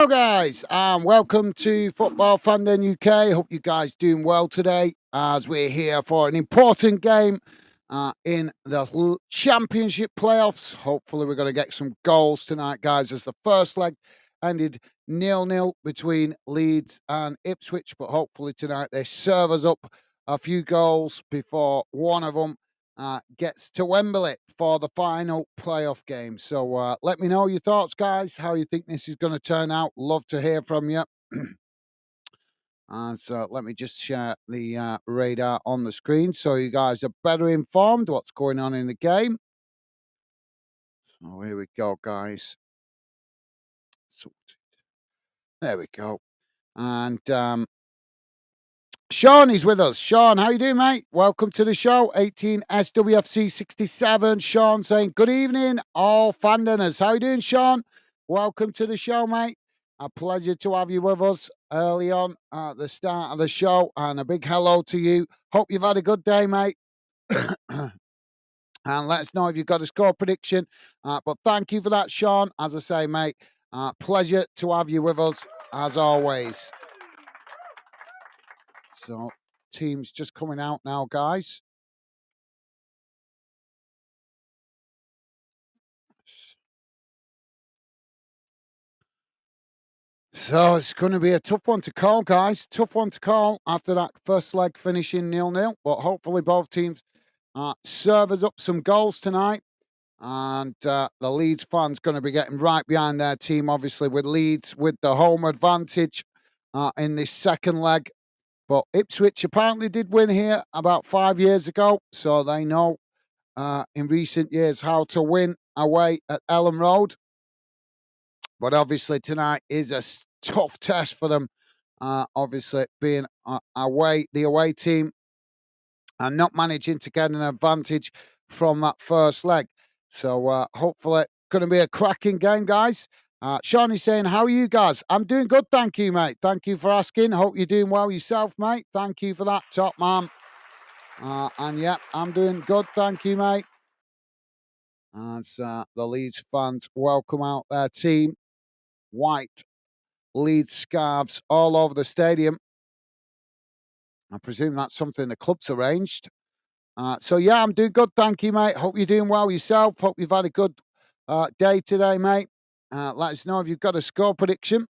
Hello guys, welcome to Football Fandom UK. Hope you guys doing well today as we're here for an important game in the Championship playoffs. Hopefully we're going to get some goals tonight, guys, as the first leg ended 0-0 between Leeds and Ipswich, but hopefully tonight they serve us up a few goals before one of them gets to Wembley for the final playoff game. So let me know your thoughts, guys, how you think this is going to turn out. Love to hear from you. And so let me just share the radar on the screen so you guys are better informed what's going on in the game. So here we go, guys. Sorted. There we go. And Sean is with us. Sean, how you doing, mate? Welcome to the show. 18 SWFC 67. Sean saying, good evening, all fandommers. How you doing, Sean? Welcome to the show, mate. A pleasure to have you with us early on at the start of the show. And a big hello to you. Hope you've had a good day, mate. And let us know if you've got a score prediction. But thank you for that, Sean. As I say, mate, pleasure to have you with us, as always. So, teams just coming out now, guys. So it's going to be a tough one to call, guys. Tough one to call after that first leg finishing 0-0. But hopefully both teams serve us up some goals tonight. And the Leeds fans going to be getting right behind their team, obviously, with Leeds with the home advantage in this second leg. But Ipswich apparently did win here about 5 years ago. So they know in recent years how to win away at Ellen Road. But obviously tonight is a tough test for them. Obviously being away, the away team, and not managing to get an advantage from that first leg. So hopefully going to be a cracking game, guys. Sean is saying, how are you guys? I'm doing good, thank you, mate. Thank you for asking. Hope you're doing well yourself, mate. Thank you for that, top man. And yeah, I'm doing good, thank you, mate. As the Leeds fans welcome out their team. White Leeds scarves all over the stadium. I presume that's something the club's arranged. So yeah, I'm doing good, thank you, mate. Hope you're doing well yourself. Hope you've had a good day today, mate. Let us know if you've got a score prediction.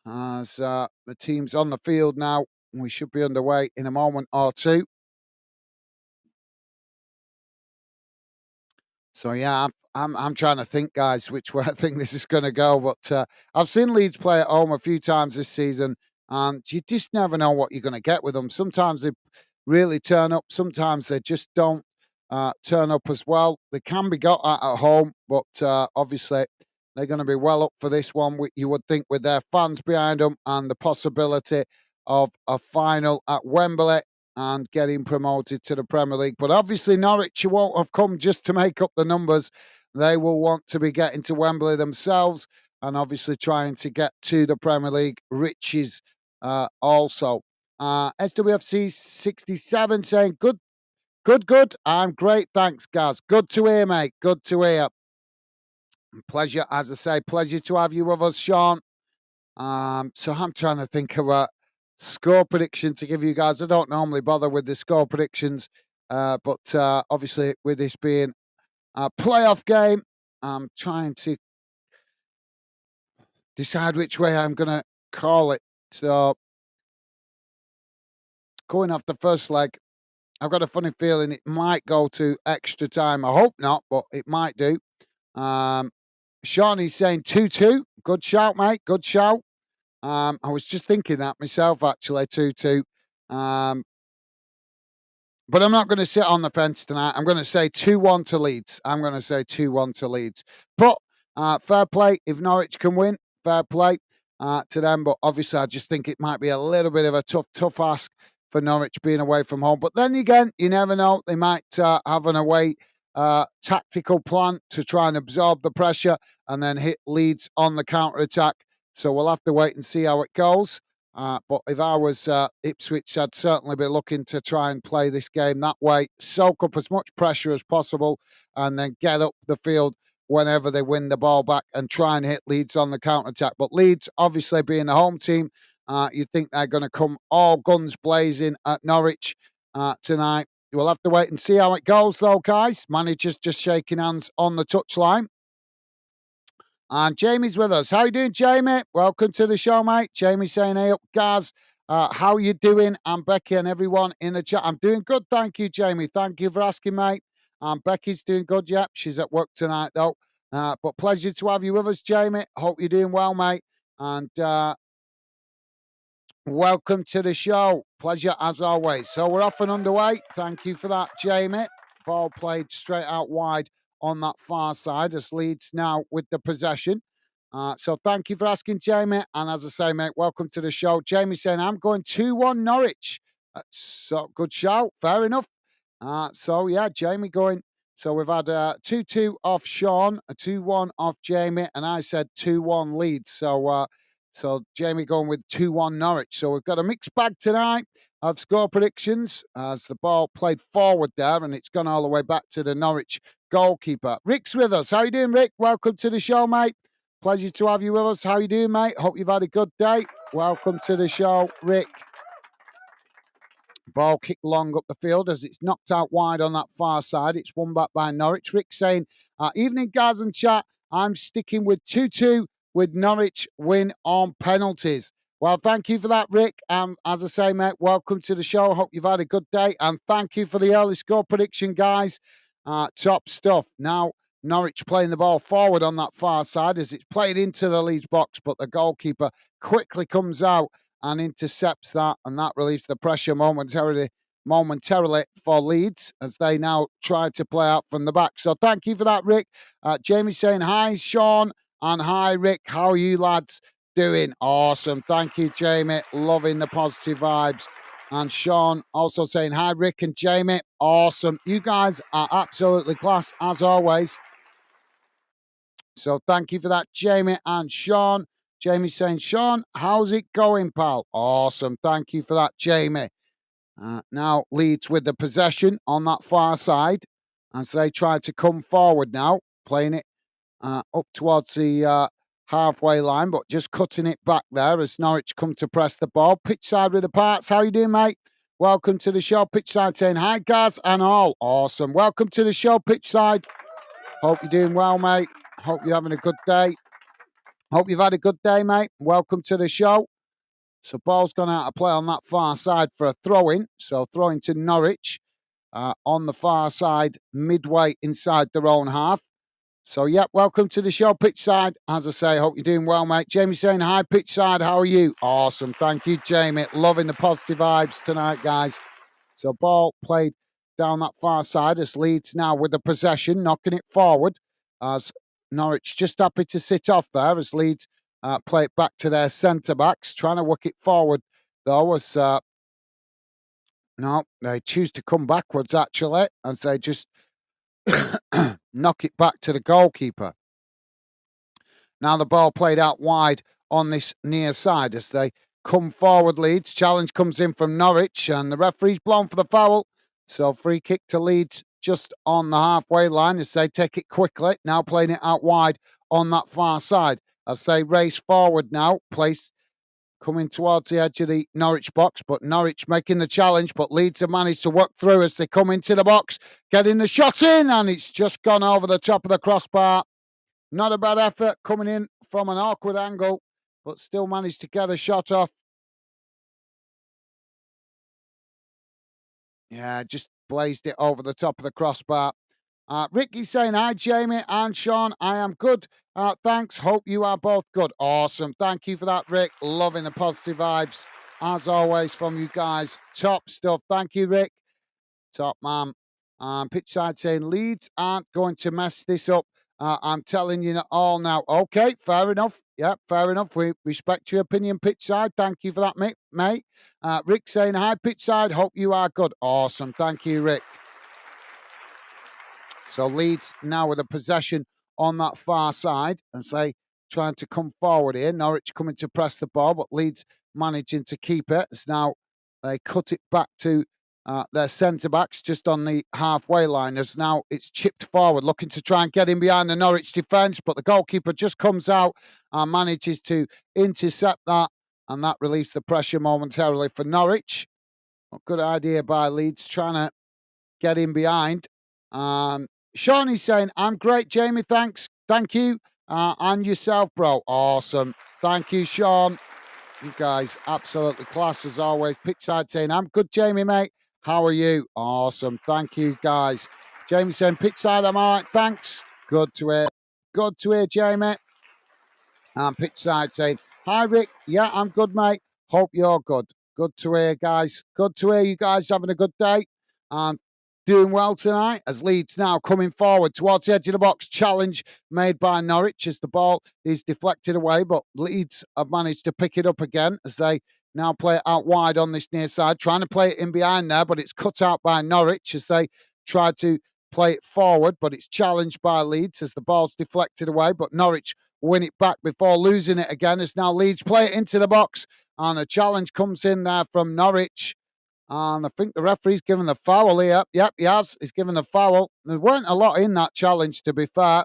As the team's on the field now, we should be underway in a moment or two. So yeah, I'm trying to think, guys, which way I think this is going to go. But I've seen Leeds play at home a few times this season, and you just never know what you're going to get with them. Sometimes they really turn up. Sometimes they just don't turn up as well. They can be got at home, but obviously they're going to be well up for this one. You would think with their fans behind them and the possibility of a final at Wembley and getting promoted to the Premier League. But obviously, Norwich won't have come just to make up the numbers. They will want to be getting to Wembley themselves and obviously trying to get to the Premier League riches also. SWFC 67 saying, good. I'm great. Thanks, guys. Good to hear, mate. Good to hear. Pleasure, as I say, pleasure to have you with us, Sean. So I'm trying to think of a score prediction to give you guys. I don't normally bother with the score predictions, but obviously with this being a playoff game, I'm trying to decide which way I'm going to call it. So going off the first leg, I've got a funny feeling it might go to extra time. I hope not, but it might do. Sean is saying 2-2. Good shout, mate. Good shout. I was just thinking that myself, actually, 2-2. But I'm not going to sit on the fence tonight. I'm going to say 2-1 to Leeds. I'm going to say 2-1 to Leeds. But fair play. If Norwich can win, fair play to them. But obviously, I just think it might be a little bit of a tough ask for Norwich being away from home. But then again, you never know. They might have an away tactical plan to try and absorb the pressure and then hit Leeds on the counter-attack. So we'll have to wait and see how it goes. But if I was Ipswich, I'd certainly be looking to try and play this game that way, soak up as much pressure as possible, and then get up the field whenever they win the ball back and try and hit Leeds on the counter-attack. But Leeds, obviously being the home team, you think they're going to come all guns blazing at Norwich tonight. We'll have to wait and see how it goes, though, guys. Managers just shaking hands on the touchline. And Jamie's with us. How you doing, Jamie? Welcome to the show, mate. Jamie saying, hey up, Gaz. How you doing? And Becky and everyone in the chat. I'm doing good, thank you, Jamie. Thank you for asking, mate. Becky's doing good, yep. She's at work tonight, though. But pleasure to have you with us, Jamie. Hope you're doing well, mate. And welcome to the show. Pleasure as always. So we're off and underway. Thank you for that, Jamie. Ball played straight out wide on that far side as Leeds now with the possession. So thank you for asking, Jamie. And as I say, mate, welcome to the show. Jamie saying, I'm going 2-1 Norwich. So good shout. Fair enough. So yeah, Jamie going. So we've had 2-2 off Sean, a 2-1 off Jamie, and I said 2-1 Leeds. So Jamie going with 2-1 Norwich. So we've got a mixed bag tonight of score predictions as the ball played forward there, and it's gone all the way back to the Norwich goalkeeper. Rick's with us. How you doing, Rick? Welcome to the show, mate. Pleasure to have you with us. How you doing, mate? Hope you've had a good day. Welcome to the show, Rick. Ball kicked long up the field as it's knocked out wide on that far side. It's won back by Norwich. Rick saying, evening, Gaz and chat. I'm sticking with 2-2 with Norwich win on penalties. Well, thank you for that, Rick. As I say, mate, welcome to the show. Hope you've had a good day. And thank you for the early score prediction, guys. Top stuff. Now, Norwich playing the ball forward on that far side as it's played into the Leeds box, but the goalkeeper quickly comes out and intercepts that, and that relieves the pressure momentarily for Leeds as they now try to play out from the back. So thank you for that, Rick. Jamie saying, hi, Sean, and hi, Rick. How are you lads doing? Awesome. Thank you, Jamie. Loving the positive vibes. And Sean also saying, hi, Rick and Jamie. Awesome. You guys are absolutely class, as always. So thank you for that, Jamie and Sean. Jamie saying, Sean, how's it going, pal? Awesome. Thank you for that, Jamie. Now Leeds with the possession on that far side as they try to come forward now, playing it up towards the halfway line, but just cutting it back there as Norwich come to press the ball. Pitch side with the parts. How you doing, mate? Welcome to the show. Pitch side saying, hi, Gaz and all. Awesome. Welcome to the show, pitch side. Hope you're doing well, mate. Hope you're having a good day. Hope you've had a good day, mate. Welcome to the show. So ball's gone out of play on that far side for a throw-in. So throwing to Norwich on the far side, midway inside their own half. So, yeah, welcome to the show, pitch side. As I say, hope you're doing well, mate. Jamie saying, hi, pitch side. How are you? Awesome. Thank you, Jamie. Loving the positive vibes tonight, guys. So ball played down that far side as Leeds now with the possession, knocking it forward as Norwich just happy to sit off there as Leeds play it back to their centre-backs, trying to work it forward, though, as no, they choose to come backwards, actually, as they just knock it back to the goalkeeper. Now the ball played out wide on this near side as they come forward, Leeds. Challenge comes in from Norwich, and the referee's blown for the foul. So free kick to Leeds just on the halfway line as they take it quickly. Now playing it out wide on that far side as they race forward now. Place coming towards the edge of the Norwich box, but Norwich making the challenge, but Leeds have managed to work through as they come into the box, getting the shot in, and it's just gone over the top of the crossbar. Not a bad effort coming in from an awkward angle, but still managed to get a shot off. Yeah, just blazed it over the top of the crossbar. Ricky's saying, hi, Jamie and Sean. I am good. Thanks. Hope you are both good. Awesome. Thank you for that, Rick. Loving the positive vibes, as always, from you guys. Top stuff. Thank you, Rick. Top man. Pitch side saying, Leeds aren't going to mess this up. I'm telling you all now. Okay, fair enough. Yeah, fair enough. We respect your opinion, pitch side. Thank you for that, mate. Rick saying, hi, pitch side. Hope you are good. Awesome. Thank you, Rick. So Leeds now with a possession on that far side as they trying to come forward here. Norwich coming to press the ball, but Leeds managing to keep it. As now they cut it back to their centre-backs just on the halfway line, as now it's chipped forward, looking to try and get in behind the Norwich defence, but the goalkeeper just comes out and manages to intercept that, and that released the pressure momentarily for Norwich. A good idea by Leeds, trying to get in behind. Sean is saying, I'm great, Jamie, thanks. Thank you. And yourself, bro. Awesome. Thank you, Sean. You guys, absolutely class as always. Pitchside saying, I'm good, Jamie, mate. How are you? Awesome. Thank you, guys. Jamie saying, Pitchside, I'm all right. Thanks. Good to hear. Good to hear, Jamie. And Pitchside saying, hi, Rick. Yeah, I'm good, mate. Hope you're good. Good to hear, guys. Good to hear you guys having a good day. And doing well tonight as Leeds now coming forward towards the edge of the box. Challenge made by Norwich as the ball is deflected away, but Leeds have managed to pick it up again as they now play it out wide on this near side, trying to play it in behind there, but it's cut out by Norwich as they try to play it forward, but it's challenged by Leeds as the ball's deflected away, but Norwich win it back before losing it again as now Leeds play it into the box, and a challenge comes in there from Norwich. And I think the referee's given the foul here. Yep, he has. He's given the foul. There weren't a lot in that challenge, to be fair.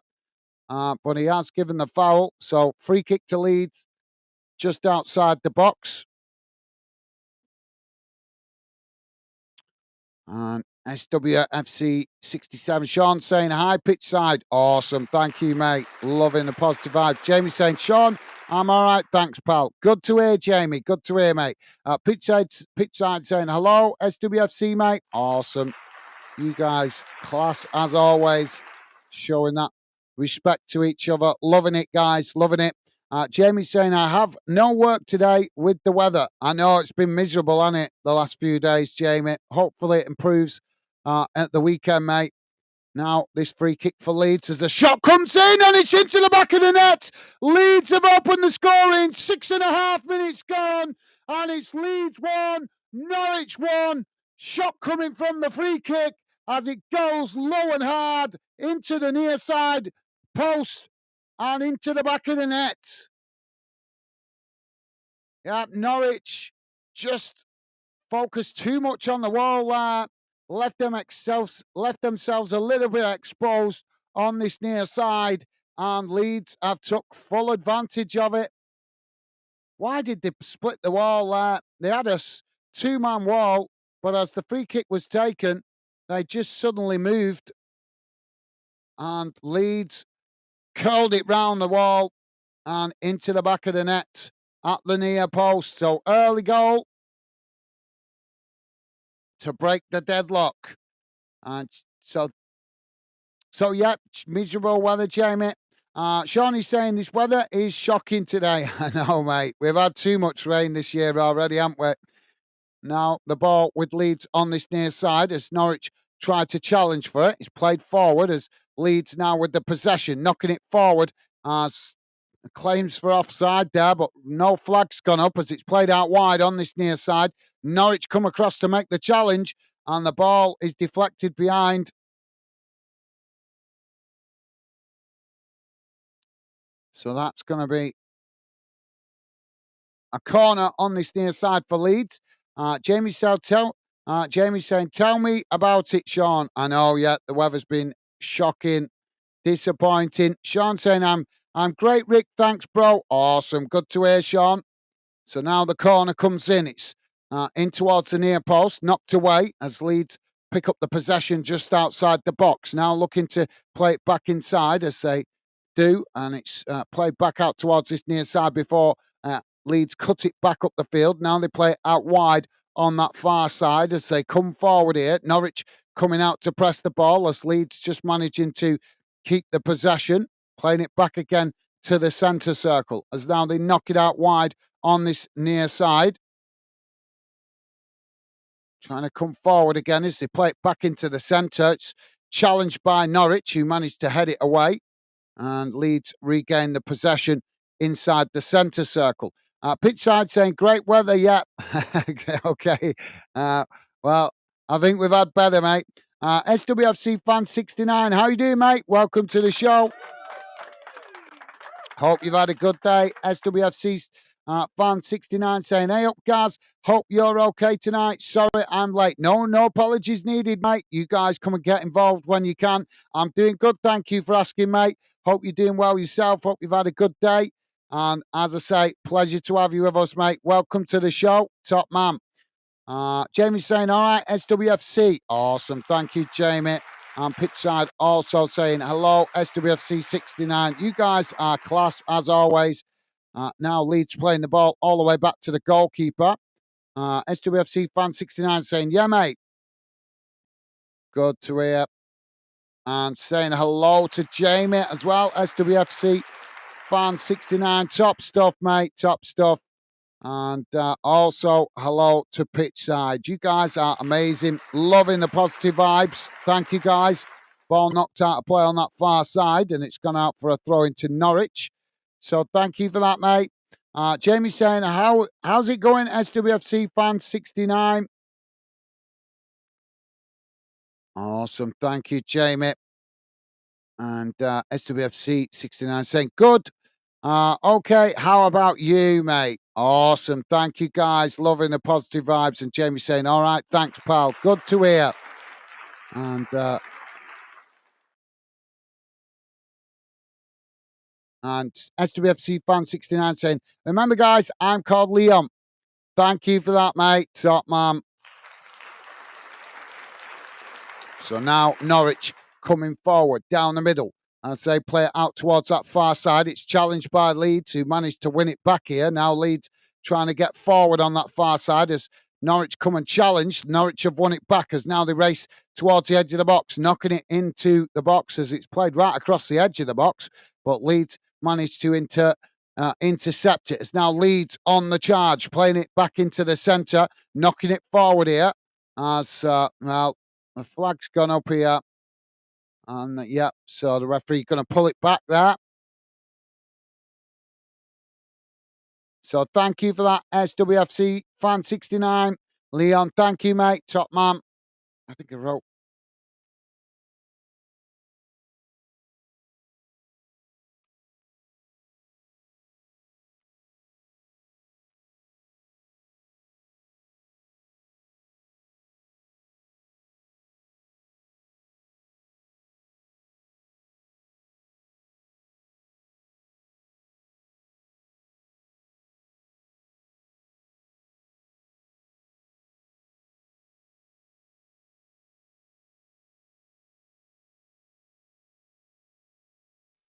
But he has given the foul. So free kick to Leeds just outside the box. And SWFC 67. Sean saying, hi, pitch side. Awesome. Thank you, mate. Loving the positive vibes. Jamie saying, Sean, I'm all right. Thanks, pal. Good to hear, Jamie. Good to hear, mate. Pitch side saying, hello, SWFC, mate. Awesome. You guys, class as always. Showing that respect to each other. Loving it, guys. Loving it. Jamie saying, I have no work today with the weather. I know it's been miserable, hasn't it, the last few days, Jamie. Hopefully it improves at the weekend, mate. Now, this free kick for Leeds as the shot comes in and it's into the back of the net. Leeds have opened the scoring. 6.5 minutes gone. And it's Leeds 1, Norwich 1. Shot coming from the free kick as it goes low and hard into the near side post and into the back of the net. Yeah, Norwich just focused too much on the wall there. Left themselves a little bit exposed on this near side, and Leeds have took full advantage of it. Why did they split the wall there? They had a two-man wall, but as the free kick was taken, they just suddenly moved, and Leeds curled it round the wall and into the back of the net at the near post. So early goal to break the deadlock. And so yeah, miserable weather, Jamie. Sean is saying this weather is shocking today. I know, mate. We've had too much rain this year already, haven't we? Now the ball with Leeds on this near side as Norwich tried to challenge for it. It's played forward as Leeds now with the possession, knocking it forward as claims for offside there, but no flag's gone up as it's played out wide on this near side. Norwich come across to make the challenge, and the ball is deflected behind. So that's going to be a corner on this near side for Leeds. Jamie saying, tell me about it, Sean. I know, yeah, the weather's been shocking, disappointing. Sean saying, I'm great, Rick. Thanks, bro. Awesome. Good to hear, Sean. So now the corner comes in. It's in towards the near post, knocked away as Leeds pick up the possession just outside the box. Now looking to play it back inside as they do, and it's played back out towards this near side before Leeds cut it back up the field. Now they play it out wide on that far side as they come forward here. Norwich coming out to press the ball as Leeds just managing to keep the possession, playing it back again to the centre circle as now they knock it out wide on this near side. Trying to come forward again as they play it back into the centre. It's challenged by Norwich, who managed to head it away. And Leeds regain the possession inside the centre circle. Pitch side saying, great weather, yeah. Okay. Well, I think we've had better, mate. SWFC Fan 69, how you doing, mate? Welcome to the show. Hope you've had a good day. SWFC Fan 69 saying, hey up, guys. Hope you're okay tonight. Sorry, I'm late. No apologies needed, mate. You guys come and get involved when you can. I'm doing good. Thank you for asking, mate. Hope you're doing well yourself. Hope you've had a good day. And as I say, pleasure to have you with us, mate. Welcome to the show. Top man. Jamie's saying, all right, SWFC. Awesome. Thank you, Jamie. And Pitchside also saying, hello, SWFC 69. You guys are class as always. Now Leeds playing the ball all the way back to the goalkeeper. SWFC fan 69 saying, yeah, mate. Good to hear. And saying hello to Jamie as well. SWFC fan 69. Top stuff, mate. Top stuff. And also, hello to Pitchside. You guys are amazing. Loving the positive vibes. Thank you, guys. Ball knocked out of play on that far side, and it's gone out for a throw into Norwich. So thank you for that, mate. Jamie saying, how's it going, SWFC fan 69? Awesome. Thank you, Jamie. And SWFC 69 saying, good. Okay, how about you, mate? Awesome. Thank you, guys. Loving the positive vibes. And Jamie saying, all right, thanks, pal. Good to hear. And SWFC fan 69 saying, remember, guys, I'm called Leon. Thank you for that, mate. Top man. So now Norwich coming forward down the middle. As they play it out towards that far side, it's challenged by Leeds, who managed to win it back here. Now Leeds trying to get forward on that far side as Norwich come and challenge. Norwich have won it back as now they race towards the edge of the box, knocking it into the box as it's played right across the edge of the box. But Leeds managed to intercept it. It's now Leeds on the charge, playing it back into the centre, knocking it forward here. As well, the flag's gone up here. And yep, so the referee going to pull it back there. So thank you for that, SWFC fan 69. Leon, thank you, mate. Top man. I think I wrote.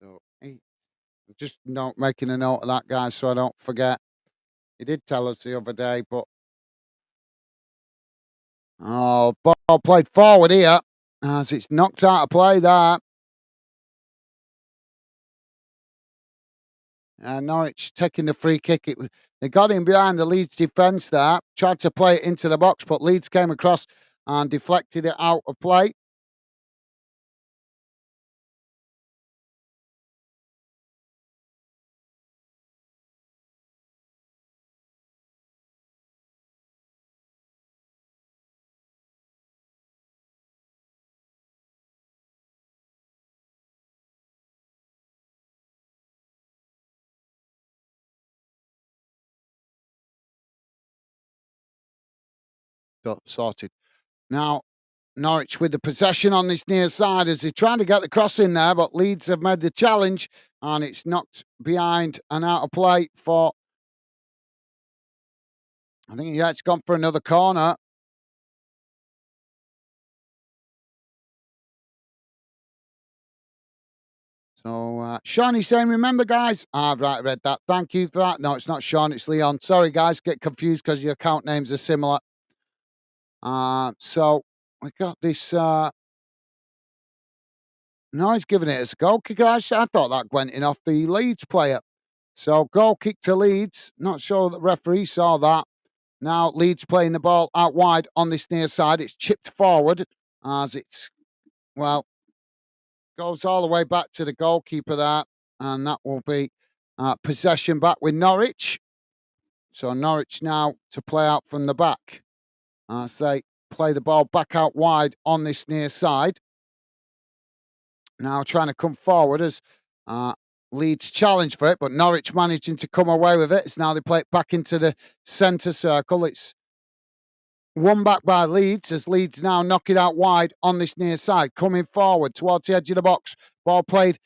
So, hey, just making a note of that, guys, so I don't forget. He did tell us the other day, but ball played forward here as it's knocked out of play there. Norwich taking the free kick. They got him behind the Leeds defence there, tried to play it into the box, but Leeds came across and deflected it out of play. Got sorted. Now, Norwich with the possession on this near side as they're trying to get the cross in there, but Leeds have made the challenge and it's knocked behind and out of play for. I think, yeah, it's gone for another corner. So, Sean is saying, remember, guys? Right, I read that. Thank you for that. No, it's not Sean, it's Leon. Sorry, guys, get confused because your account names are similar. So, we got this. No, he's giving it as a goal kick. I thought that went in off the Leeds player. So, goal kick to Leeds. Not sure that the referee saw that. Now Leeds playing the ball out wide on this near side. It's chipped forward as it's, well, goes all the way back to the goalkeeper there. And that will be possession back with Norwich. So Norwich now to play out from the back. Say play the ball back out wide on this near side. Now trying to come forward as Leeds challenge for it, but Norwich managing to come away with it. It's now they play it back into the centre circle. It's won back by Leeds as Leeds now knock it out wide on this near side. Coming forward towards the edge of the box. Ball played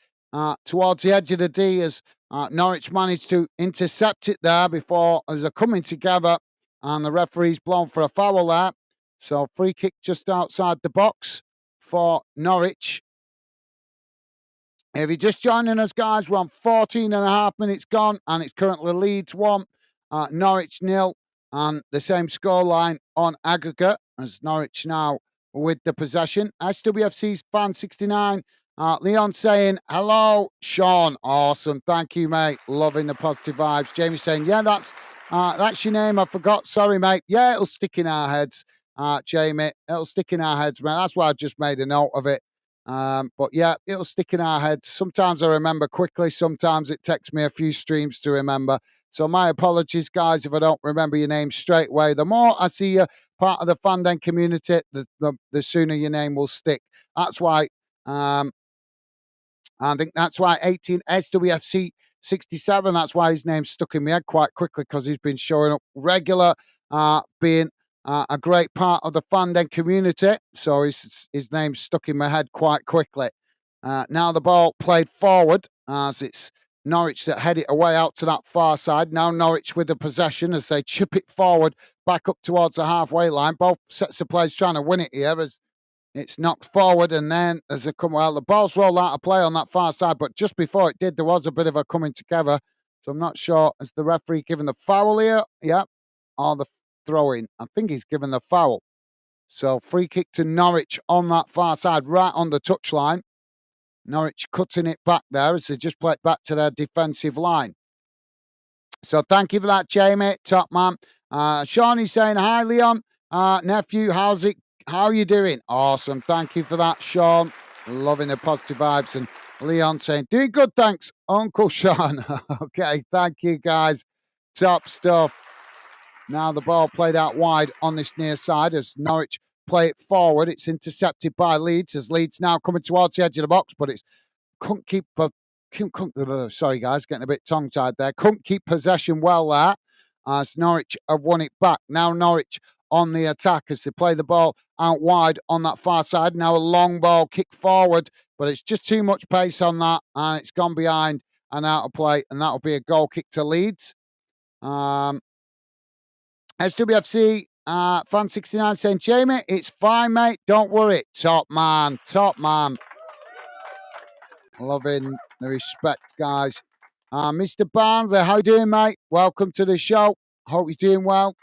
towards the edge of the D as Norwich managed to intercept it there before as they're coming together. And the referee's blown for a foul there. So free kick just outside the box for Norwich. If you're just joining us, guys, we're on 14 and a half minutes gone, and it's currently Leeds 1, Norwich 0, and the same scoreline on aggregate as Norwich now with the possession. SWFC's fan 69, Leon saying, hello, Sean. Awesome. Thank you, mate. Loving the positive vibes. Jamie saying, yeah, that's your name. I forgot. Sorry, mate. Yeah, it'll stick in our heads, Jamie. It'll stick in our heads, mate. That's why I just made a note of it. But yeah, it'll stick in our heads. Sometimes I remember quickly. Sometimes it takes me a few streams to remember. So my apologies, guys, if I don't remember your name straight away. The more I see you part of the fandom community, the sooner your name will stick. That's why I think that's why 18 SWFC 67, that's why his name's stuck in my head quite quickly, because he's been showing up regular, being a great part of the fandom community. So his name's stuck in my head quite quickly. Now the ball played forward as it's Norwich that head it away out to that far side. Now Norwich with the possession as they chip it forward back up towards the halfway line. Both sets of players trying to win it here as it's knocked forward, and then as they come, well, the ball's rolled out of play on that far side, but just before it did, there was a bit of a coming together. So I'm not sure, has the referee given the foul here? Yeah, or the throw-in? I think he's given the foul. So free kick to Norwich on that far side, right on the touchline. Norwich cutting it back there as they just play it back to their defensive line. So thank you for that, Jamie, top man. Shawnee's saying, hi, Leon. Nephew, how are you doing? Awesome. Thank you for that, Sean. Loving the positive vibes. And Leon saying, doing good, thanks, Uncle Sean. Okay, thank you, guys. Top stuff. Now the ball played out wide on this near side as Norwich play it forward. It's intercepted by Leeds as Leeds now coming towards the edge of the box, but it's couldn't keep... sorry, guys, getting a bit tongue-tied there. Couldn't keep possession well there as Norwich have won it back. Now Norwich on the attack as they play the ball out wide on that far side. Now a long ball kick forward, but it's just too much pace on that, and it's gone behind and out of play, and that'll be a goal kick to Leeds. SWFC fan 69 saying, Jamie, it's fine, mate. Don't worry. Top man. Top man. Loving the respect, guys. Mr. Barnsley, how you doing, mate? Welcome to the show. Hope you're doing well.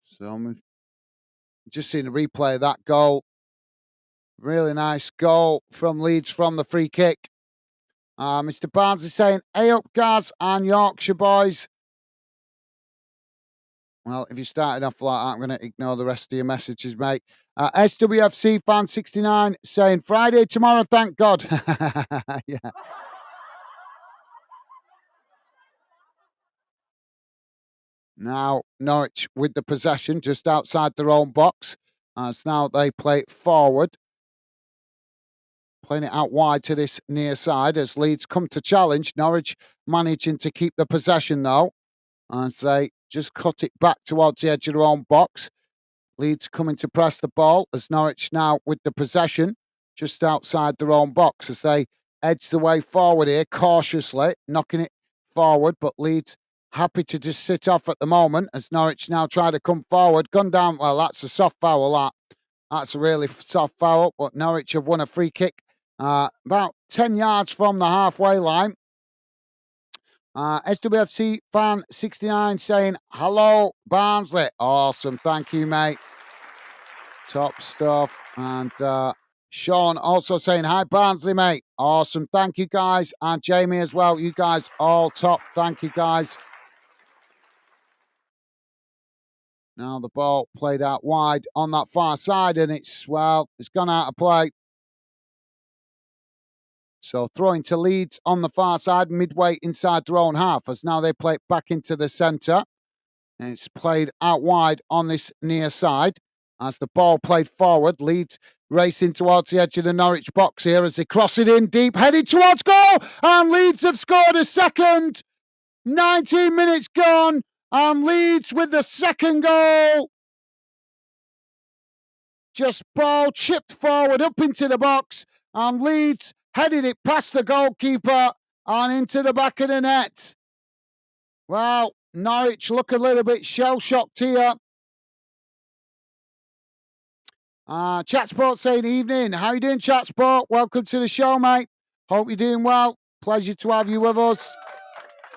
So I'm just seeing a replay of that goal. Really nice goal from Leeds from the free kick. Mr. Barnes is saying, hey up, Gaz and Yorkshire boys. Well, if you started off like that, I'm going to ignore the rest of your messages, mate. SWFC fan 69 saying, Friday tomorrow, thank God. Yeah. Now Norwich with the possession just outside their own box. As now they play it forward. Playing it out wide to this near side as Leeds come to challenge. Norwich managing to keep the possession though. As they just cut it back towards the edge of their own box. Leeds coming to press the ball as Norwich now with the possession just outside their own box as they edge the way forward here cautiously, knocking it forward. But Leeds happy to just sit off at the moment as Norwich now try to come forward. Gone down, well, that's a soft foul, that's a really soft foul, but Norwich have won a free kick about 10 yards from the halfway line. SWFC fan 69 saying, hello, Barnsley. Awesome. Thank you, mate. Top stuff. And Sean also saying, hi, Barnsley, mate. Awesome. Thank you, guys. And Jamie as well. You guys all top. Thank you, guys. Now the ball played out wide on that far side, and it's gone out of play. So throwing to Leeds on the far side, midway inside their own half, as now they play it back into the centre. And it's played out wide on this near side. As the ball played forward, Leeds racing towards the edge of the Norwich box here as they cross it in deep, headed towards goal, and Leeds have scored a second. 19 minutes gone, and Leeds with the second goal. Just ball chipped forward up into the box, and Leeds headed it past the goalkeeper and into the back of the net. Well, Norwich look a little bit shell-shocked here. Chatsport saying evening. How you doing, Chatsport? Welcome to the show, mate. Hope you're doing well. Pleasure to have you with us.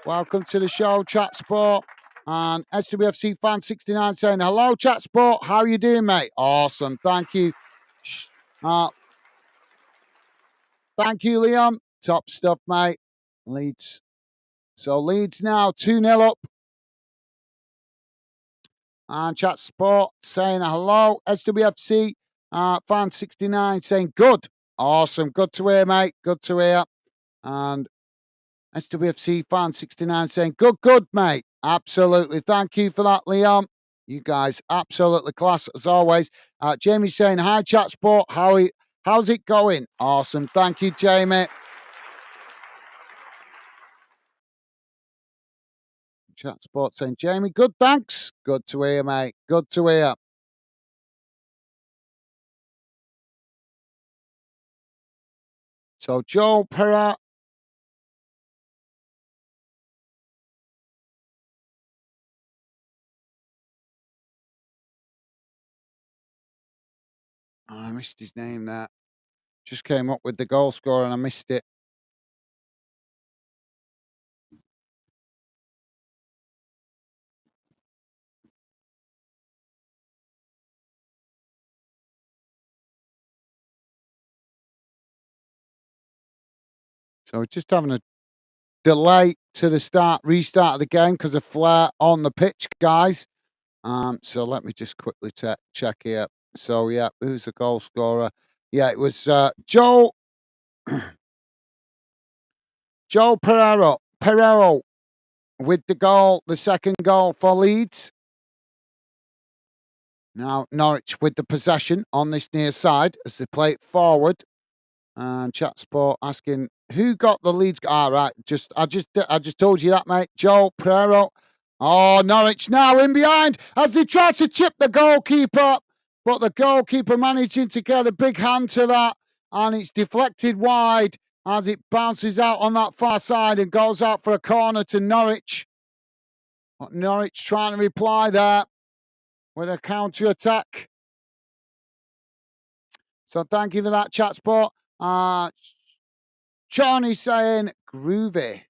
Welcome to the show, Chatsport. And SWFC Fan 69 saying, hello, Chatsport. How you doing, mate? Awesome. Thank you. Thank you, Liam. Top stuff, mate. Leeds. So Leeds now 2-0 up. And Chat Sport saying hello. SWFC Fan 69 saying good. Awesome. Good to hear, mate. Good to hear. And SWFC Fan 69 saying good, mate. Absolutely. Thank you for that, Liam. You guys, absolutely class as always. Jamie saying, hi, Chat Sport. How's it going? Awesome. Thank you, Jamie. Chat Sport saying, Jamie, good, thanks. Good to hear, mate. Good to hear. So, Joe Pereira. Oh, I missed his name there. Just came up with the goal scorer and I missed it. So, we're just having a delay to the restart of the game because of flare on the pitch, guys. So let me just quickly check here. So yeah, who's the goal scorer? Yeah, it was Joe Pereiro with the second goal for Leeds. Now Norwich with the possession on this near side as they play it forward. And Chat Sport asking who got the Leeds. Right, I just told you that, mate. Joe Pereiro. Oh, Norwich now in behind as they try to chip the goalkeeper, but the goalkeeper managing to get a big hand to that, and it's deflected wide as it bounces out on that far side and goes out for a corner to Norwich. But Norwich trying to reply there with a counter attack. So thank you for that, Chat Sport. Sean is saying groovy.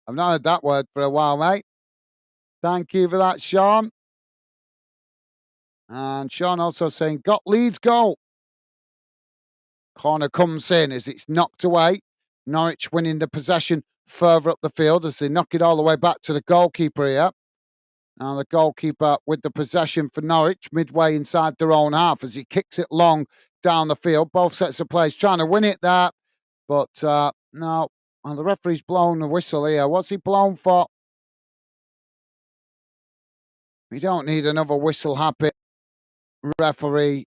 I've not heard that word for a while, mate. Thank you for that, Sean. And Sean also saying, got Leeds goal. Corner comes in as it's knocked away. Norwich winning the possession further up the field as they knock it all the way back to the goalkeeper here. Now the goalkeeper with the possession for Norwich midway inside their own half as he kicks it long down the field. Both sets of players trying to win it there. But no, well, the referee's blown the whistle here. What's he blown for? We don't need another whistle happy referee.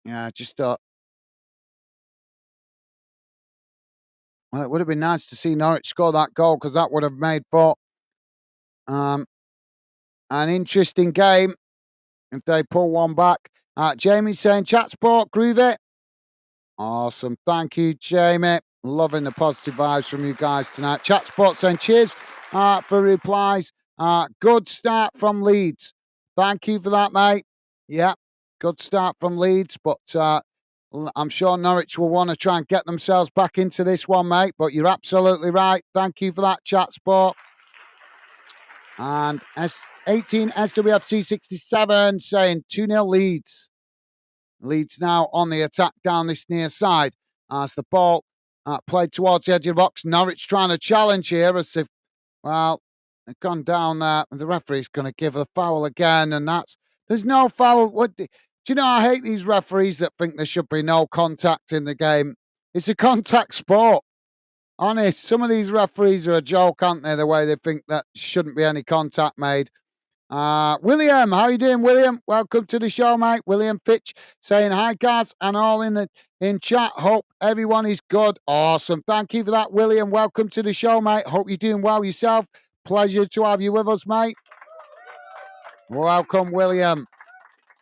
Yeah, just well, it would have been nice to see Norwich score that goal because that would have made for an interesting game if they pull one back. Jamie's saying, chat sport, groove it. Awesome. Thank you, Jamie. Loving the positive vibes from you guys tonight. Chat sport saying, cheers for replies. Good start from Leeds. Thank you for that, mate. Yeah, good start from Leeds, but I'm sure Norwich will want to try and get themselves back into this one, mate. But you're absolutely right. Thank you for that, Chat Sport. And S18 SWFC 67 saying 2-0 Leeds. Leeds now on the attack down this near side as the ball played towards the edge of the box. Norwich trying to challenge here as if, well, they've gone down there and the referee's going to give a foul again. And there's no foul. Do you know, I hate these referees that think there should be no contact in the game. It's a contact sport. Honest, some of these referees are a joke, aren't they? The way they think that shouldn't be any contact made. William, how you doing, William? Welcome to the show, mate. William Fitch saying hi, guys, and all in chat. Hope everyone is good. Awesome. Thank you for that, William. Welcome to the show, mate. Hope you're doing well yourself. Pleasure to have you with us, mate. Welcome, William.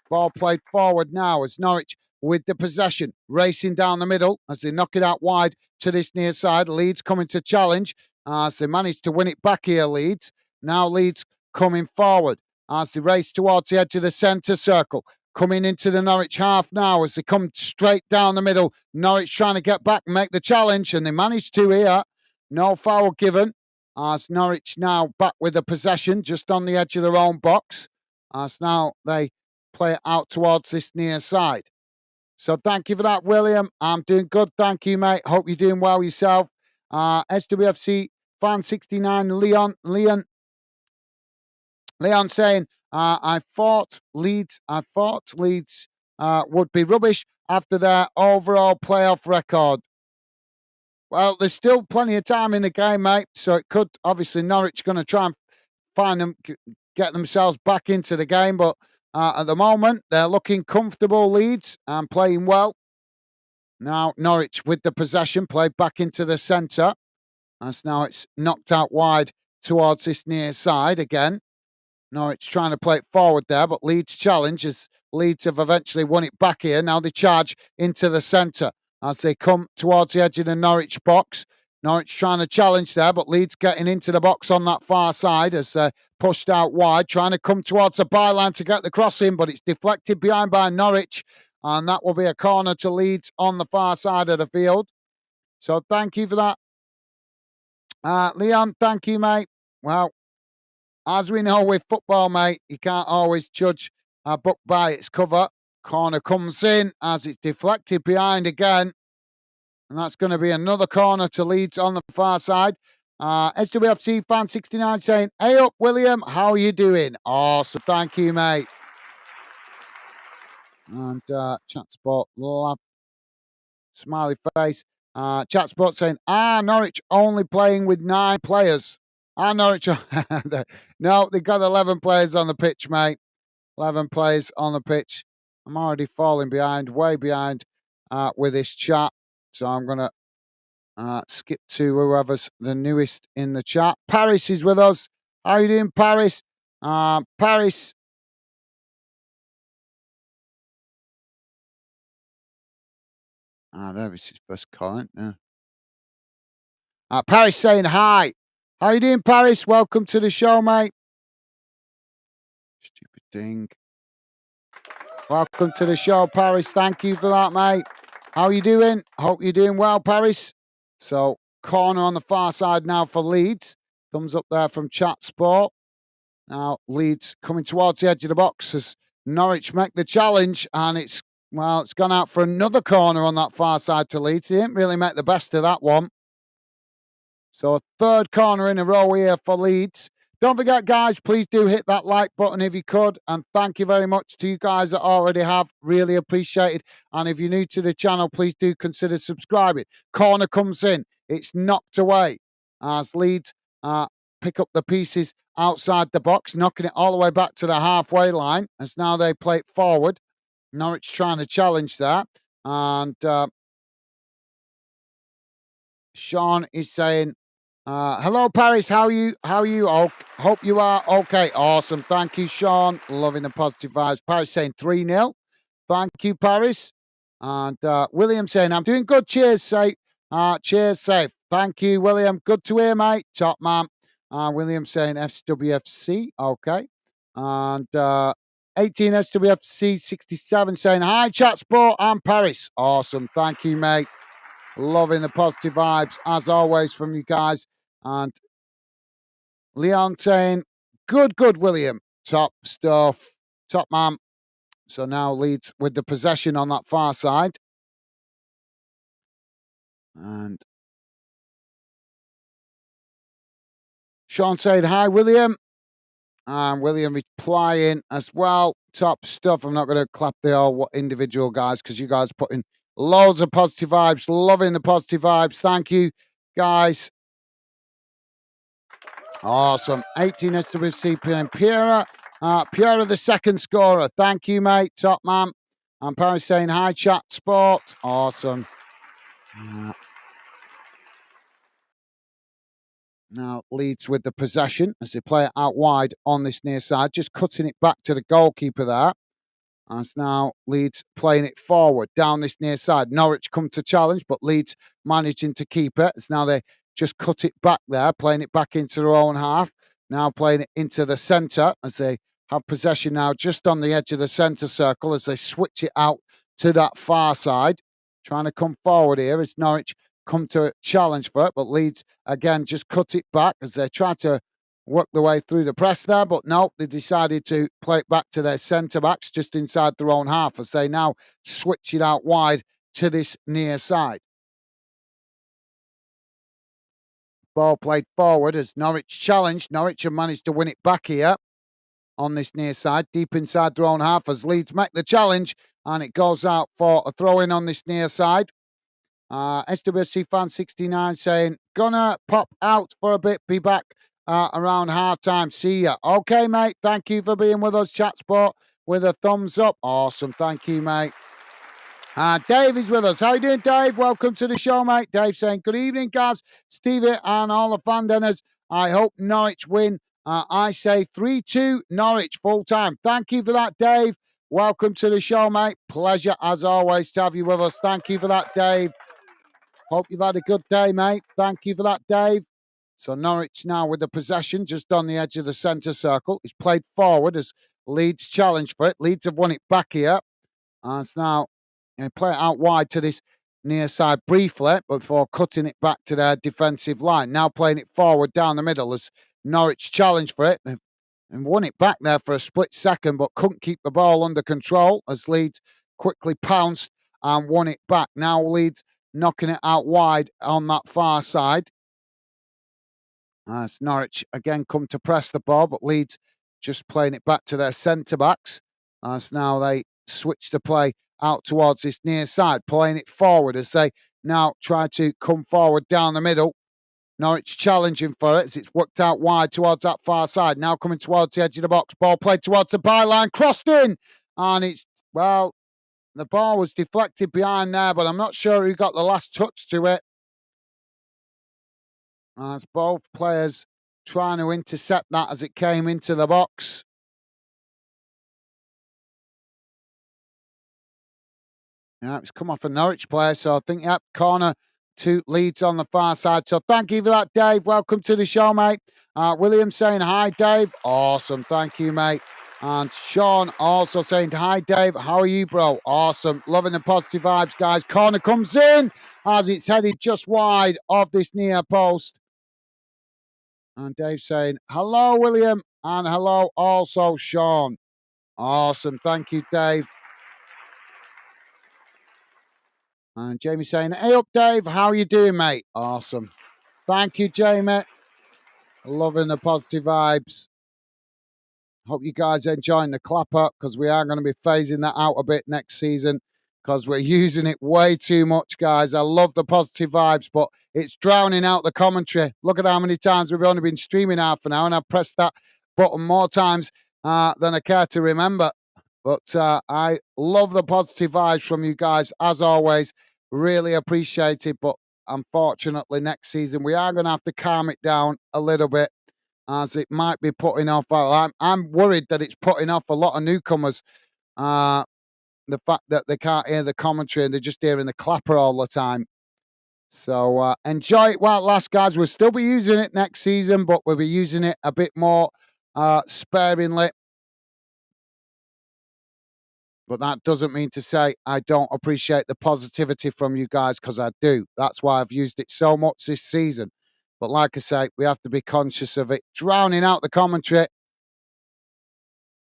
Ball played forward now as Norwich with the possession, racing down the middle as they knock it out wide to this near side. Leeds coming to challenge as they manage to win it back here, Leeds. Now Leeds coming forward as they race towards the edge of the centre circle. Coming into the Norwich half now as they come straight down the middle. Norwich trying to get back and make the challenge, and they managed to here. No foul given as Norwich now back with the possession just on the edge of their own box. As now they play it out towards this near side. So thank you for that, William. I'm doing good. Thank you, mate. Hope you're doing well yourself. SWFC fan 69, Leon saying, I thought Leeds would be rubbish after their overall playoff record. Well, there's still plenty of time in the game, mate. So it could, obviously, Norwich going to try and find them, get themselves back into the game. But at the moment, they're looking comfortable, Leeds, and playing well. Now, Norwich with the possession, played back into the centre. As now it's knocked out wide towards this near side again. Norwich trying to play it forward there, but Leeds challenge as Leeds have eventually won it back here. Now they charge into the centre as they come towards the edge of the Norwich box. Norwich trying to challenge there, but Leeds getting into the box on that far side as they're pushed out wide, trying to come towards the byline to get the cross in, but it's deflected behind by Norwich, and that will be a corner to Leeds on the far side of the field. So thank you for that. Leon, thank you, mate. Well, as we know with football, mate, you can't always judge a book by its cover. Corner comes in as it's deflected behind again. And that's going to be another corner to Leeds on the far side. SWFC fan 69 saying, hey up, William, how are you doing? Awesome, thank you, mate. And chat spot, laugh, smiley face. Chat spot saying, Norwich only playing with 9 players. Norwich, no, they've got 11 players on the pitch, mate. 11 players on the pitch. I'm already falling behind, way behind with this chat. So I'm going to skip to whoever's the newest in the chat. Paris is with us. How you doing, Paris? Paris. There is his first comment. Yeah. Paris saying hi. How you doing, Paris? Welcome to the show, mate. Stupid thing. Welcome to the show, Paris. Thank you for that, mate. How you doing? Hope you're doing well, Paris. So, corner on the far side now for Leeds. Thumbs up there from Chat Sport. Now, Leeds coming towards the edge of the box as Norwich make the challenge, and it's gone out for another corner on that far side to Leeds. They didn't really make the best of that one. So a third corner in a row here for Leeds. Don't forget, guys, please do hit that like button if you could. And thank you very much to you guys that already have. Really appreciate it. And if you're new to the channel, please do consider subscribing. Corner comes in. It's knocked away as Leeds pick up the pieces outside the box, knocking it all the way back to the halfway line. As now they play it forward. Norwich trying to challenge that. And Sean is saying, hello, Paris. How are you? Oh, hope you are okay. Awesome. Thank you, Sean. Loving the positive vibes. Paris saying 3-0. Thank you, Paris. And William saying, I'm doing good. Cheers, safe. Cheers, safe. Thank you, William. Good to hear, mate. Top man. William saying SWFC. Okay. And 18 SWFC 67 saying, hi, Chat Sport. I'm Paris. Awesome. Thank you, mate. Loving the positive vibes, as always, from you guys. And Leon saying, good, William. Top stuff. Top man. So now Leeds with the possession on that far side. And Sean said, hi, William. And William replying as well. Top stuff. I'm not going to clap the all individual guys because you guys put in loads of positive vibes. Loving the positive vibes. Thank you, guys. Awesome. 18 SWC PM Piera Pierre, the second scorer. Thank you, mate. Top man. And Parry saying, hi, chat sport. Awesome. Now Leeds with the possession as they play it out wide on this near side, just cutting it back to the goalkeeper there. As now Leeds playing it forward down this near side. Norwich come to challenge, but Leeds managing to keep it. As now they just cut it back there, playing it back into their own half. Now playing it into the centre as they have possession now just on the edge of the centre circle as they switch it out to that far side. Trying to come forward here as Norwich come to challenge for it, but Leeds again just cut it back as they try to work their way through the press there, but no, they decided to play it back to their centre backs just inside their own half as they now switch it out wide to this near side. Ball played forward as Norwich challenged. Norwich have managed to win it back here on this near side, deep inside their own half as Leeds make the challenge and it goes out for a throw in on this near side. SWC fan 69 saying, gonna pop out for a bit, be back around half time. See ya. Okay, mate. Thank you for being with us, Chat Sport, with a thumbs up. Awesome. Thank you, mate. Dave is with us. How you doing, Dave? Welcome to the show, mate. Dave saying, good evening, guys. Stevie and all the fan dinners. I hope Norwich win. I say 3-2 Norwich full time. Thank you for that, Dave. Welcome to the show, mate. Pleasure, as always, to have you with us. Thank you for that, Dave. Hope you've had a good day, mate. Thank you for that, Dave. So Norwich now with the possession just on the edge of the centre circle. It's played forward as Leeds challenge for it. Leeds have won it back here. And it's now play it out wide to this near side briefly before cutting it back to their defensive line. Now playing it forward down the middle as Norwich challenge for it. And won it back there for a split second, but couldn't keep the ball under control as Leeds quickly pounced and won it back. Now Leeds knocking it out wide on that far side. As Norwich again come to press the ball, but Leeds just playing it back to their centre-backs. As now they switch the play out towards this near side, playing it forward as they now try to come forward down the middle. Norwich challenging for it as it's worked out wide towards that far side. Now coming towards the edge of the box. Ball played towards the byline, crossed in. And it's, well, the ball was deflected behind there, but I'm not sure who got the last touch to it. As both players trying to intercept that as it came into the box. Yeah, it's come off a Norwich player, so I think, yep, corner to Leeds on the far side. So thank you for that, Dave. Welcome to the show, mate. William saying, hi, Dave. Awesome. Thank you, mate. And Sean also saying, hi, Dave. How are you, bro? Awesome. Loving the positive vibes, guys. Corner comes in as it's headed just wide of this near post. And Dave saying, hello, William. And hello also, Sean. Awesome. Thank you, Dave. And Jamie saying, hey up, Dave. How are you doing, mate? Awesome. Thank you, Jamie. Loving the positive vibes. Hope you guys are enjoying the clap up because we are going to be phasing that out a bit next season because we're using it way too much, guys. I love the positive vibes, but it's drowning out the commentary. Look at how many times we've only been streaming half an hour, and I've pressed that button more times than I care to remember. But I love the positive vibes from you guys, as always. Really appreciate it. But unfortunately, next season, we are going to have to calm it down a little bit as it might be putting off. I'm worried that it's putting off a lot of newcomers. The fact that they can't hear the commentary and they're just hearing the clapper all the time. So enjoy it while it lasts, guys. We'll still be using it next season, but we'll be using it a bit more sparingly. But that doesn't mean to say I don't appreciate the positivity from you guys, because I do. That's why I've used it so much this season. But like I say, we have to be conscious of it drowning out the commentary.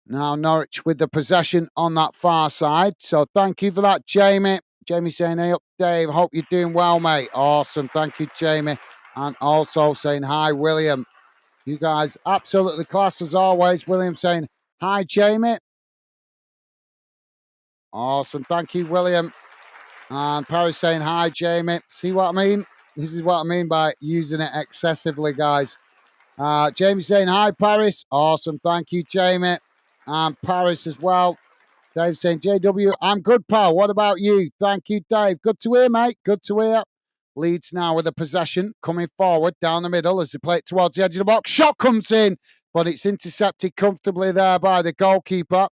Now Norwich with the possession on that far side. So thank you for that, Jamie. Jamie saying, hey up, Dave. Hope you're doing well, mate. Awesome. Thank you, Jamie. And also saying, hi, William. You guys absolutely class as always. William saying, hi, Jamie. Awesome. Thank you, William. And Perry saying, hi, Jamie. See what I mean? This is what I mean by using it excessively, guys. Jamie saying, hi, Paris. Awesome. Thank you, Jamie. and Paris as well. Dave saying, JW, I'm good, pal. What about you? Thank you, Dave. Good to hear, mate. Good to hear. Leeds now with the possession, coming forward down the middle as they play it towards the edge of the box. Shot comes in, but it's intercepted comfortably there by the goalkeeper.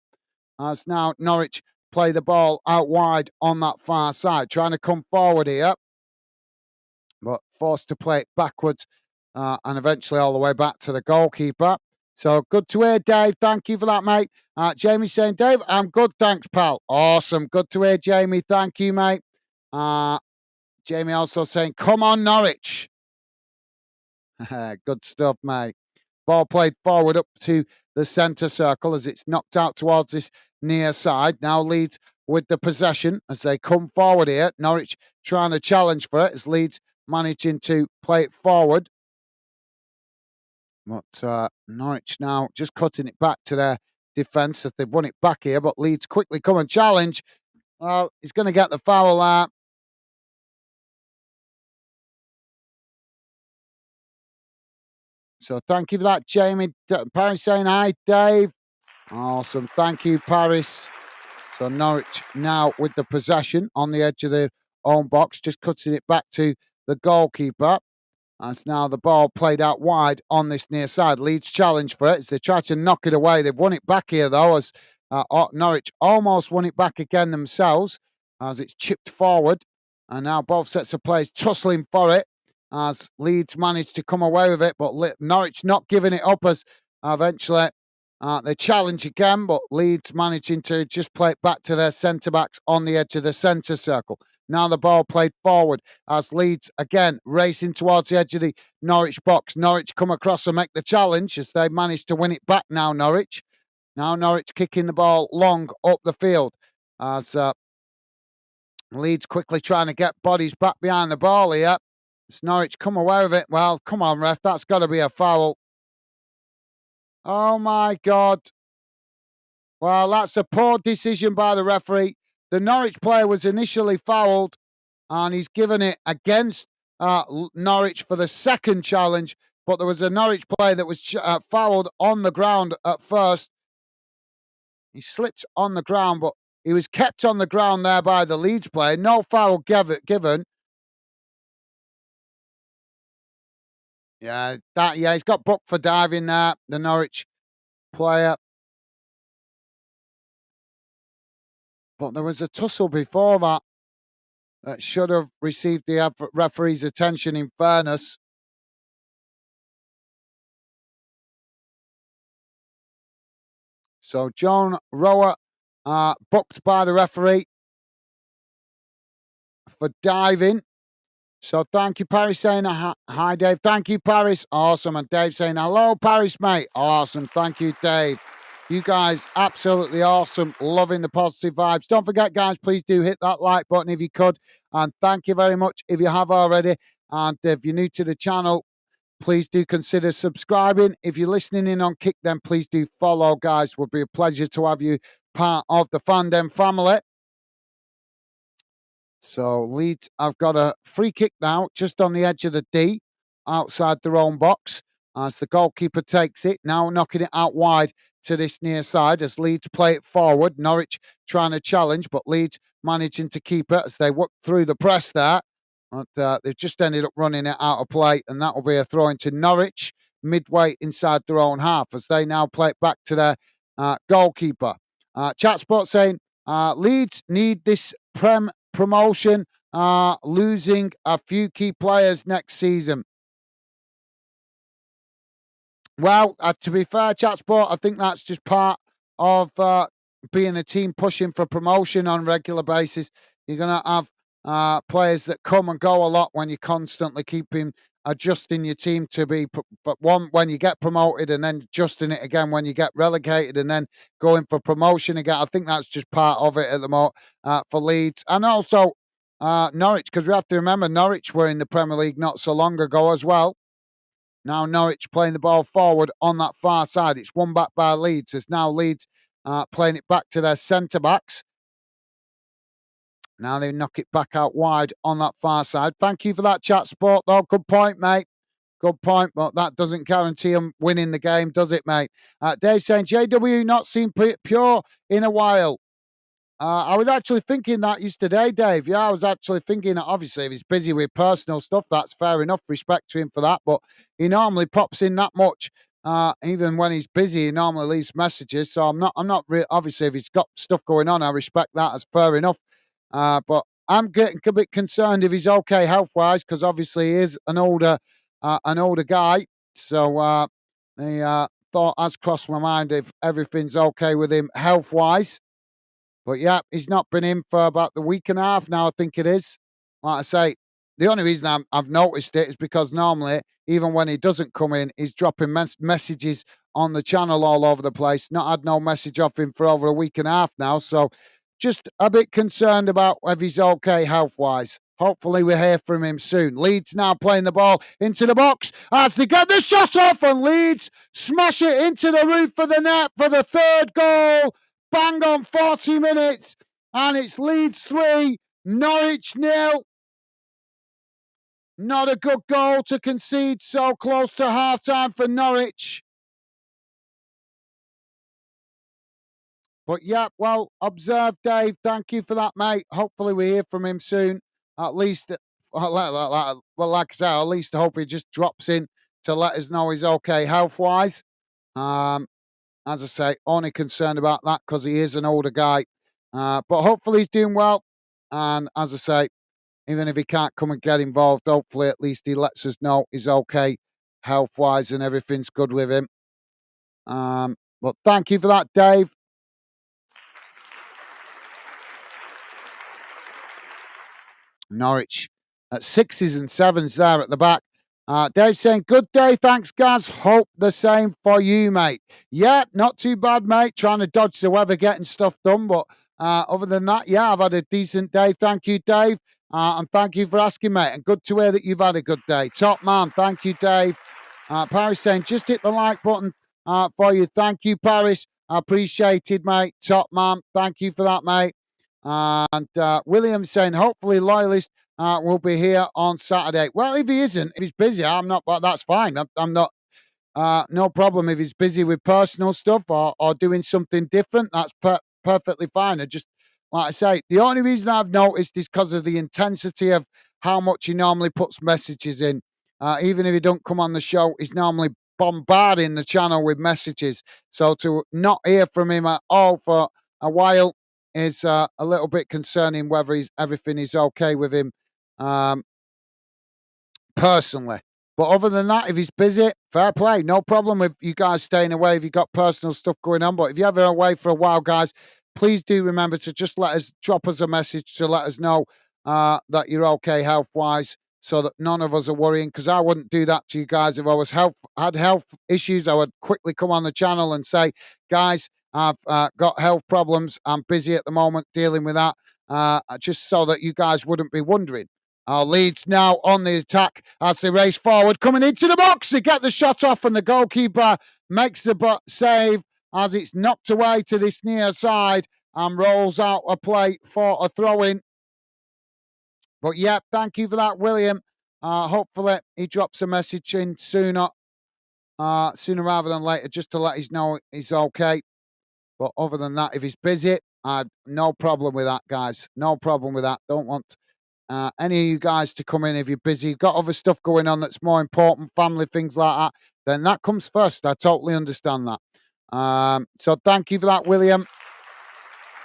As now Norwich play the ball out wide on that far side, trying to come forward here, but forced to play it backwards and eventually all the way back to the goalkeeper. So good to hear, Dave. Thank you for that, mate. Jamie saying, Dave, I'm good, thanks, pal. Awesome. Good to hear, Jamie. Thank you, mate. Jamie also saying, come on, Norwich. Good stuff, mate. Ball played forward up to the centre circle as it's knocked out towards this near side. Now Leeds with the possession as they come forward here. Norwich trying to challenge for it as Leeds managing to play it forward. But Norwich now just cutting it back to their defence as they've won it back here. But Leeds quickly come and challenge. Well, he's going to get the foul there. So thank you for that, Jamie. Paris saying hi, Dave. Awesome. Thank you, Paris. So Norwich now with the possession on the edge of their own box, just cutting it back to the goalkeeper. As now the ball played out wide on this near side. Leeds challenge for it as they try to knock it away. They've won it back here, though, as Norwich almost won it back again themselves as it's chipped forward. And now both sets of players tussling for it as Leeds managed to come away with it, but Norwich not giving it up as eventually they challenge again, but Leeds managing to just play it back to their centre-backs on the edge of the centre circle. Now the ball played forward as Leeds again racing towards the edge of the Norwich box. Norwich come across and make the challenge as they managed to win it back now, Norwich. Now Norwich kicking the ball long up the field as Leeds quickly trying to get bodies back behind the ball here. As Norwich come away with it. Well, come on, ref. That's got to be a foul. Oh, my God. Well, that's a poor decision by the referee. The Norwich player was initially fouled, and he's given it against Norwich for the second challenge. But there was a Norwich player that was fouled on the ground at first. He slipped on the ground, but he was kept on the ground there by the Leeds player. No foul given. Yeah, he's got booked for diving there, the Norwich player. But there was a tussle before that should have received the referee's attention, in fairness. So John Rower booked by the referee for diving. So thank you, Paris, saying hi, Dave. Thank you, Paris. Awesome. And Dave saying hello, Paris, mate. Awesome. Thank you, Dave. You guys, absolutely awesome. Loving the positive vibes. Don't forget, guys, please do hit that like button if you could. And thank you very much if you have already. And if you're new to the channel, please do consider subscribing. If you're listening in on Kick, then please do follow, guys. It would be a pleasure to have you part of the Fandom family. So Leeds have got a free kick now, just on the edge of the D, outside their own box, as the goalkeeper takes it, now knocking it out wide to this near side as Leeds play it forward. Norwich trying to challenge, but Leeds managing to keep it as they work through the press there. But they've just ended up running it out of play, and that will be a throw into Norwich, midway inside their own half, as they now play it back to their goalkeeper. Chat Sport saying, Leeds need this promotion, losing a few key players next season. Well, to be fair, Chat Sport, I think that's just part of being a team pushing for promotion on a regular basis. You're going to have players that come and go a lot when you're constantly keeping adjusting your team to be, but one when you get promoted and then adjusting it again when you get relegated and then going for promotion again. I think that's just part of it at the moment for Leeds and also Norwich, because we have to remember Norwich were in the Premier League not so long ago as well. Now Norwich playing the ball forward on that far side. It's won back by Leeds. It's now Leeds playing it back to their centre-backs. Now they knock it back out wide on that far side. Thank you for that, Chat Sport, though. Good point, mate. Good point, but that doesn't guarantee him winning the game, does it, mate? Dave saying, JW not seen pure in a while. I was actually thinking that yesterday, Dave. Yeah, I was actually thinking that obviously if he's busy with personal stuff, that's fair enough. Respect to him for that. But he normally pops in that much. Even when he's busy, he normally leaves messages. So I'm not obviously if he's got stuff going on, I respect that as fair enough. But I'm getting a bit concerned if he's okay health wise because obviously he is an older guy. So the thought has crossed my mind if everything's okay with him health wise. But yeah, he's not been in for about the week and a half now, I think it is. Like I say, the only reason I've noticed it is because normally, even when he doesn't come in, he's dropping messages on the channel all over the place. Not had no message off him for over a week and a half now. So just a bit concerned about if he's okay health wise. Hopefully, we hear from him soon. Leeds now playing the ball into the box as they get the shot off, and Leeds smash it into the roof of the net for the third goal. Bang on 40 minutes, and it's Leeds 3, Norwich 0. Not a good goal to concede so close to half-time for Norwich. But yeah, well observed, Dave. Thank you for that, mate. Hopefully we hear from him soon. At least, well, like I say, at least I hope he just drops in to let us know he's okay health-wise. As I say, only concerned about that because he is an older guy. But hopefully he's doing well. And as I say, even if he can't come and get involved, hopefully at least he lets us know he's okay health-wise and everything's good with him. But thank you for that, Dave. Norwich at 6s and 7s there at the back. Dave saying, good day, thanks, Gaz. Hope the same for you, mate. Yeah, not too bad, mate. Trying to dodge the weather, getting stuff done. But other than that, yeah, I've had a decent day. Thank you, Dave. And thank you for asking, mate. And good to hear that you've had a good day. Top man. Thank you, Dave. Paris saying, just hit the like button for you. Thank you, Paris. I appreciate it, mate. Top man. Thank you for that, mate. And William saying, hopefully, Loyalist will be here on Saturday. Well, if he isn't, if he's busy, I'm not, but that's fine. I'm not, no problem if he's busy with personal stuff or doing something different. That's perfectly fine. I just, like I say, the only reason I've noticed is because of the intensity of how much he normally puts messages in. Even if he don't come on the show, he's normally bombarding the channel with messages. So to not hear from him at all for a while is a little bit concerning whether everything is okay with him personally. But other than that, if he's busy, fair play. No problem with you guys staying away if you've got personal stuff going on. But if you're ever away for a while, guys, please do remember to just drop us a message to let us know that you're okay health-wise so that none of us are worrying, because I wouldn't do that to you guys. If I had health issues, I would quickly come on the channel and say, guys, I've got health problems. I'm busy at the moment dealing with that, just so that you guys wouldn't be wondering. Leeds now on the attack as they race forward, coming into the box. They get the shot off, and the goalkeeper makes the save as it's knocked away to this near side and rolls out a play for a throw-in. But yeah, thank you for that, William. Hopefully he drops a message in sooner rather than later, just to let us know he's okay. But other than that, if he's busy, I've no problem with that, guys. No problem with that. Don't want any of you guys to come in if you're busy. You've got other stuff going on that's more important, family, things like that. Then that comes first. I totally understand that. So thank you for that, William.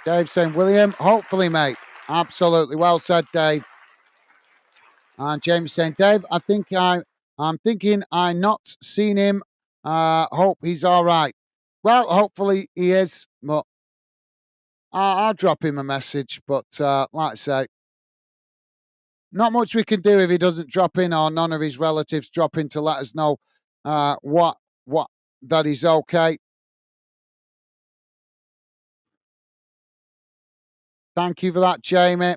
Dave saying, William, hopefully, mate. Absolutely. Well said, Dave. And James saying, Dave, I'm thinking I not seen him. Hope he's all right. Well, hopefully he is, but I'll drop him a message. But like I say, not much we can do if he doesn't drop in or none of his relatives drop in to let us know what that he's okay. Thank you for that, Jamie.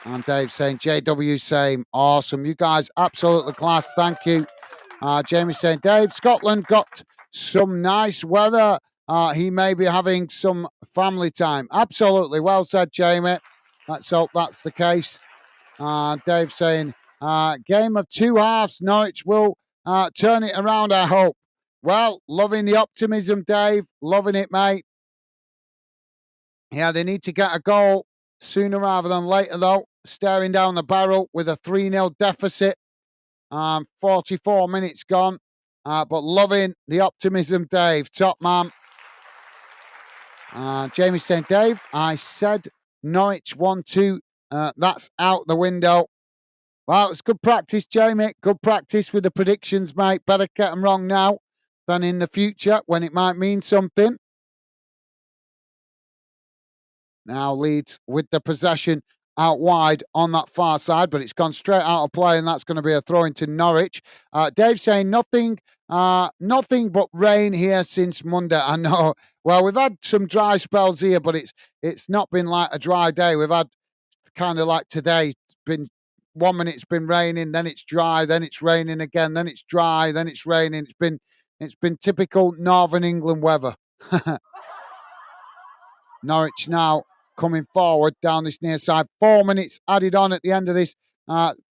And Dave saying, JW same. Awesome. You guys, absolutely class. Thank you. Jamie saying, Dave, Scotland got some nice weather. He may be having some family time. Absolutely. Well said, Jamie. Let's hope that's the case. Dave saying, Game of two halves. Norwich will turn it around, I hope. Well, loving the optimism, Dave. Loving it, mate. Yeah, they need to get a goal sooner rather than later, though. Staring down the barrel with a 3-0 deficit. 44 minutes gone. But loving the optimism, Dave. Top man. Jamie saying, Dave, I said Norwich 1-2. That's out the window. Well, it's good practice, Jamie. Good practice with the predictions, mate. Better get them wrong now than in the future when it might mean something. Now Leeds with the possession out wide on that far side, but it's gone straight out of play, and that's going to be a throw into Norwich. Dave saying nothing but rain here since Monday. I know. Well, we've had some dry spells here, but it's not been like a dry day. We've had kind of like today. It's been 1 minute it's been raining, then it's dry, then it's raining again, then it's dry, then it's raining. It's been typical Northern England weather. Norwich now coming forward down this near side. 4 minutes added on at the end of this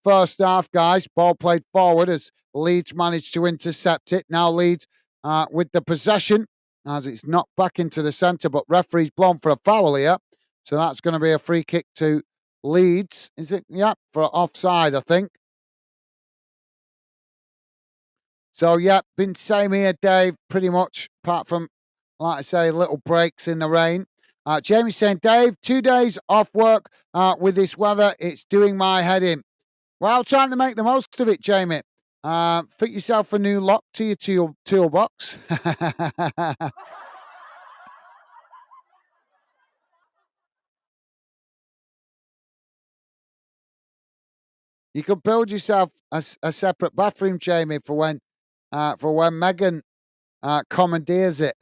first half, guys. Ball played forward as Leeds managed to intercept it. Now Leeds with the possession as it's knocked back into the centre, but referee's blown for a foul here. So that's going to be a free kick to Leeds. Is it? Yeah, for offside, I think. So, yeah, been same here, Dave, pretty much, apart from, like I say, little breaks in the rain. Jamie's saying, Dave, 2 days off work with this weather. It's doing my head in. Well, trying to make the most of it, Jamie. Fit yourself a new lock to your toolbox. You could build yourself a separate bathroom, Jamie, for when Megan commandeers it.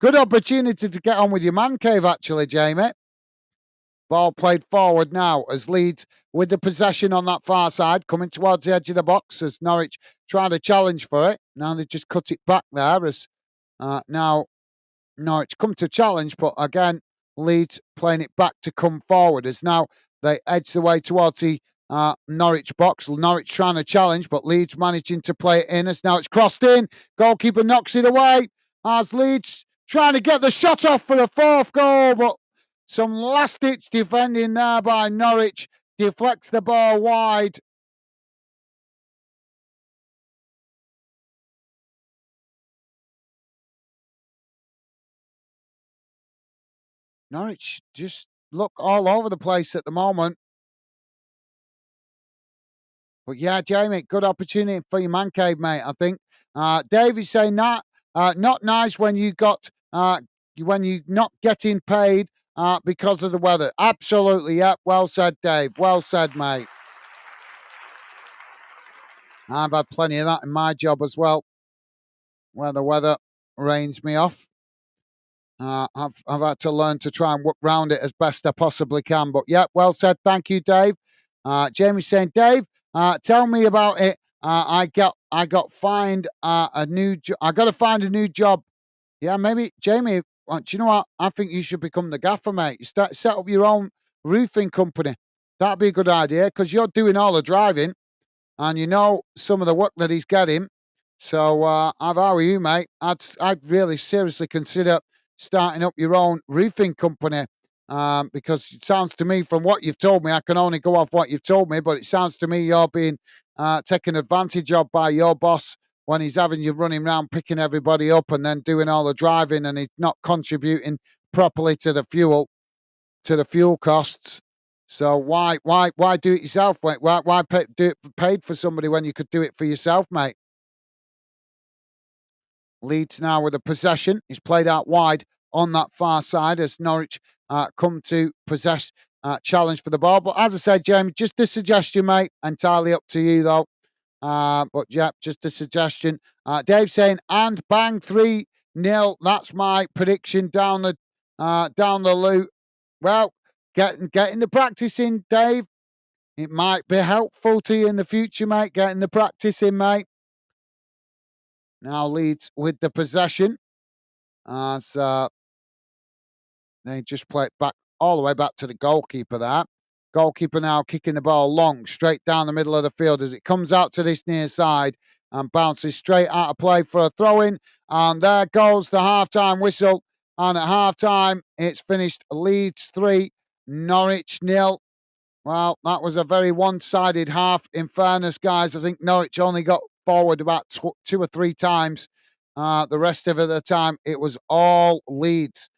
Good opportunity to get on with your man cave, actually, Jamie. Ball played forward now as Leeds with the possession on that far side, coming towards the edge of the box as Norwich trying to challenge for it. Now they just cut it back there as now Norwich come to challenge, but again, Leeds playing it back to come forward as now they edge the way towards the Norwich box. Norwich trying to challenge, but Leeds managing to play it in as now it's crossed in. Goalkeeper knocks it away as Leeds trying to get the shot off for the fourth goal, but some last-ditch defending there by Norwich deflects the ball wide. Norwich just look all over the place at the moment. But yeah, Jamie, good opportunity for your man cave, mate. I think. David's saying that not nice when when you not getting paid because of the weather. Absolutely, yeah. Well said, Dave. Well said, mate. I've had plenty of that in my job as well, where the weather rains me off. I've had to learn to try and work round it as best I possibly can. But yeah, well said. Thank you, Dave. Jamie's saying, Dave, tell me about it. I got find a new I got to find a new job. Yeah, maybe Jamie. Do you know what? I think you should become the gaffer, mate. You set up your own roofing company. That'd be a good idea because you're doing all the driving and you know some of the work that he's getting. So, if I were you, mate, I'd really seriously consider starting up your own roofing company. Because it sounds to me, from what you've told me, I can only go off what you've told me, but it sounds to me you're being taken advantage of by your boss when he's having you running around picking everybody up and then doing all the driving, and he's not contributing properly to the fuel costs. So why do it yourself? Do it paid for somebody when you could do it for yourself, mate? Leeds now with a possession. He's played out wide on that far side as Norwich come to possess, challenge for the ball. But as I said, Jamie, just a suggestion, mate. Entirely up to you, though. But yeah, just a suggestion. Dave saying, and bang 3-0. That's my prediction down the loop. Well, getting the practice in, Dave. It might be helpful to you in the future, mate. Getting the practice in, mate. Now Leeds with the possession as they just play it back all the way back to the goalkeeper there. Goalkeeper now kicking the ball long, straight down the middle of the field as it comes out to this near side and bounces straight out of play for a throw-in. And there goes the half-time whistle. And at half-time, it's finished Leeds 3, Norwich 0. Well, that was a very one-sided half. In fairness, guys, I think Norwich only got forward about 2 or 3 times. The rest of the time, it was all Leeds.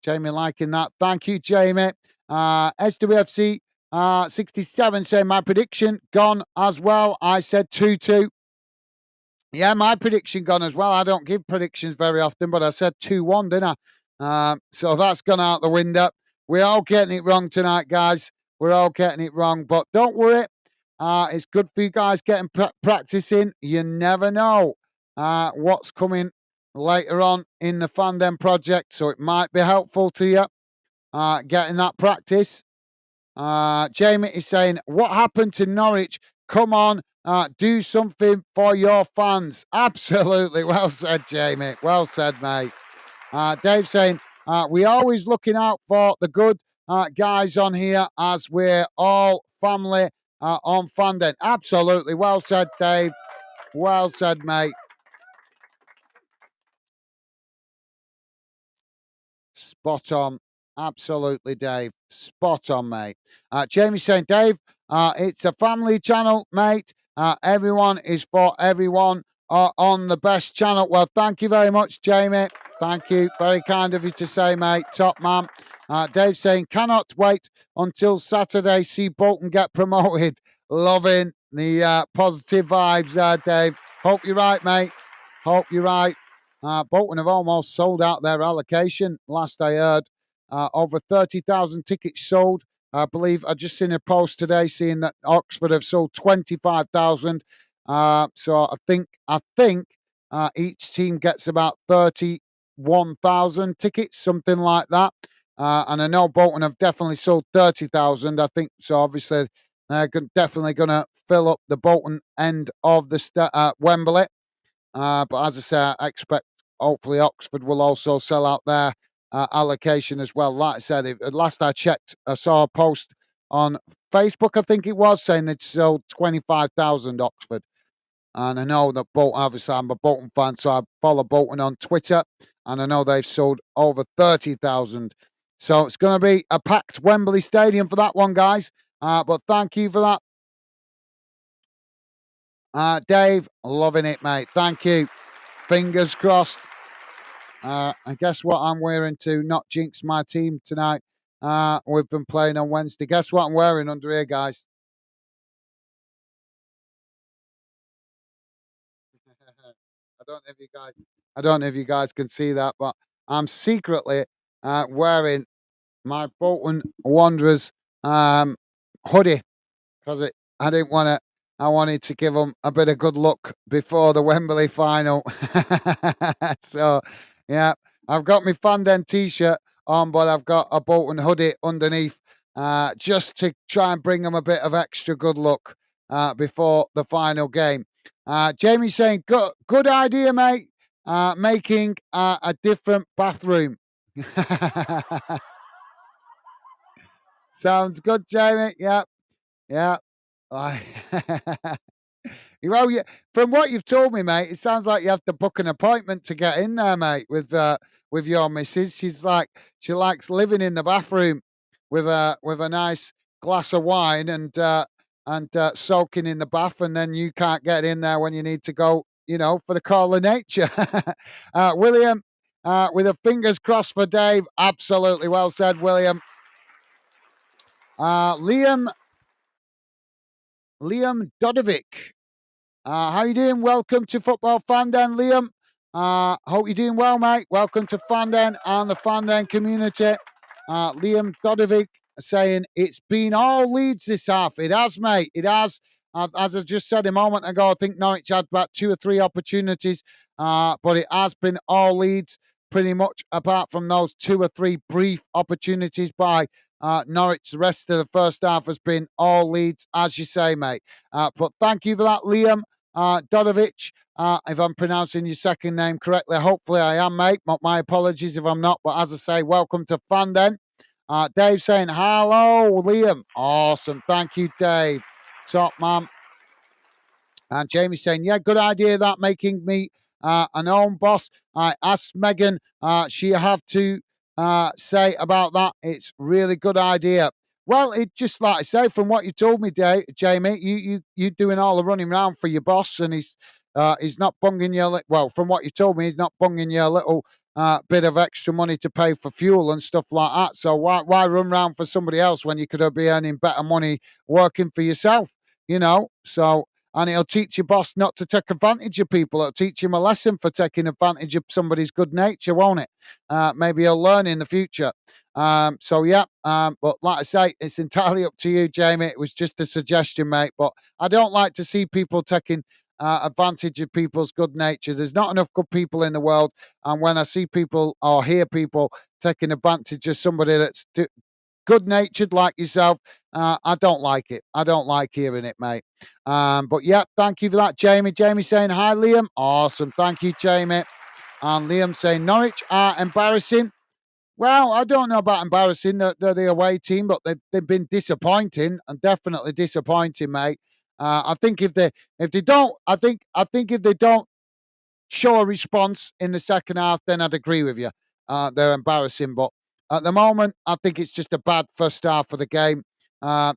Jamie liking that. Thank you, Jamie. SWFC 67 saying my prediction gone as well. I said 2-2. Yeah, my prediction gone as well. I don't give predictions very often, but I said 2-1, didn't I? So that's gone out the window. We're all getting it wrong tonight, guys. We're all getting it wrong, but don't worry. It's good for you guys getting practicing. You never know what's coming later on in the Fandom project, so it might be helpful to you getting that practice. Jamie is saying, what happened to Norwich? Come on, do something for your fans. Absolutely. Well said, Jamie. Well said, mate. Dave saying, we're always looking out for the good guys on here as we're all family on Fandom. Absolutely. Well said, Dave. Well said, mate. Spot on. Absolutely, Dave. Spot on, mate. Jamie saying, Dave, it's a family channel, mate. Everyone is for everyone on the best channel. Well, thank you very much, Jamie. Thank you. Very kind of you to say, mate. Top man. Dave saying, cannot wait until Saturday. See Bolton get promoted. Loving the positive vibes there, Dave. Hope you're right, mate. Hope you're right. Bolton have almost sold out their allocation, last I heard. Over 30,000 tickets sold. I believe I just seen a post today seeing that Oxford have sold 25,000. So I think each team gets about 31,000 tickets, something like that. And I know Bolton have definitely sold 30,000. I think so. Obviously, they're definitely going to fill up the Bolton end of the Wembley. But as I say, I expect hopefully Oxford will also sell out their allocation as well. Like I said, last I checked, I saw a post on Facebook, I think it was, saying they'd sold 25,000 Oxford. And I know that Bolton, obviously, I'm a Bolton fan, so I follow Bolton on Twitter. And I know they've sold over 30,000. So it's going to be a packed Wembley Stadium for that one, guys. But thank you for that. Dave, loving it, mate. Thank you. Fingers crossed. And guess what I'm wearing to not jinx my team tonight? We've been playing on Wednesday. Guess what I'm wearing under here, guys? I don't know if you guys can see that, but I'm secretly wearing my Bolton Wanderers hoodie because I didn't want to. I wanted to give them a bit of good luck before the Wembley final. So, yeah, I've got my Fandom t-shirt on, but I've got a Bolton hoodie underneath just to try and bring them a bit of extra good luck before the final game. Jamie's saying, good idea, mate, making a different bathroom. Sounds good, Jamie. Yeah, yeah. Well, yeah, from what you've told me, mate, it sounds like you have to book an appointment to get in there, mate, with your missus. She likes living in the bathroom with a nice glass of wine and soaking in the bath, and then you can't get in there when you need to go, for the call of nature. William, with a fingers crossed for Dave. Absolutely well said, William. Liam Dodovic. How you doing? Welcome to Football Fandom, Liam. Hope you're doing well, mate. Welcome to Fandom and the Fandom community. Liam Dodovic saying it's been all Leeds this half. It has, mate. It has. As I just said a moment ago, I think Norwich had about 2 or 3 opportunities, but it has been all Leeds pretty much, apart from those 2 or 3 brief opportunities by Norwich. The rest of the first half has been all Leeds, as you say, mate. But thank you for that, Liam Dodovic. If I'm pronouncing your second name correctly, hopefully I am, mate. My apologies if I'm not. But as I say, welcome to Fandom. Dave saying, hello, Liam. Awesome. Thank you, Dave. Top man. And Jamie saying, yeah, good idea that, making me an own boss. I asked Megan, she have to say about that. It's really good idea. Well, it just like I say, from what you told me, Jamie, you doing all the running around for your boss, and he's not bunging you. Well, from what you told me, he's not bunging you a little bit of extra money to pay for fuel and stuff like that. So why run around for somebody else when you could be earning better money working for yourself? So and it'll teach your boss not to take advantage of people. It'll teach him a lesson for taking advantage of somebody's good nature, won't it? Maybe he'll learn in the future. But like I say, it's entirely up to you, Jamie. It was just a suggestion, mate. But I don't like to see people taking advantage of people's good nature. There's not enough good people in the world. And when I see people or hear people taking advantage of somebody that's good natured like yourself, I don't like it. I don't like hearing it, mate. But yeah, thank you for that, Jamie. Jamie saying, hi, Liam. Awesome. Thank you, Jamie. And Liam saying, Norwich are embarrassing. Well, I don't know about embarrassing. They're the away team, but they've been disappointing and definitely disappointing, mate. I think if they don't, I think if they don't show a response in the second half, then I'd agree with you. They're embarrassing, but at the moment, I think it's just a bad first half of the game.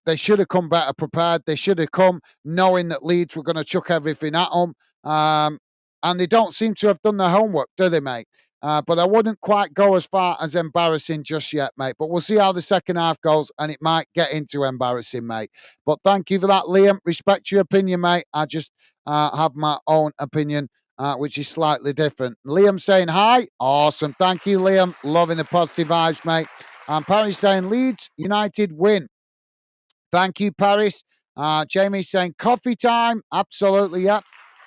They should have come better prepared. They should have come knowing that Leeds were going to chuck everything at them. And they don't seem to have done their homework, do they, mate? But I wouldn't quite go as far as embarrassing just yet, mate. But we'll see how the second half goes, and it might get into embarrassing, mate. But thank you for that, Liam. Respect your opinion, mate. I just have my own opinion, which is slightly different. Liam saying hi. Awesome. Thank you, Liam. Loving the positive vibes, mate. And Paris saying Leeds United win. Thank you, Paris. Jamie saying coffee time. Absolutely, yep.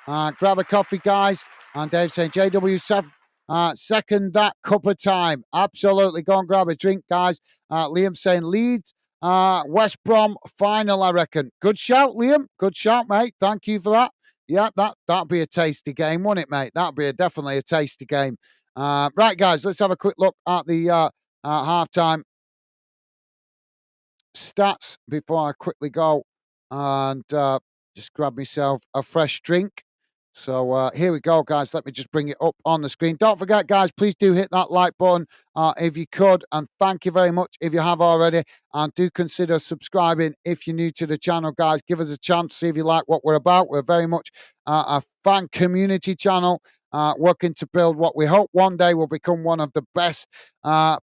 Grab a coffee, guys. And Dave saying JW7. Second that cup of time. Absolutely. Go and grab a drink, guys. Liam saying Leeds. West Brom final, I reckon. Good shout, Liam. Good shout, mate. Thank you for that. Yeah, that'd be a tasty game, wouldn't it, mate? That'd be definitely a tasty game. Right, guys, let's have a quick look at the halftime stats before I quickly go and just grab myself a fresh drink. So here we go, guys. Let me just bring it up on the screen. Don't forget, guys, please do hit that like button if you could. And thank you very much if you have already. And do consider subscribing if you're new to the channel, guys. Give us a chance, see if you like what we're about. We're very much a fan community channel, working to build what we hope one day will become one of the best,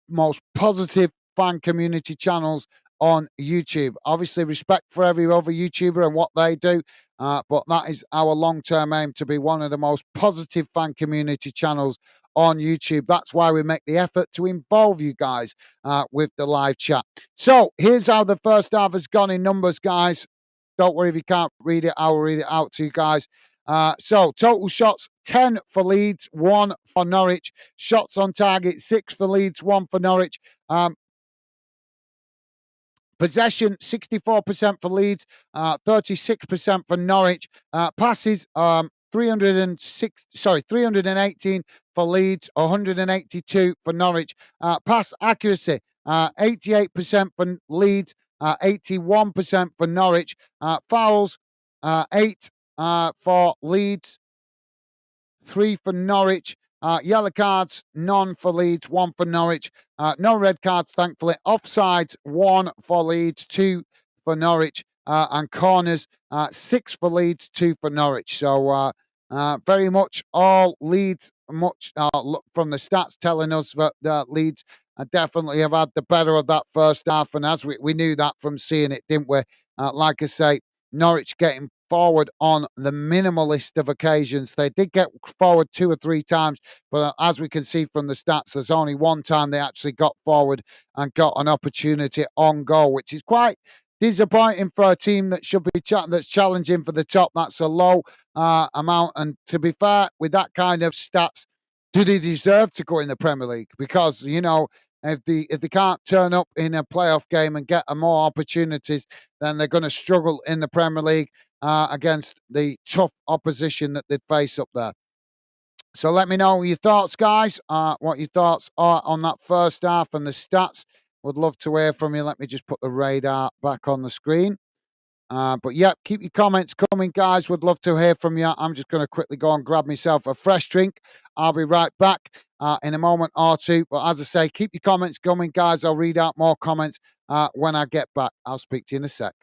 most positive fan community channels on YouTube. Obviously, respect for every other YouTuber and what they do, but that is our long-term aim, to be one of the most positive fan community channels on YouTube. That's why we make the effort to involve you guys with the live chat. So here's how the first half has gone in numbers, guys. Don't worry if you can't read it, I'll read it out to you guys. So total shots 10 for Leeds, 1 for Norwich. Shots on target 6 for Leeds, 1 for Norwich. Possession 64% for Leeds, 36% for Norwich. Passes 318 for Leeds, 182 for Norwich. Pass accuracy 88% for Leeds, 81% for Norwich. Fouls 8 for Leeds, 3 for Norwich. Yellow cards, none for Leeds, 1 for Norwich. No red cards, thankfully. Offsides, 1 for Leeds, 2 for Norwich. And corners, 6 for Leeds, 2 for Norwich. So very much all Leeds, much from the stats telling us that Leeds definitely have had the better of that first half. And as we knew that from seeing it, didn't we? Like I say, Norwich getting forward on the minimalist of occasions. They did get forward 2 or 3 times, but as we can see from the stats, there's only one time they actually got forward and got an opportunity on goal, which is quite disappointing for a team that should be that's challenging for the top. That's a low amount, and to be fair, with that kind of stats, do they deserve to go in the Premier League? Because if they can't turn up in a playoff game and get more opportunities, then they're going to struggle in the Premier League against the tough opposition that they'd face up there. So let me know your thoughts, guys. What your thoughts are on that first half and the stats. Would love to hear from you. Let me just put the radar back on the screen. But yeah, keep your comments coming, guys. Would love to hear from you. I'm just going to quickly go and grab myself a fresh drink. I'll be right back in a moment or two. But as I say, keep your comments coming, guys. I'll read out more comments when I get back. I'll speak to you in a sec.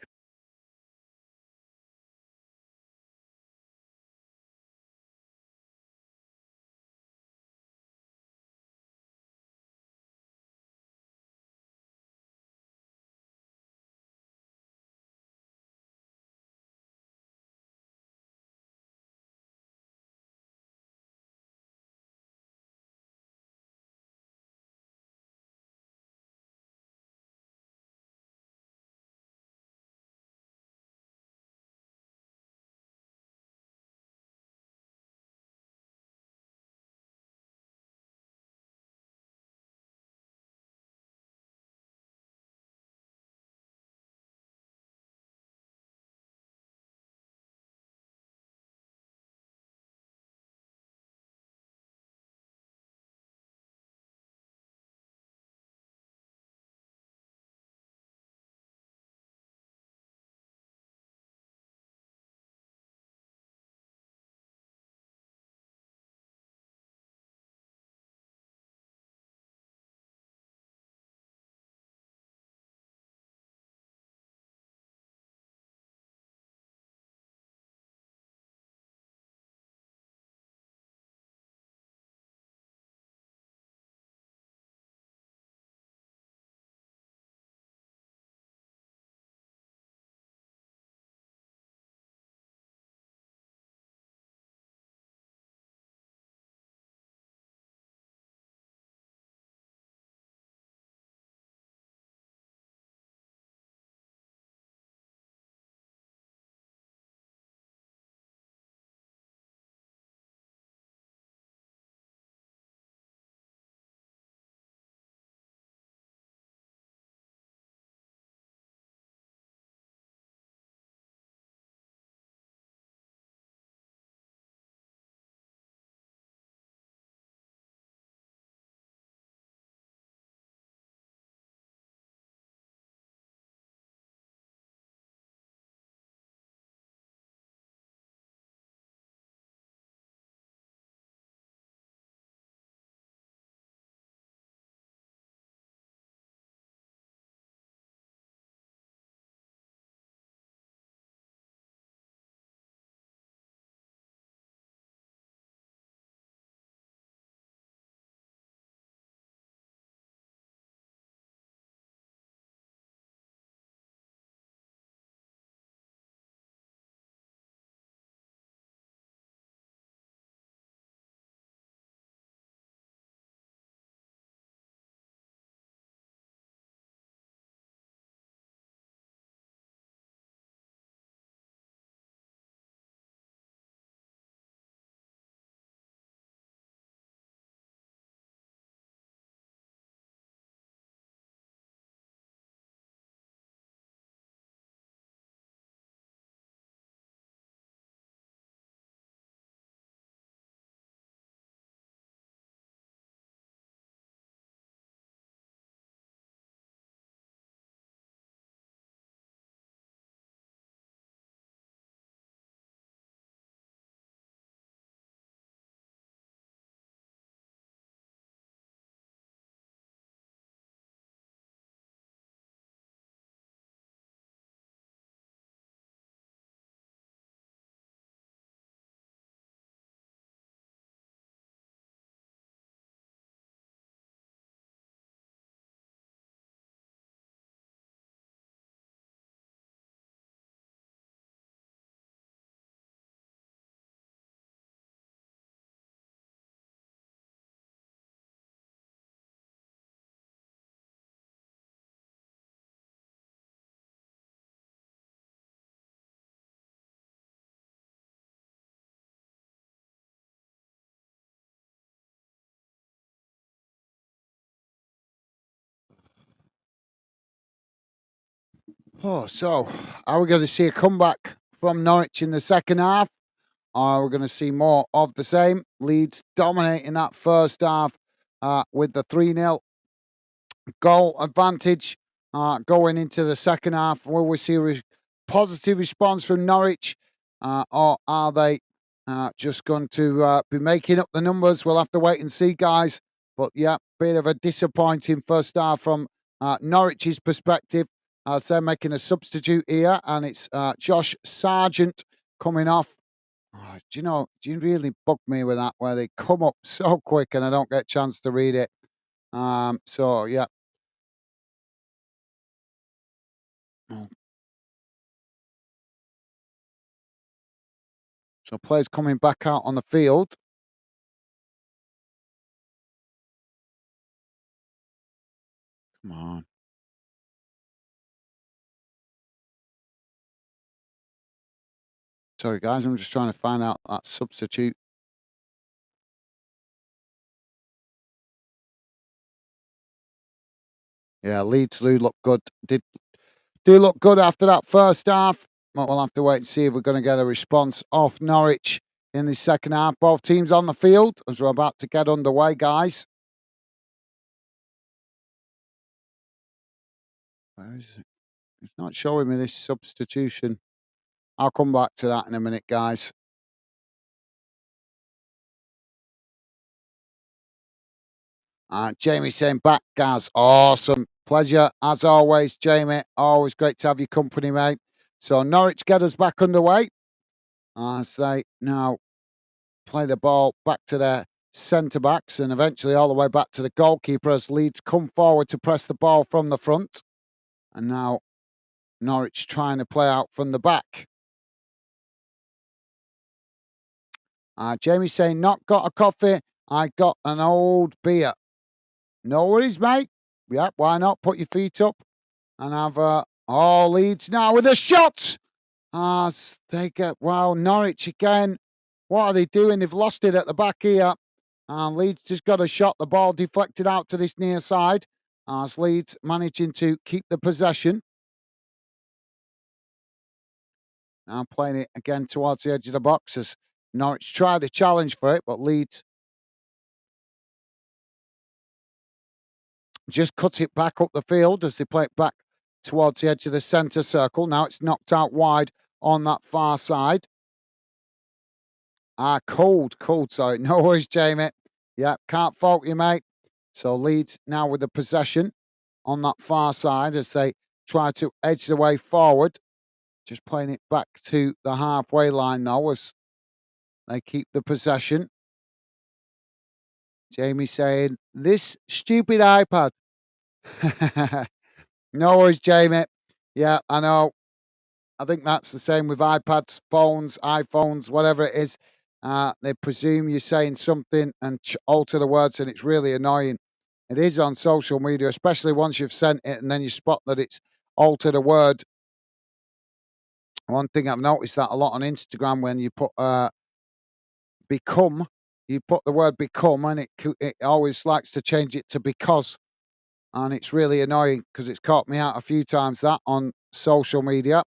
Oh, so are we going to see a comeback from Norwich in the second half? Or are we going to see more of the same? Leeds dominating that first half with the 3-0 goal advantage going into the second half. Will we see a positive response from Norwich, or are they just going to be making up the numbers? We'll have to wait and see, guys. But yeah, bit of a disappointing first half from Norwich's perspective, as they're making a substitute here, and it's Josh Sargent coming off. Oh, do you know? Do you really bug me with that? Where they come up so quick and I don't get a chance to read it. So yeah. Oh, so players coming back out on the field. Come on. Sorry, guys. I'm just trying to find out that substitute. Yeah, Leeds do look good. Did do look good after that first half. But we'll have to wait and see if we're going to get a response off Norwich in the second half. Both teams on the field as we're about to get underway, guys. Where is it? It's not showing me this substitution. I'll come back to that in a minute, guys. Jamie saying back, Gaz. Awesome. Pleasure as always, Jamie. Always great to have your company, mate. So Norwich get us back underway. As they now play the ball back to their centre backs and eventually all the way back to the goalkeeper as Leeds come forward to press the ball from the front. And now Norwich trying to play out from the back. Jamie saying, not got a coffee. I got an old beer. No worries, mate. Yep, why not? Put your feet up and have all Leeds now with a shot. As they get, wow, Norwich again. What are they doing? They've lost it at the back here. And Leeds just got a shot. The ball deflected out to this near side. As Leeds managing to keep the possession. Now playing it again towards the edge of the box as Norwich tried a challenge for it, but Leeds just cut it back up the field as they play it back towards the edge of the centre circle. Now it's knocked out wide on that far side. Cold, sorry. No worries, Jamie. Yeah, can't fault you, mate. So Leeds now with the possession on that far side as they try to edge the way forward. Just playing it back to the halfway line now as they keep the possession. Jamie saying, this stupid iPad. No worries, Jamie. Yeah, I know. I think that's the same with iPads, phones, iPhones, whatever it is. They presume you're saying something and alter the words, and it's really annoying. It is on social media, especially once you've sent it and then you spot that it's altered a word. One thing I've noticed that a lot on Instagram when you put become, you put the word become, and it always likes to change it to because, and it's really annoying because it's caught me out a few times that on social media.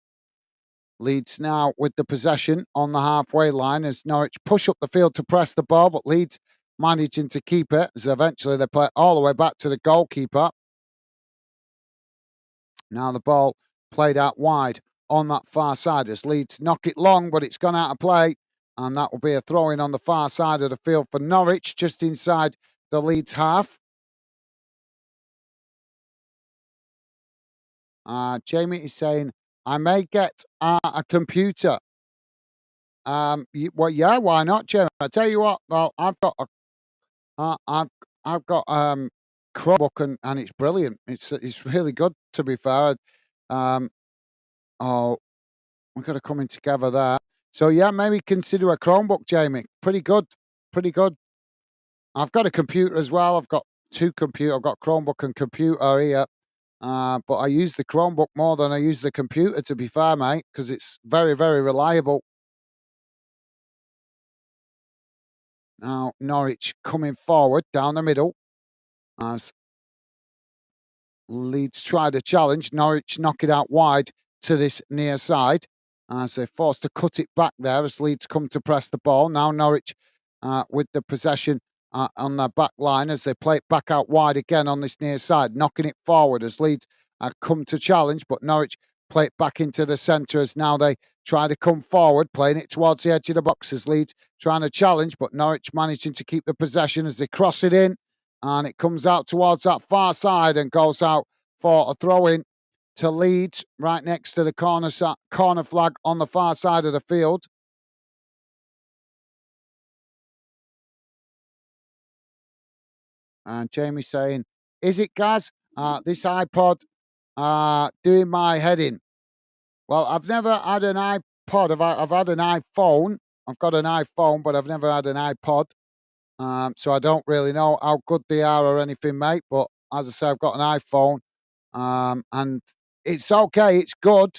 Leeds now with the possession on the halfway line as Norwich push up the field to press the ball, but Leeds managing to keep it as eventually they play all the way back to the goalkeeper. Now the ball played out wide on that far side as Leeds knock it long, but it's gone out of play. And that will be a throw in on the far side of the field for Norwich, just inside the Leeds half. Jamie is saying, I may get a computer. Well, yeah, why not, Jamie? I tell you what. Well, I've got Chromebook and it's brilliant. It's really good to be fair. Um, oh, we're gonna coming together there. So yeah, maybe consider a Chromebook, Jamie. Pretty good, pretty good. I've got a computer as well. I've got two computers. I've got Chromebook and computer here. But I use the Chromebook more than I use the computer, to be fair, mate, because it's very, very reliable. Now Norwich coming forward down the middle as Leeds tried a challenge. Norwich knock it out wide to this near side as they're forced to cut it back there as Leeds come to press the ball. Now Norwich with the possession on their back line as they play it back out wide again on this near side, knocking it forward as Leeds come to challenge, but Norwich play it back into the centre as now they try to come forward, playing it towards the edge of the box as Leeds trying to challenge, but Norwich managing to keep the possession as they cross it in, and it comes out towards that far side and goes out for a throw-in to Leeds right next to the corner flag on the far side of the field. And Jamie saying, "Is it Gaz? This iPod doing my head in." Well, I've never had an iPod. I've had an iPhone. I've got an iPhone, but I've never had an iPod. So I don't really know how good they are or anything, mate. But as I say, I've got an iPhone, and it's okay. It's good.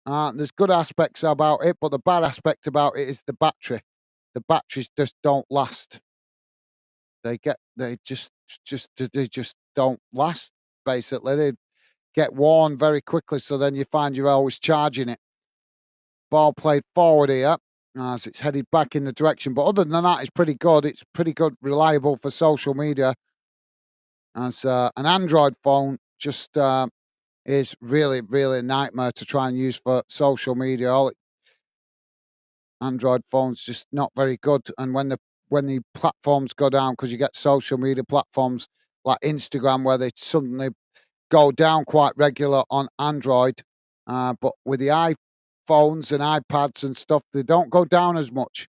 There's good aspects about it, but the bad aspect about it is the battery. The batteries just don't last. They just don't last. Basically, they get worn very quickly. So then you find you're always charging it. Ball played forward here as it's headed back in the direction. But other than that, it's pretty good. It's pretty good, reliable for social media. As an Android phone just is really, really a nightmare to try and use for social media. Android phones just not very good. And when the platforms go down, because you get social media platforms like Instagram where they suddenly go down quite regular on Android, but with the iPhones and iPads and stuff, they don't go down as much.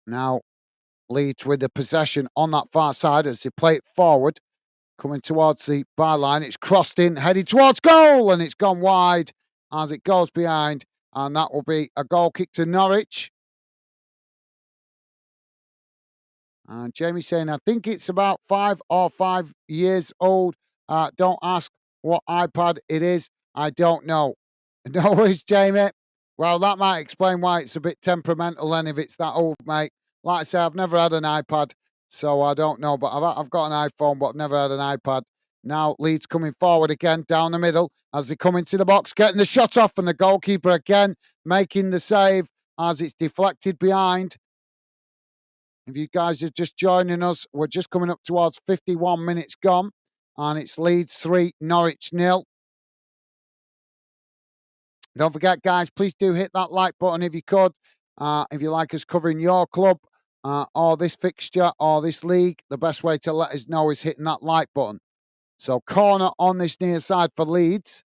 Now Leeds with the possession on that far side as they play it forward, coming towards the byline. It's crossed in, headed towards goal, and it's gone wide as it goes behind, and that will be a goal kick to Norwich. And Jamie saying, I think it's about 5 old. Don't ask what iPad it is. I don't know. No worries, Jamie. Well, that might explain why it's a bit temperamental then if it's that old, mate. Like I say, I've never had an iPad, so I don't know. But I've got an iPhone, but I've never had an iPad. Now Leeds coming forward again down the middle as they come into the box, getting the shot off, and the goalkeeper again making the save as it's deflected behind. If you guys are just joining us, we're just coming up towards 51 minutes gone, and it's Leeds 3, Norwich 0. Don't forget, guys, please do hit that like button if you could. If you like us covering your club or this fixture or this league, the best way to let us know is hitting that like button. So corner on this near side for Leeds.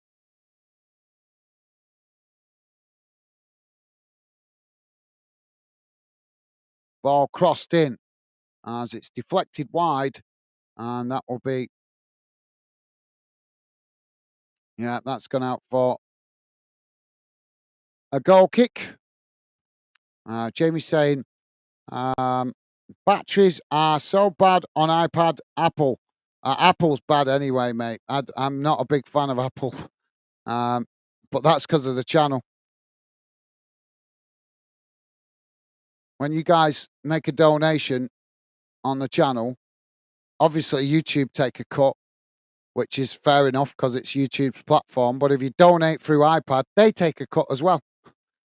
Ball crossed in as it's deflected wide, and that will be, yeah, that's gone out for a goal kick. Jamie saying, batteries are so bad on iPad, Apple. Apple's bad anyway, mate. I'm not a big fan of Apple, but that's because of the channel. When you guys make a donation on the channel, obviously YouTube take a cut, which is fair enough because it's YouTube's platform. But if you donate through iPad, they take a cut as well.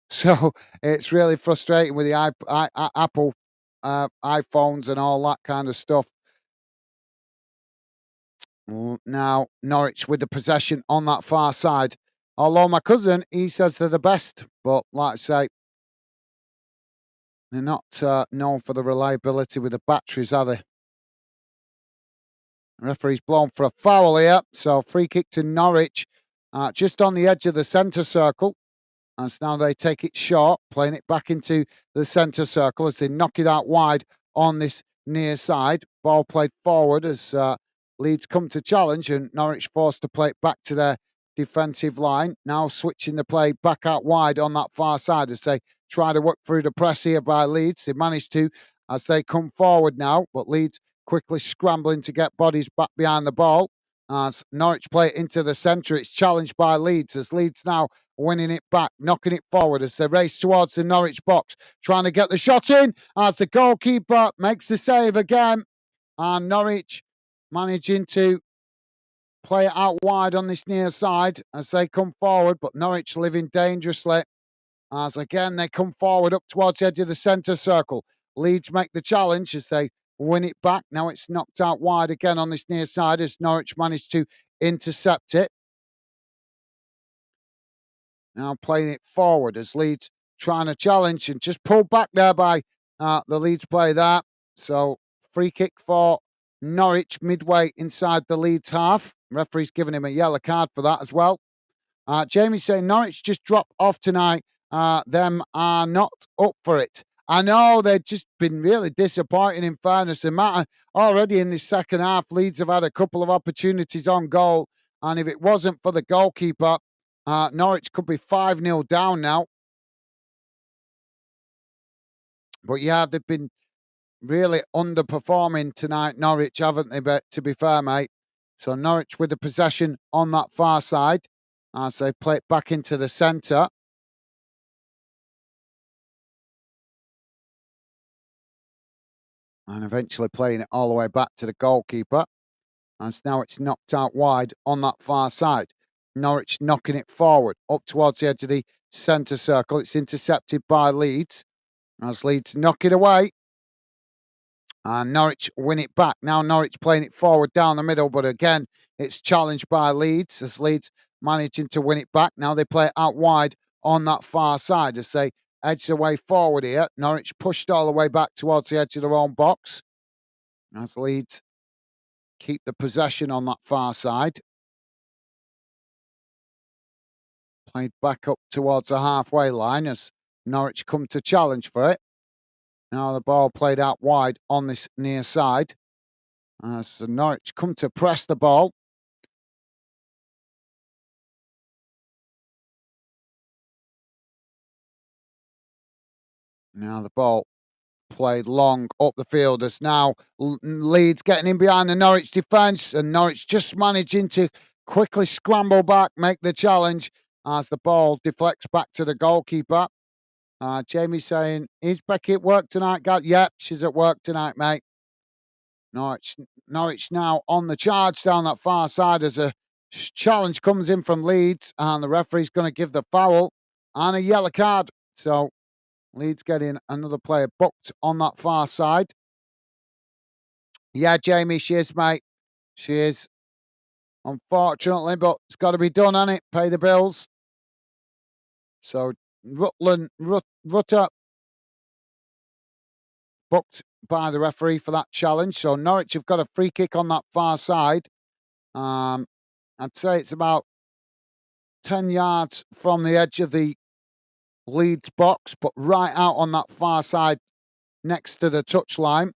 So it's really frustrating with the Apple iPhones and all that kind of stuff. Now Norwich with the possession on that far side. Although my cousin, he says they're the best, but like I say, they're not known for the reliability with the batteries, are they? The referee's blown for a foul here, so free kick to Norwich, just on the edge of the centre circle. As now they take it short, playing it back into the centre circle as they knock it out wide on this near side. Ball played forward as Leeds come to challenge, and Norwich forced to play it back to their defensive line. Now switching the play back out wide on that far side as they try to work through the press here by Leeds. They managed to as they come forward now, but Leeds quickly scrambling to get bodies back behind the ball. As Norwich play it into the centre, it's challenged by Leeds as Leeds now winning it back, knocking it forward as they race towards the Norwich box, trying to get the shot in as the goalkeeper makes the save again. And Norwich managing to play it out wide on this near side as they come forward, but Norwich living dangerously as again they come forward up towards the edge of the centre circle. Leeds make the challenge as they win it back. Now it's knocked out wide again on this near side as Norwich managed to intercept it. Now playing it forward as Leeds trying to challenge and just pulled back there by the Leeds player there. So free kick for Norwich midway inside the Leeds half. Referee's giving him a yellow card for that as well. Jamie's saying Norwich just dropped off tonight. Them are not up for it. I know they've just been really disappointing in fairness. The matter already in this second half, Leeds have had a couple of opportunities on goal. And if it wasn't for the goalkeeper, Norwich could be 5-0 down now. But yeah, they've been really underperforming tonight, Norwich, haven't they? But to be fair, mate. So Norwich with the possession on that far side as they play it back into the centre. And eventually playing it all the way back to the goalkeeper. As now it's knocked out wide on that far side. Norwich knocking it forward up towards the edge of the centre circle. It's intercepted by Leeds. As Leeds knock it away. And Norwich win it back. Now Norwich playing it forward down the middle, but again, it's challenged by Leeds as Leeds managing to win it back. Now they play it out wide on that far side as they edge the way forward here. Norwich pushed all the way back towards the edge of their own box as Leeds keep the possession on that far side. Played back up towards the halfway line as Norwich come to challenge for it. Now the ball played out wide on this near side. As Norwich come to press the ball. Now the ball played long up the field as now Leeds getting in behind the Norwich defence and Norwich just managing to quickly scramble back, make the challenge as the ball deflects back to the goalkeeper. Jamie's saying, is Becky at work tonight, Gav? Yep, she's at work tonight, mate. Norwich now on the charge down that far side as a challenge comes in from Leeds and the referee's going to give the foul and a yellow card. So Leeds getting another player booked on that far side. Yeah, Jamie, she is, mate. She is. Unfortunately, but it's got to be done, hasn't it? Pay the bills. So Rutter booked by the referee for that challenge. So Norwich have got a free kick on that far side. I'd say it's about 10 yards from the edge of the Leeds box, but right out on that far side next to the touchline.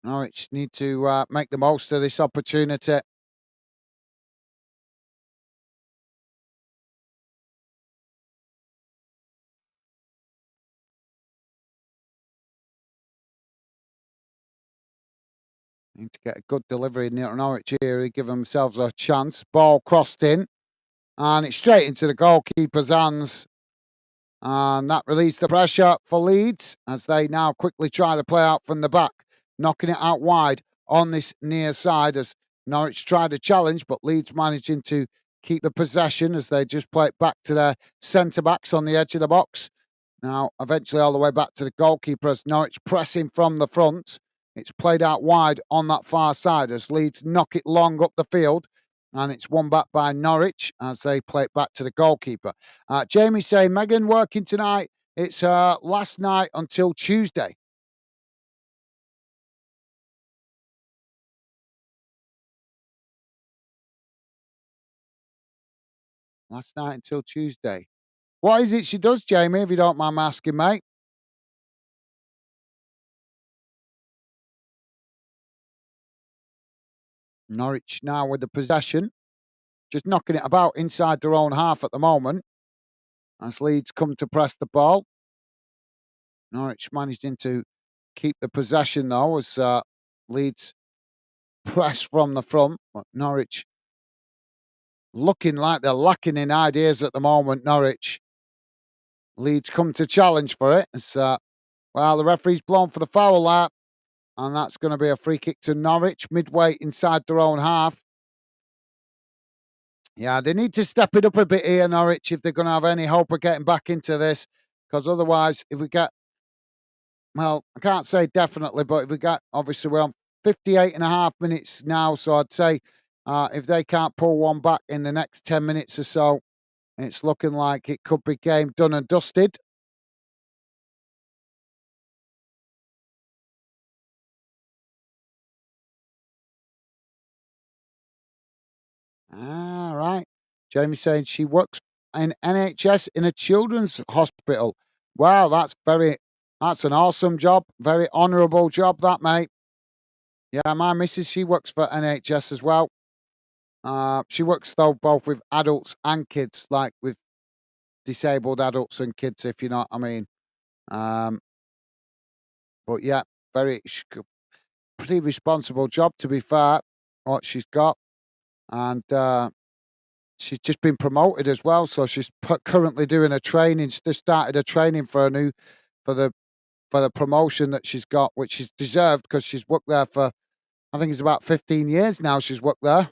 Norwich need to make the most of this opportunity. Need to get a good delivery near Norwich here. Give themselves a chance. Ball crossed in, and it's straight into the goalkeeper's hands. And that released the pressure for Leeds as they now quickly try to play out from the back, knocking it out wide on this near side as Norwich tried to challenge, but Leeds managing to keep the possession as they just play it back to their centre backs on the edge of the box. Now, eventually, all the way back to the goalkeeper as Norwich pressing from the front. It's played out wide on that far side as Leeds knock it long up the field. And it's won back by Norwich as they play it back to the goalkeeper. Jamie saying, Megan working tonight. It's her last night until Tuesday. Last night until Tuesday. What is it she does, Jamie, if you don't mind asking, mate? Norwich now with the possession. Just knocking it about inside their own half at the moment. As Leeds come to press the ball. Norwich managing to keep the possession though as Leeds press from the front. But Norwich looking like they're lacking in ideas at the moment, Norwich. Leeds come to challenge for it. As, well, the referee's blown for the foul there. And that's going to be a free kick to Norwich, midway inside their own half. Yeah, they need to step it up a bit here, Norwich, if they're going to have any hope of getting back into this. because otherwise, if we get, well, I can't say definitely, but if we get, obviously, we're on 58 and a half minutes now, so I'd say if they can't pull one back in the next 10 minutes or so, it's looking like it could be game done and dusted. Ah, right. Jamie saying she works in NHS in a children's hospital. Wow, that's an awesome job. Very honourable job, that, mate. Yeah, my missus, she works for NHS as well. She works though both with adults and kids, like with disabled adults and kids, if you know what I mean. Um, but yeah, pretty responsible job to be fair, what she's got. And she's just been promoted as well, so she's currently doing a training. She just started a training for a new for the for the promotion that she's got, which she's deserved because she's worked there for, I think it's about 15 years now. She's worked there,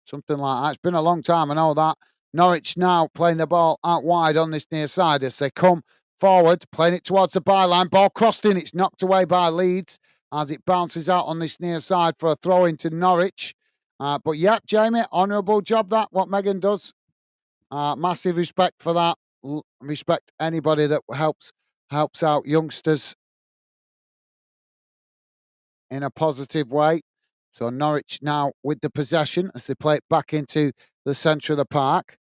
something like that. It's been a long time. I know that. Norwich now playing the ball out wide on this near side as they come forward, playing it towards the byline. Ball crossed in. It's knocked away by Leeds as it bounces out on this near side for a throw into Norwich. But yeah, Jamie, honourable job that, what Megan does. Massive respect for that. Respect anybody that helps out youngsters in a positive way. So Norwich now with the possession as they play it back into the centre of the park,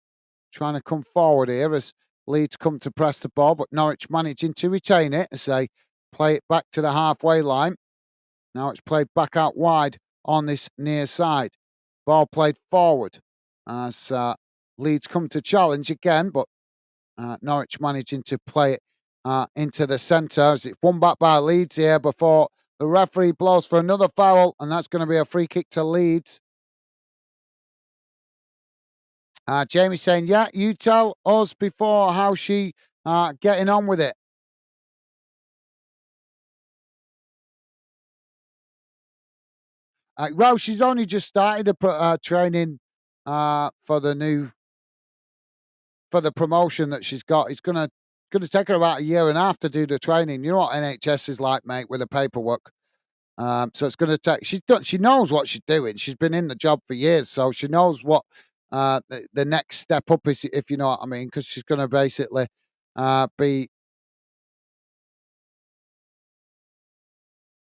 trying to come forward here as Leeds come to press the ball, but Norwich managing to retain it as they play it back to the halfway line. Now it's played back out wide on this near side. Ball played forward as Leeds come to challenge again, but Norwich managing to play it into the centre as it's won back by Leeds here before the referee blows for another foul, and that's going to be a free kick to Leeds. Jamie saying, yeah, you tell us before how she getting on with it. Well, she's only just started training for the promotion that she's got. It's gonna take her about a year and a half to do the training. You know what NHS is like, mate, with the paperwork. So it's going to take. She knows what she's doing. She's been in the job for years, so she knows what the next step up is, if you know what I mean. Because she's going to basically be.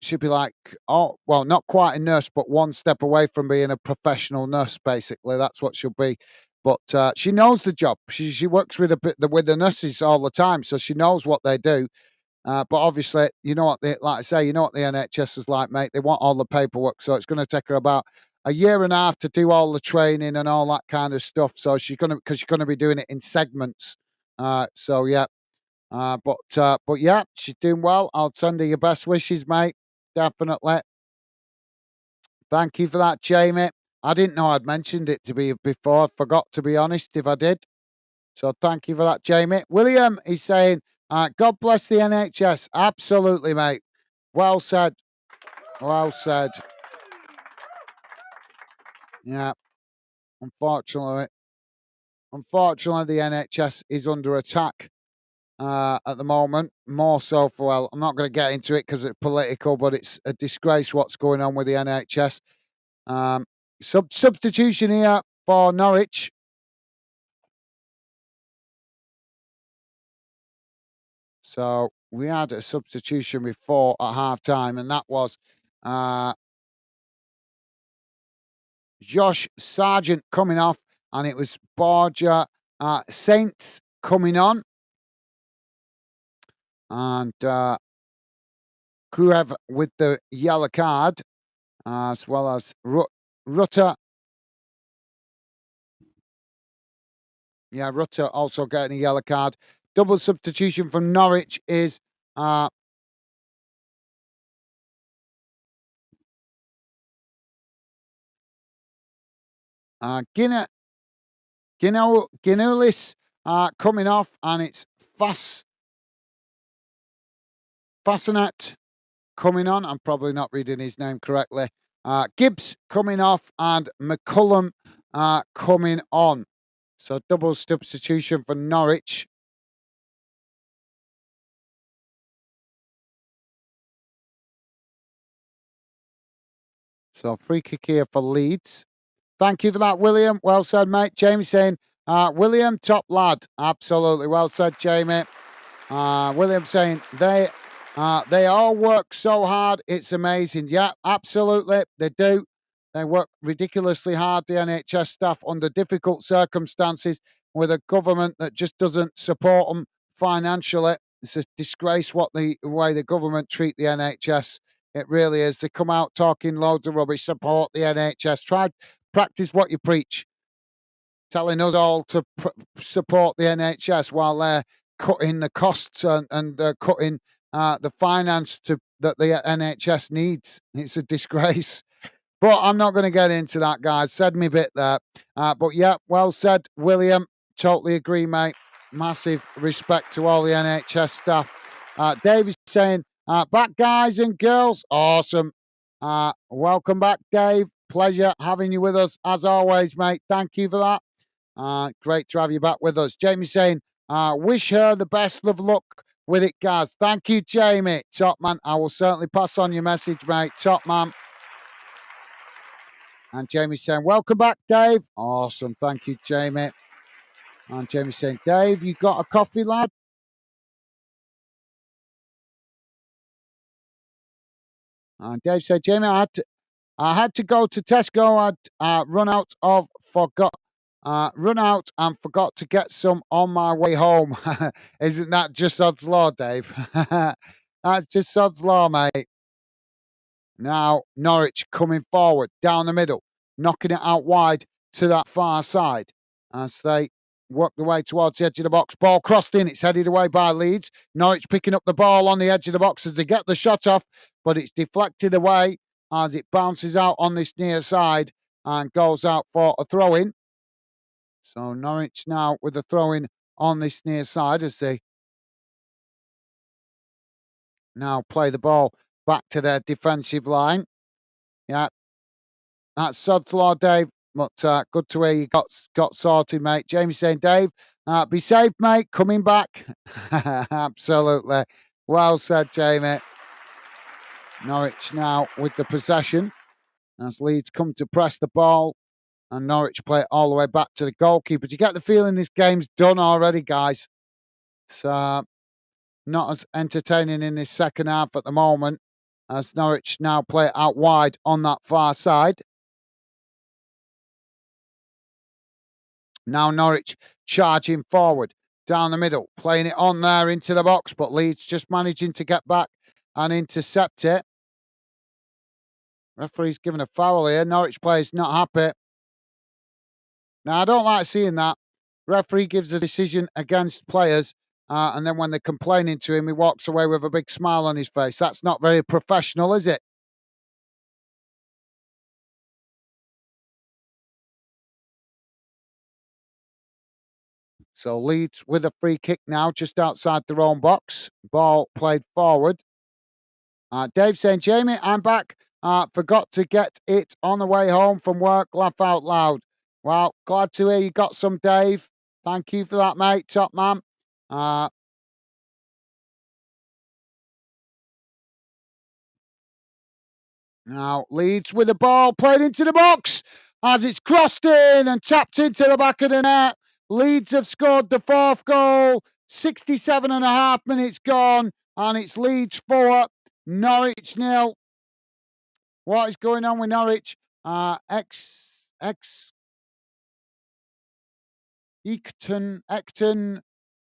She'll be like, oh, well, not quite a nurse, but one step away from being a professional nurse. Basically, that's what she'll be. But she knows the job. She works with with the nurses all the time, so she knows what they do. But obviously, you know what like I say, you know what the NHS is like, mate. They want all the paperwork, so it's going to take her about a year and a half to do all the training and all that kind of stuff. So because she's gonna be doing it in segments. So yeah, but yeah, she's doing well. I'll send her your best wishes, mate. Definitely. Thank you for that, Jamie. I didn't know I'd mentioned it to be before. I forgot, to be honest, if I did. So thank you for that, Jamie. William is saying, God bless the NHS. Absolutely, mate. Well said. Well said. Yeah. Unfortunately, the NHS is under attack at the moment. More so for, well, I'm not going to get into it because it's political, but it's a disgrace what's going on with the NHS. Substitution here for Norwich. So we had a substitution before at half time, and that was uh, Josh Sargent coming off, and it was Borja Saints coming on, and Kruev with the yellow card, as well as Rutter. Yeah, Rutter also getting a yellow card. Double substitution from Norwich is Ginulis coming off, and it's Fascinet coming on. I'm probably not reading his name correctly. Gibbs coming off, and McCullum coming on. So double substitution for Norwich. So free kick here for Leeds. Thank you for that, William. Well said, mate. Jamie saying, William, top lad. Absolutely. Well said, Jamie. William saying they all work so hard. It's amazing. Yeah, absolutely. They do. They work ridiculously hard, the NHS staff, under difficult circumstances with a government that just doesn't support them financially. It's a disgrace what the way the government treat the NHS. It really is. They come out talking loads of rubbish, support the NHS. Try practice what you preach, telling us all to support the NHS while they're cutting the costs and cutting the finance that the NHS needs. It's a disgrace. But I'm not going to get into that, guys. Said me bit there. But yeah, well said, William. Totally agree, mate. Massive respect to all the NHS staff. Dave is saying, back, guys and girls. Awesome. Welcome back, Dave. Pleasure having you with us as always, mate. Thank you for that. Great to have you back with us. Jamie saying, wish her the best of luck with it, guys. Thank you, Jamie. Top man. I will certainly pass on your message, mate. Top man. And Jamie saying, welcome back, Dave. Awesome. Thank you, Jamie. And Jamie saying, Dave, you got a coffee, lad? And Dave said, Jamie, I had to go to Tesco. I'd run out and forgot to get some on my way home. Isn't that just sod's law, Dave? That's just sod's law, mate. Now Norwich coming forward down the middle, knocking it out wide to that far side as they work their way towards the edge of the box. Ball crossed in. It's headed away by Leeds. Norwich picking up the ball on the edge of the box as they get the shot off, but it's deflected away as it bounces out on this near side and goes out for a throw-in. So Norwich now with a throw-in on this near side as they now play the ball back to their defensive line. Yeah, that's sod's law, Dave. But good to hear you got sorted, mate. Jamie saying, Dave, be safe, mate. Coming back. Absolutely. Well said, Jamie. Norwich now with the possession as Leeds come to press the ball and Norwich play it all the way back to the goalkeeper. Do you get the feeling this game's done already, guys? It's not as entertaining in this second half at the moment as Norwich now play it out wide on that far side. Now Norwich charging forward down the middle, playing it on there into the box, but Leeds just managing to get back and intercept it. Referee's given a foul here. Norwich players not happy. Now, I don't like seeing that. Referee gives a decision against players, and then when they're complaining to him, he walks away with a big smile on his face. That's not very professional, is it? So Leeds with a free kick now, just outside their own box. Ball played forward. Dave saying, Jamie, I'm back. Forgot to get it on the way home from work. Laugh out loud. Well, glad to hear you got some, Dave. Thank you for that, mate. Top man. Now Leeds with the ball played into the box as it's crossed in and tapped into the back of the net. Leeds have scored the fourth goal. 67 and a half minutes gone, and it's Leeds 4, Norwich 0. What is going on with Norwich? Ecton,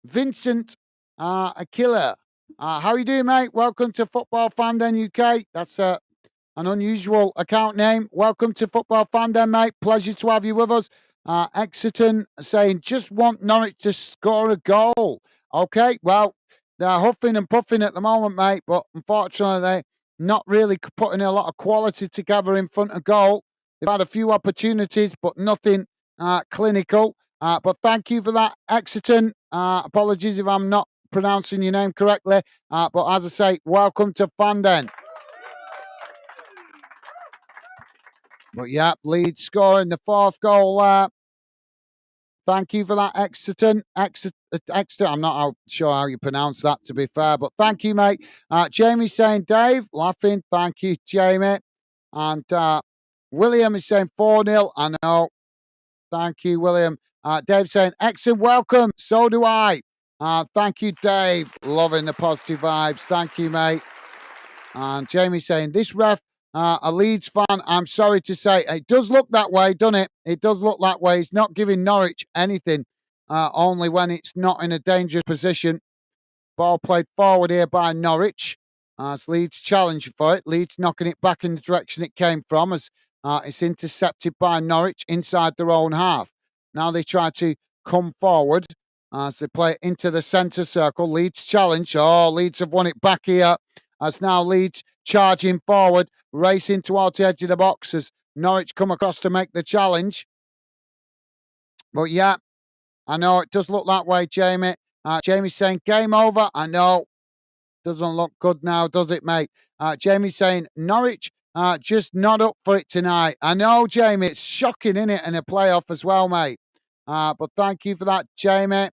Vincent, Aquila. How you doing, mate? Welcome to Football Fan Den UK. That's an unusual account name. Welcome to Football Fan Den, mate. Pleasure to have you with us. Exeton saying, just want Norwich to score a goal. Okay, well, they're huffing and puffing at the moment, mate, but unfortunately, they're not really putting a lot of quality together in front of goal. They've had a few opportunities, but nothing clinical. But thank you for that, Exeton. Apologies if I'm not pronouncing your name correctly. But as I say, welcome to Fan Den. But yeah, Leeds scoring the fourth goal. Thank you for that, Exeter. I'm not sure how you pronounce that, to be fair, but thank you, mate. Jamie saying, Dave, laughing. Thank you, Jamie. And William is saying 4-0. I know. Thank you, William. Dave saying, excellent welcome. So do I. Thank you, Dave. Loving the positive vibes. Thank you, mate. And Jamie saying, this ref, a Leeds fan, I'm sorry to say, it does look that way, doesn't it? It does look that way. It's not giving Norwich anything, only when it's not in a dangerous position. Ball played forward here by Norwich. As Leeds challenging for it. Leeds knocking it back in the direction it came from as it's intercepted by Norwich inside their own half. Now they try to come forward as they play it into the centre circle. Leeds challenge. Oh, Leeds have won it back here. As now Leeds charging forward, racing towards the edge of the box as Norwich come across to make the challenge. But yeah, I know it does look that way, Jamie. Jamie's saying game over. I know. Doesn't look good now, does it, mate? Jamie's saying Norwich just not up for it tonight. I know, Jamie. It's shocking, isn't it, in a playoff as well, mate? But thank you for that, Jamie.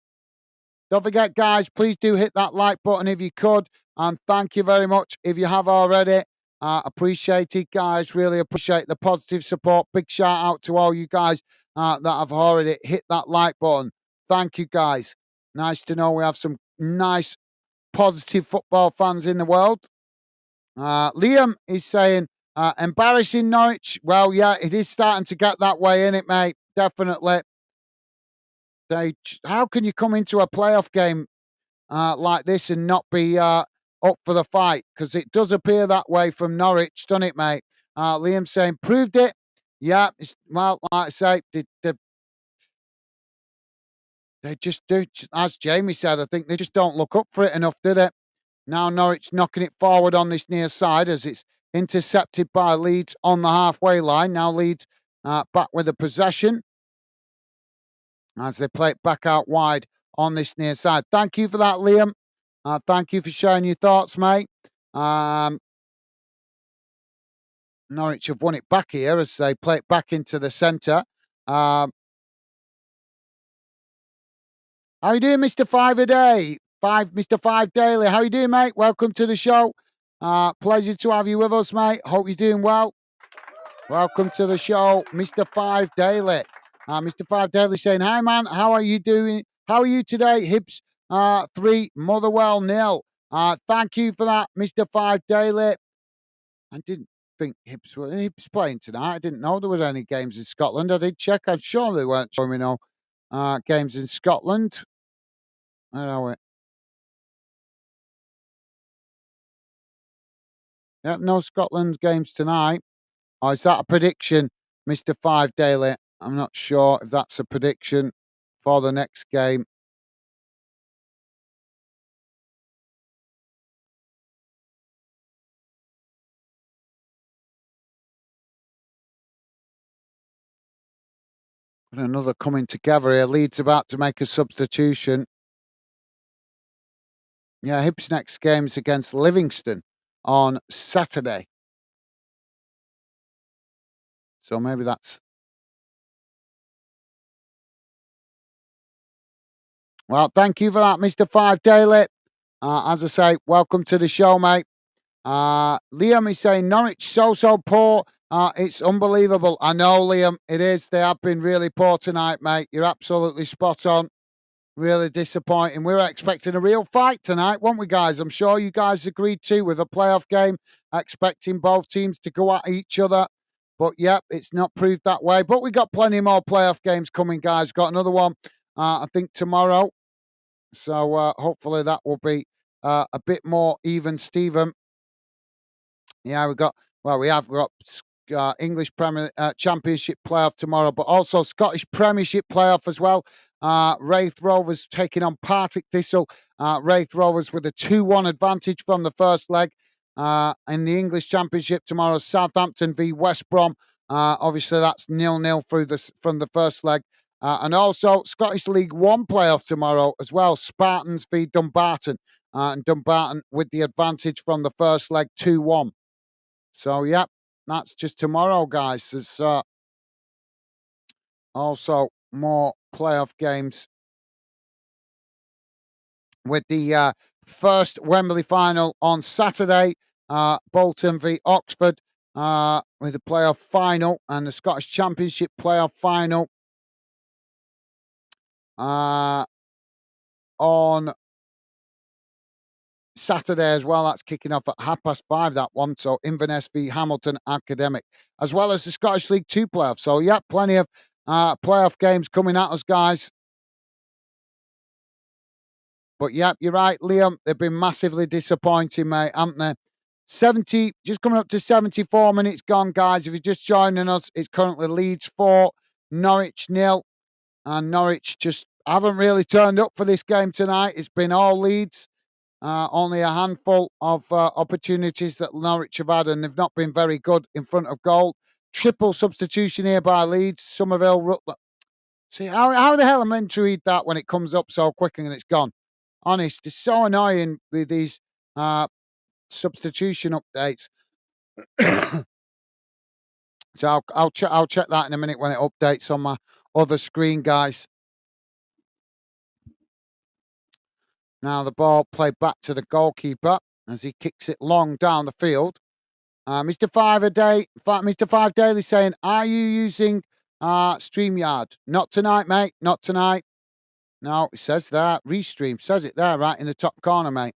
Don't forget, guys, please do hit that like button if you could. And thank you very much if you have already. Appreciate it, guys. Really appreciate the positive support. Big shout out to all you guys that have already hit that like button. Thank you, guys. Nice to know we have some nice, positive football fans in the world. Liam is saying, embarrassing Norwich. Well, yeah, it is starting to get that way, isn't it, mate? Definitely. How can you come into a playoff game like this and not be up for the fight? Because it does appear that way from Norwich, doesn't it, mate? Liam saying, proved it. Yeah, well, like I say, they just do, as Jamie said, I think they just don't look up for it enough, do they? Now Norwich knocking it forward on this near side as it's intercepted by Leeds on the halfway line. Now Leeds back with the possession as they play it back out wide on this near side. Thank you for that, Liam. Thank you for sharing your thoughts, mate. Norwich have won it back here as they play it back into the centre. How you doing, Mr. Five a Day? Mr. Five Daily. How you doing, mate? Welcome to the show. Pleasure to have you with us, mate. Hope you're doing well. Welcome to the show, Mr. Five Daily. Mr. Five Daily saying, hi, man. How are you doing? How are you today? Hibs 3, Motherwell 0. Thank you for that, Mr. Five Daily. I didn't think Hibs playing tonight. I didn't know there was any games in Scotland. I did check. I'm sure they weren't showing me no games in Scotland. Where are we? Yep, no Scotland games tonight. Oh, is that a prediction, Mr. Five Daily? I'm not sure if that's a prediction for the next game. And another coming together here. Leeds about to make a substitution. Yeah, Hibs' next game's against Livingston on Saturday. So maybe that's... Well, thank you for that, Mr. Five Daily. As I say, welcome to the show, mate. Liam is saying Norwich so poor. It's unbelievable. I know, Liam, it is. They have been really poor tonight, mate. You're absolutely spot on. Really disappointing. We were expecting a real fight tonight, weren't we, guys? I'm sure you guys agreed too with a playoff game, expecting both teams to go at each other. But yep, it's not proved that way. But we got plenty more playoff games coming, guys. Got another one, I think, tomorrow. So hopefully that will be a bit more even, Steven. Yeah, we have got English Premier Championship playoff tomorrow, but also Scottish Premiership playoff as well. Wraith Rovers taking on Partick Thistle. Wraith Rovers with a 2-1 advantage from the first leg. In the English Championship tomorrow, Southampton v West Brom. Obviously, that's 0-0 from the first leg. And also Scottish League One playoff tomorrow as well. Spartans v Dumbarton. And Dumbarton with the advantage from the first leg, 2-1. So, yep, that's just tomorrow, guys. There's also more playoff games with the first Wembley final on Saturday, Bolton v Oxford. with the playoff final and the Scottish Championship playoff final on Saturday as well. That's kicking off at 5:30, that one. So Inverness v Hamilton Academic, as well as the Scottish League Two playoffs. So yeah, plenty of playoff games coming at us, guys. But yeah, you're right, Liam. They've been massively disappointing, mate, haven't they? 70, just coming up to 74 minutes gone, guys. If you're just joining us, it's currently Leeds 4, Norwich 0. And Norwich just haven't really turned up for this game tonight. It's been all Leeds. Only a handful of opportunities that Norwich have had, and they've not been very good in front of goal. Triple substitution here by Leeds. Somerville, Rutland. See, how the hell am I meant to read that when it comes up so quick and it's gone? Honest, it's so annoying with these substitution updates. So I'll check that in a minute when it updates on my other screen, guys. Now the ball played back to the goalkeeper as he kicks it long down the field. Mr. Mr. Five Daily saying, "Are you using StreamYard?" Not tonight, mate. Not tonight. No, it says that. Restream says it there, right in the top corner, mate.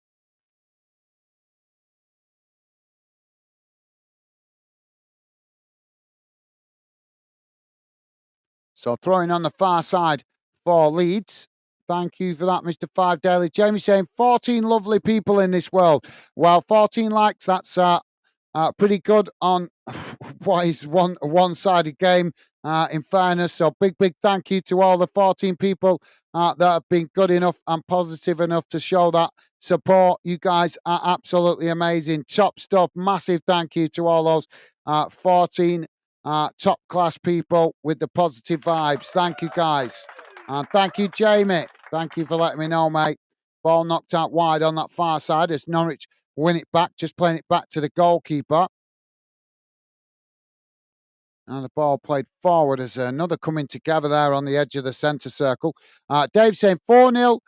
So throwing on the far side for Leeds. Thank you for that, Mr. Five Daily. Jamie saying 14 lovely people in this world. Well, 14 likes, that's pretty good on what is a one-sided game, in fairness. So big thank you to all the 14 people that have been good enough and positive enough to show that support. You guys are absolutely amazing. Top stuff. Massive thank you to all those 14 top class people with the positive vibes. Thank you, guys. And thank you, Jamie. Thank you for letting me know, mate. Ball knocked out wide on that far side as Norwich win it back, just playing it back to the goalkeeper. And the ball played forward as another coming together there on the edge of the centre circle. Dave saying 4-0.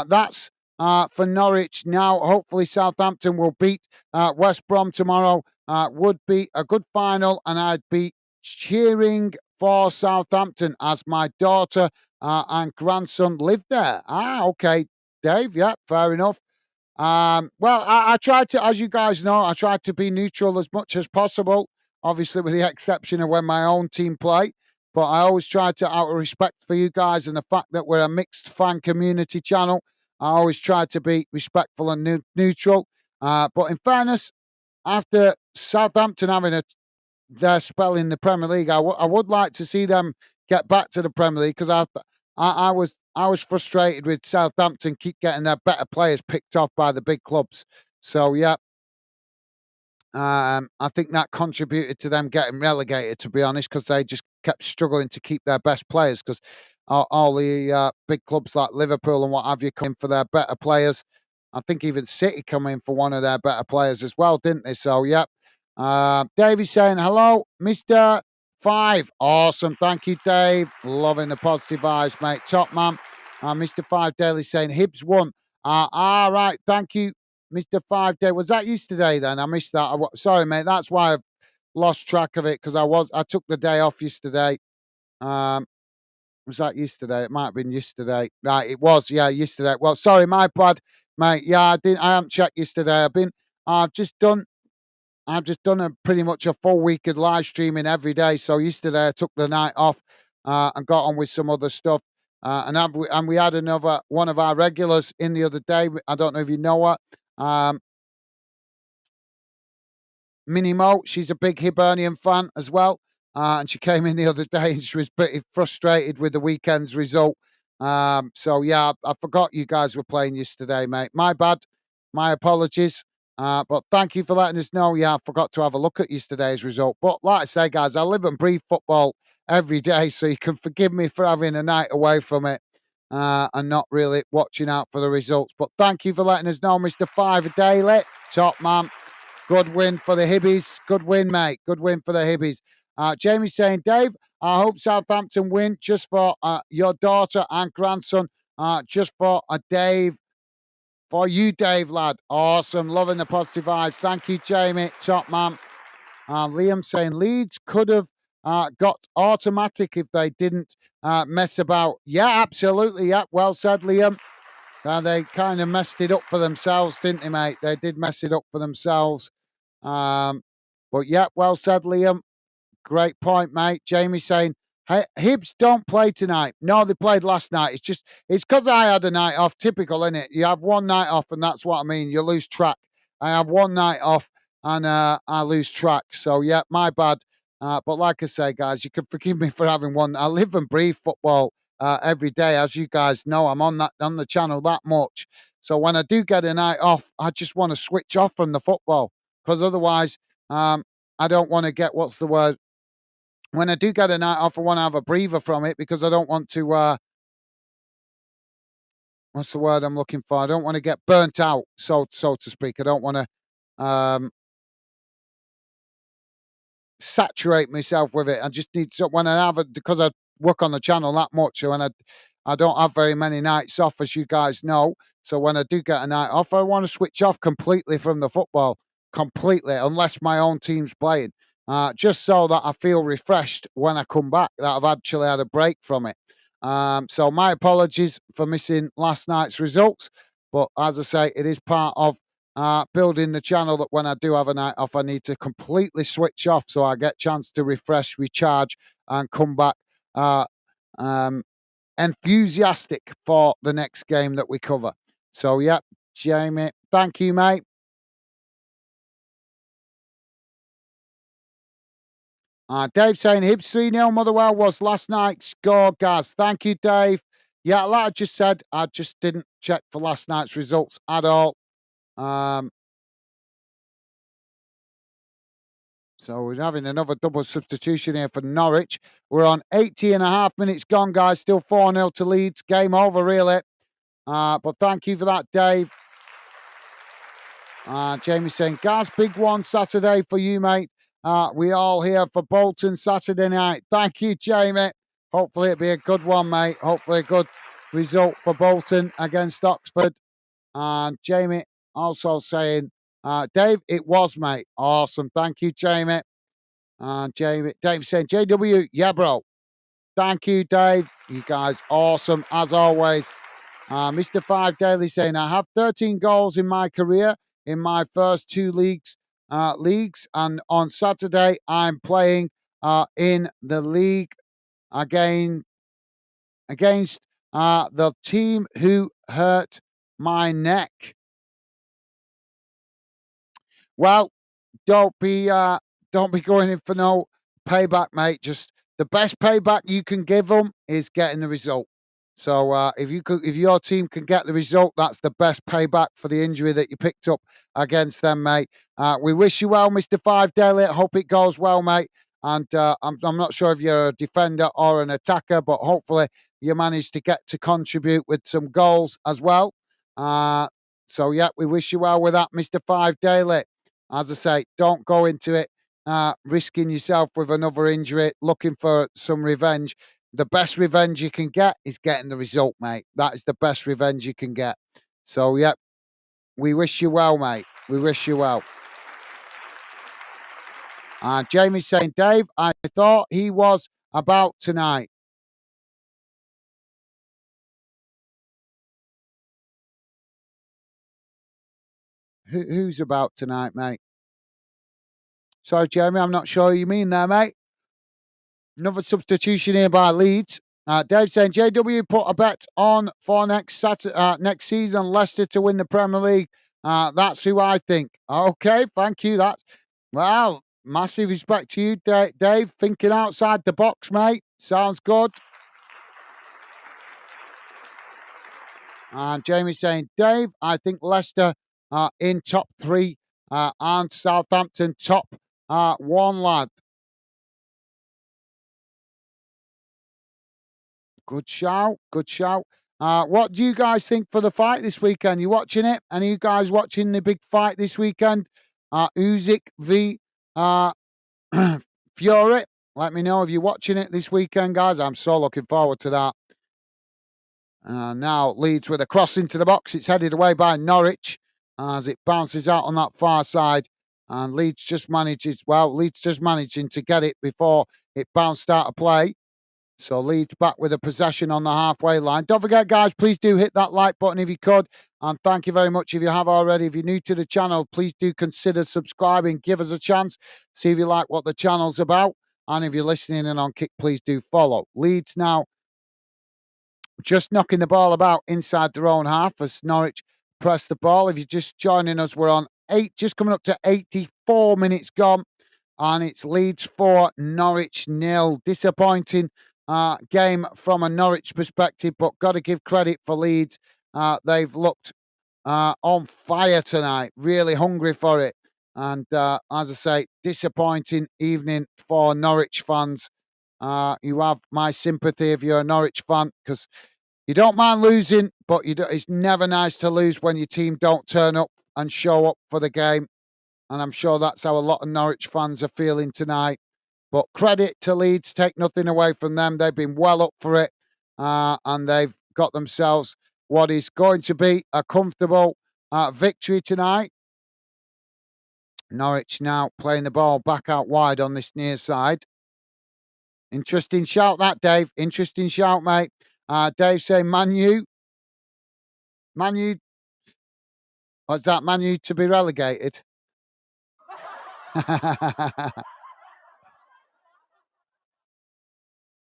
That's for Norwich. Now, hopefully, Southampton will beat West Brom tomorrow. Would be a good final, and I'd be cheering for Southampton as my daughter and grandson live there. Okay, Dave. Yeah, fair enough. Well, I tried to, as you guys know, I tried to be neutral as much as possible, obviously with the exception of when my own team play. But I always try to, out of respect for you guys and the fact that we're a mixed fan community channel, I always try to be respectful and neutral. But in fairness, after Southampton having their spell in the Premier League, I would like to see them get back to the Premier League because I was frustrated with Southampton keep getting their better players picked off by the big clubs. So yeah, I think that contributed to them getting relegated, to be honest, because they just kept struggling to keep their best players because all the big clubs like Liverpool and what have you come in for their better players. I think even City come in for one of their better players as well, didn't they? So yeah. Davey's saying hello, Mr. Five. Awesome. Thank you, Dave. Loving the positive vibes, mate. Top man. Mr. Five Daily saying Hibs won. All right. Thank you, Mr. Five Day. Was that yesterday then? I missed that. Sorry, mate. That's why I've lost track of it because I took the day off yesterday. Was that yesterday? It might have been yesterday. Right, it was. Yeah, yesterday. Well, sorry, my bad, mate. Yeah, I haven't checked yesterday. I've just done a pretty much a full week of live streaming every day. So yesterday I took the night off and got on with some other stuff. And we had another one of our regulars in the other day. I don't know if you know her. Minnie Mo, she's a big Hibernian fan as well. And she came in the other day and she was pretty frustrated with the weekend's result. So, yeah, I forgot you guys were playing yesterday, mate. My bad. My apologies. But thank you for letting us know. Yeah, I forgot to have a look at yesterday's result. But like I say, guys, I live and breathe football every day. So you can forgive me for having a night away from it and not really watching out for the results. But thank you for letting us know, Mr. Five Daily. Top man. Good win for the Hibbies. Good win, mate. Good win for the Hibbies. Jamie's saying, Dave, I hope Southampton win just for your daughter and grandson. Just for Dave. For you, Dave, lad. Awesome. Loving the positive vibes. Thank you, Jamie. Top man. Liam saying Leeds could have got automatic if they didn't mess about. Yeah, absolutely. Yeah, well said, Liam. They kind of messed it up for themselves, didn't they, mate? They did mess it up for themselves. But yeah, well said, Liam. Great point, mate. Jamie saying, hey, Hibs don't play tonight. No, they played last night. It's because I had a night off. Typical, isn't it? You have one night off, and that's what I mean. You lose track. I have one night off, and I lose track. So, yeah, my bad. But like I say, guys, you can forgive me for having one. I live and breathe football every day. As you guys know, I'm on the channel that much. So when I do get a night off, I just want to switch off from the football because otherwise, I don't want to get what's the word? When I do get a night off, I want to have a breather from it because I don't want to. What's the word I'm looking for? I don't want to get burnt out, so to speak. I don't want to saturate myself with it. I just need to when I have it because I work on the channel that much, so when I don't have very many nights off, as you guys know. So when I do get a night off, I want to switch off completely from the football, completely, unless my own team's playing, just so that I feel refreshed when I come back. That I've actually had a break from it. So my apologies for missing last night's results, but as I say, it is part of building the channel that when I do have a night off, I need to completely switch off so I get chance to refresh, recharge, and come back uh, um, enthusiastic for the next game that we cover. So, yeah, Jamie, thank you, mate. Dave saying Hibs 3-0 Motherwell was last night's score, Gaz. Thank you, Dave. Yeah, like I just said, I just didn't check for last night's results at all. Um, So we're having another double substitution here for Norwich. We're on 80 and a half minutes gone, guys. Still 4-0 to Leeds. Game over, really. But thank you for that, Dave. Jamie saying, Gaz, big one Saturday for you, mate. We all here for Bolton Saturday night. Thank you, Jamie. Hopefully it'll be a good one, mate. Hopefully a good result for Bolton against Oxford. And Jamie also saying, Dave, it was, mate. Awesome. Thank you, Jamie. Dave saying, JW, yeah, bro. Thank you, Dave. You guys, awesome as always. Mr. Five Daily saying, I have 13 goals in my career in my first two leagues, and on Saturday I'm playing in the league again against the team who hurt my neck. Well, don't be going in for no payback, mate. Just the best payback you can give them is getting the result. So if your team can get the result, that's the best payback for the injury that you picked up against them, mate. We wish you well, Mr. Five Daily. I hope it goes well, mate. And I'm not sure if you're a defender or an attacker, but hopefully you manage to get to contribute with some goals as well. So yeah, we wish you well with that, Mr. Five Daily. As I say, don't go into it risking yourself with another injury, looking for some revenge. The best revenge you can get is getting the result, mate. That is the best revenge you can get. So, yeah, we wish you well, mate. We wish you well. Jamie's saying, Dave, I thought he was about tonight. Who's about tonight, mate? Sorry, Jamie, I'm not sure you mean there, mate. Another substitution here by Leeds. Dave saying JW put a bet on for next season Leicester to win the Premier League. That's who I think. Okay, thank you. That's well, massive respect to you, Dave. Thinking outside the box, mate. Sounds good. And Jamie saying, Dave, I think Leicester are in top three and Southampton top one, lad. Good shout. Good shout. What do you guys think for the fight this weekend? You watching it? Any of you guys watching the big fight this weekend? Usyk v Fury. Let me know if you're watching it this weekend, guys. I'm so looking forward to that. Now Leeds with a cross into the box. It's headed away by Norwich as it bounces out on that far side. And Leeds just managing to get it before it bounced out of play. So Leeds back with a possession on the halfway line. Don't forget, guys, please do hit that like button if you could. And thank you very much if you have already. If you're new to the channel, please do consider subscribing. Give us a chance. See if you like what the channel's about. And if you're listening in on Kick, please do follow. Leeds now just knocking the ball about inside their own half as Norwich press the ball. If you're just joining us, we're on just coming up to 84 minutes gone. And it's Leeds 4, Norwich 0. Disappointing game from a Norwich perspective, but got to give credit for Leeds. They've looked on fire tonight, really hungry for it. And as I say, disappointing evening for Norwich fans. You have my sympathy if you're a Norwich fan, because you don't mind losing, but it's never nice to lose when your team don't turn up and show up for the game. And I'm sure that's how a lot of Norwich fans are feeling tonight. But credit to Leeds, take nothing away from them. They've been well up for it, and they've got themselves what is going to be a comfortable victory tonight. Norwich now playing the ball back out wide on this near side. Interesting shout that, Dave. Interesting shout, mate. Dave saying Man U. What's that? Man U to be relegated?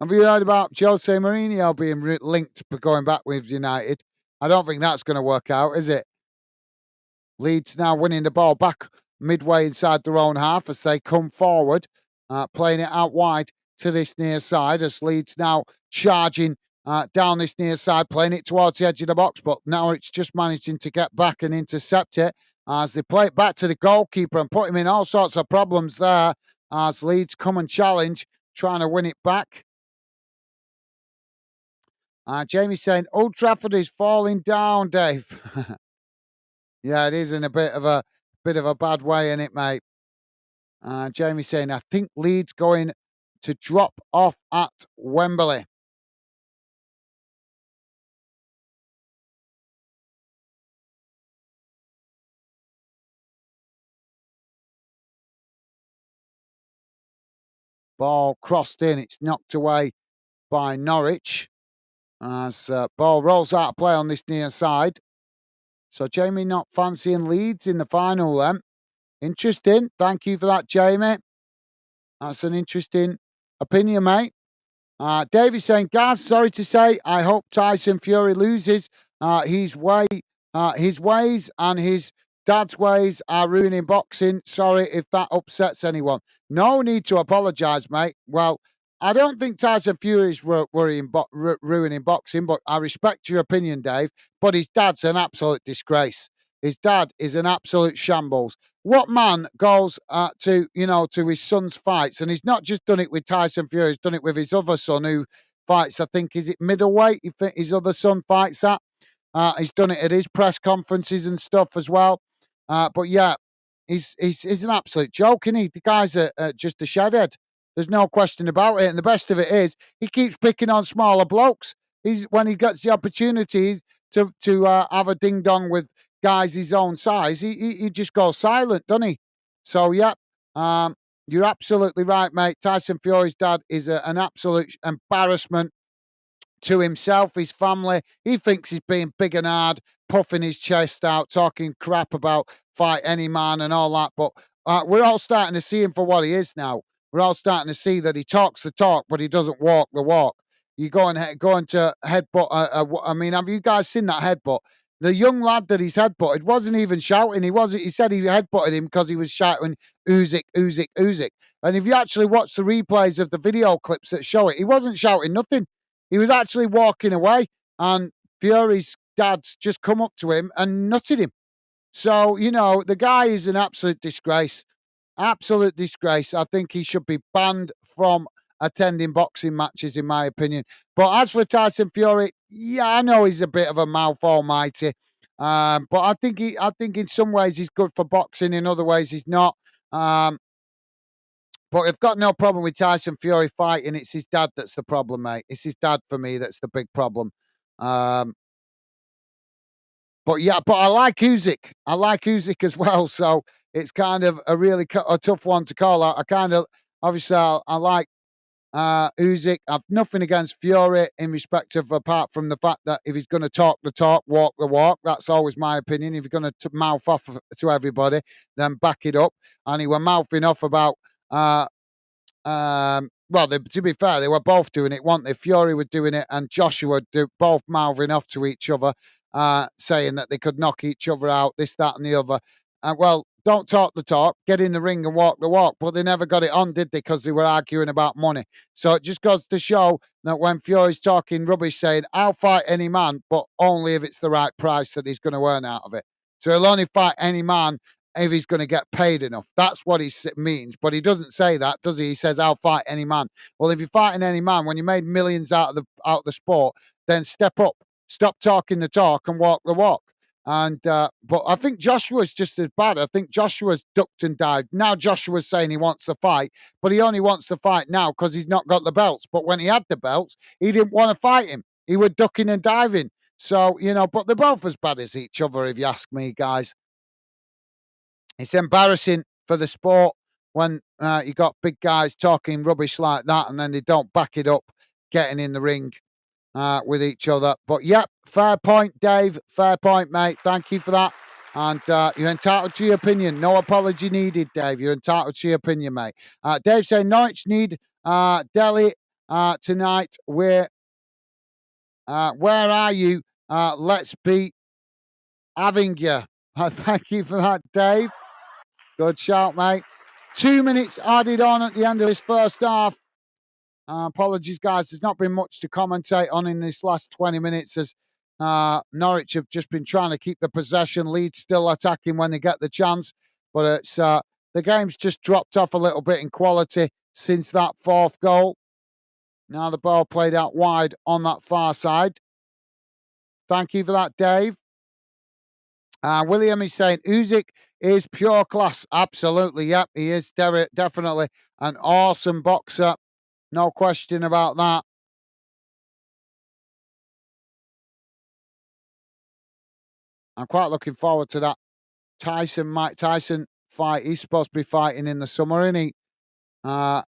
Have you heard about Jose Mourinho being linked for going back with United? I don't think that's going to work out, is it? Leeds now winning the ball back midway inside their own half as they come forward, playing it out wide to this near side as Leeds now charging down this near side, playing it towards the edge of the box, but now it's just managing to get back and intercept it as they play it back to the goalkeeper and put him in all sorts of problems there as Leeds come and challenge, trying to win it back. Jamie saying Old Trafford is falling down, Dave. Yeah, it is in a bit of a bad way, in it, mate. Jamie saying I think Leeds going to drop off at Wembley. Ball crossed in. It's knocked away by Norwich as ball rolls out of play on this near side. So Jamie not fancying Leeds in the final then. Interesting. Thank you for that, Jamie. That's an interesting opinion, mate. Davey saying, Gaz, sorry to say, I hope Tyson Fury loses. His ways and his dad's ways are ruining boxing. Sorry if that upsets anyone. No need to apologise, mate. Well, I don't think Tyson Fury's ruining boxing, but I respect your opinion, Dave. But his dad's an absolute disgrace. His dad is an absolute shambles. What man goes to his son's fights, and he's not just done it with Tyson Fury, he's done it with his other son who fights, I think, is it middleweight? His other son fights at. He's done it at his press conferences and stuff as well. But yeah, he's an absolute joke, isn't he? The guy's just a shedhead. There's no question about it. And the best of it is he keeps picking on smaller blokes. When he gets the opportunity to have a ding dong with guys his own size, he just goes silent, doesn't he? So yeah, you're absolutely right, mate. Tyson Fury's dad is an absolute embarrassment to himself, his family. He thinks he's being big and hard, puffing his chest out, talking crap about fight any man and all that. But we're all starting to see him for what he is now. We're all starting to see that he talks the talk, but he doesn't walk the walk. You going to headbutt. I mean, have you guys seen that headbutt? The young lad that he's headbutted wasn't even shouting. He said he headbutted him because he was shouting Usyk, Usyk, Usyk. And if you actually watch the replays of the video clips that show it, he wasn't shouting nothing. He was actually walking away, and Fury's dad's just come up to him and nutted him. So, the guy is an absolute disgrace. Absolute disgrace. I think he should be banned from attending boxing matches, in my opinion. But as for Tyson Fury, yeah, I know he's a bit of a mouth almighty. But I think in some ways he's good for boxing, in other ways he's not. But I've got no problem with Tyson Fury fighting. It's his dad that's the problem, mate. It's his dad for me that's the big problem. But yeah, but I like Usyk. I like Usyk as well. So it's kind of a really a tough one to call out. I kind of obviously I like Usyk. I've nothing against Fury in respect of apart from the fact that if he's going to talk the talk, walk the walk. That's always my opinion. If you're going to mouth off to everybody, then back it up. And he were mouthing off about well, to be fair, they were both doing it, weren't they? Fury was doing it, and Joshua both mouthing off to each other, saying that they could knock each other out, this, that, and the other. Well, don't talk the talk, get in the ring and walk the walk. But they never got it on, did they? Because they were arguing about money. So it just goes to show that when Fury's talking rubbish, saying, I'll fight any man, but only if it's the right price that he's going to earn out of it. So he'll only fight any man if he's going to get paid enough. That's what he means. But he doesn't say that, does he? He says, I'll fight any man. Well, if you're fighting any man, when you made millions out of the sport, then step up. Stop talking the talk and walk the walk. And but I think Joshua's just as bad. I think Joshua's ducked and dived. Now Joshua's saying he wants to fight, but he only wants to fight now because he's not got the belts. But when he had the belts, he didn't want to fight him. He was ducking and diving. So, but they're both as bad as each other, if you ask me, guys. It's embarrassing for the sport when you got big guys talking rubbish like that and then they don't back it up, getting in the ring with each other. But yep, fair point, Dave. Fair point, mate. Thank you for that. And you're entitled to your opinion. No apology needed, Dave. You're entitled to your opinion, mate. Dave saying Norwich need Delhi tonight. Where are you? Let's be having you. Thank you for that, Dave. Good shout, mate. 2 minutes added on at the end of this first half. Apologies, guys. There's not been much to commentate on in this last 20 minutes as Norwich have just been trying to keep the possession. Leeds still attacking when they get the chance. But it's the game's just dropped off a little bit in quality since that fourth goal. Now the ball played out wide on that far side. Thank you for that, Dave. William is saying Usyk is pure class. Absolutely. Yep, he is definitely an awesome boxer. No question about that. I'm quite looking forward to that Mike Tyson fight. He's supposed to be fighting in the summer, isn't he? And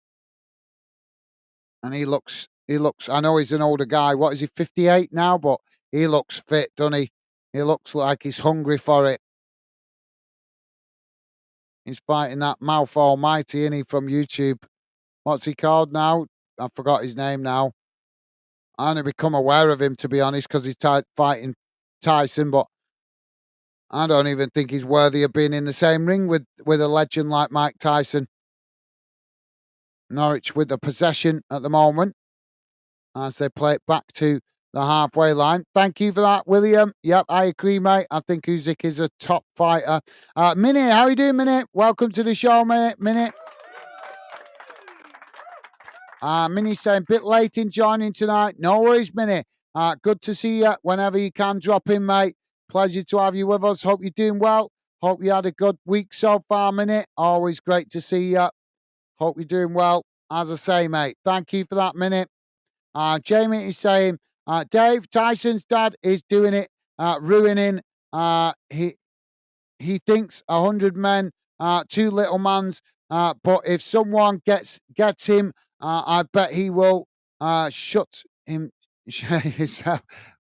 he looks, I know he's an older guy. What is he, 58 now? But he looks fit, doesn't he? He looks like he's hungry for it. He's fighting that Mouth Almighty, isn't he, from YouTube? What's he called now? I forgot his name now. I only become aware of him, to be honest, because he's fighting Tyson, but I don't even think he's worthy of being in the same ring with a legend like Mike Tyson. Norwich with the possession at the moment as they play it back to the halfway line. Thank you for that, William. Yep, I agree, mate. I think Usyk is a top fighter. Minnie, how you doing, Minnie? Welcome to the show, mate. Minnie. Minnie saying, bit late in joining tonight. No worries, Minnie. Good to see you whenever you can drop in, mate. Pleasure to have you with us. Hope you're doing well. Hope you had a good week so far, Minnie. Always great to see you. Hope you're doing well. As I say, mate, thank you for that, Minnie. Jamie is saying, Dave, Tyson's dad is doing it, ruining. He thinks 100 men, too little man's. But if someone gets him, I bet he will shut him.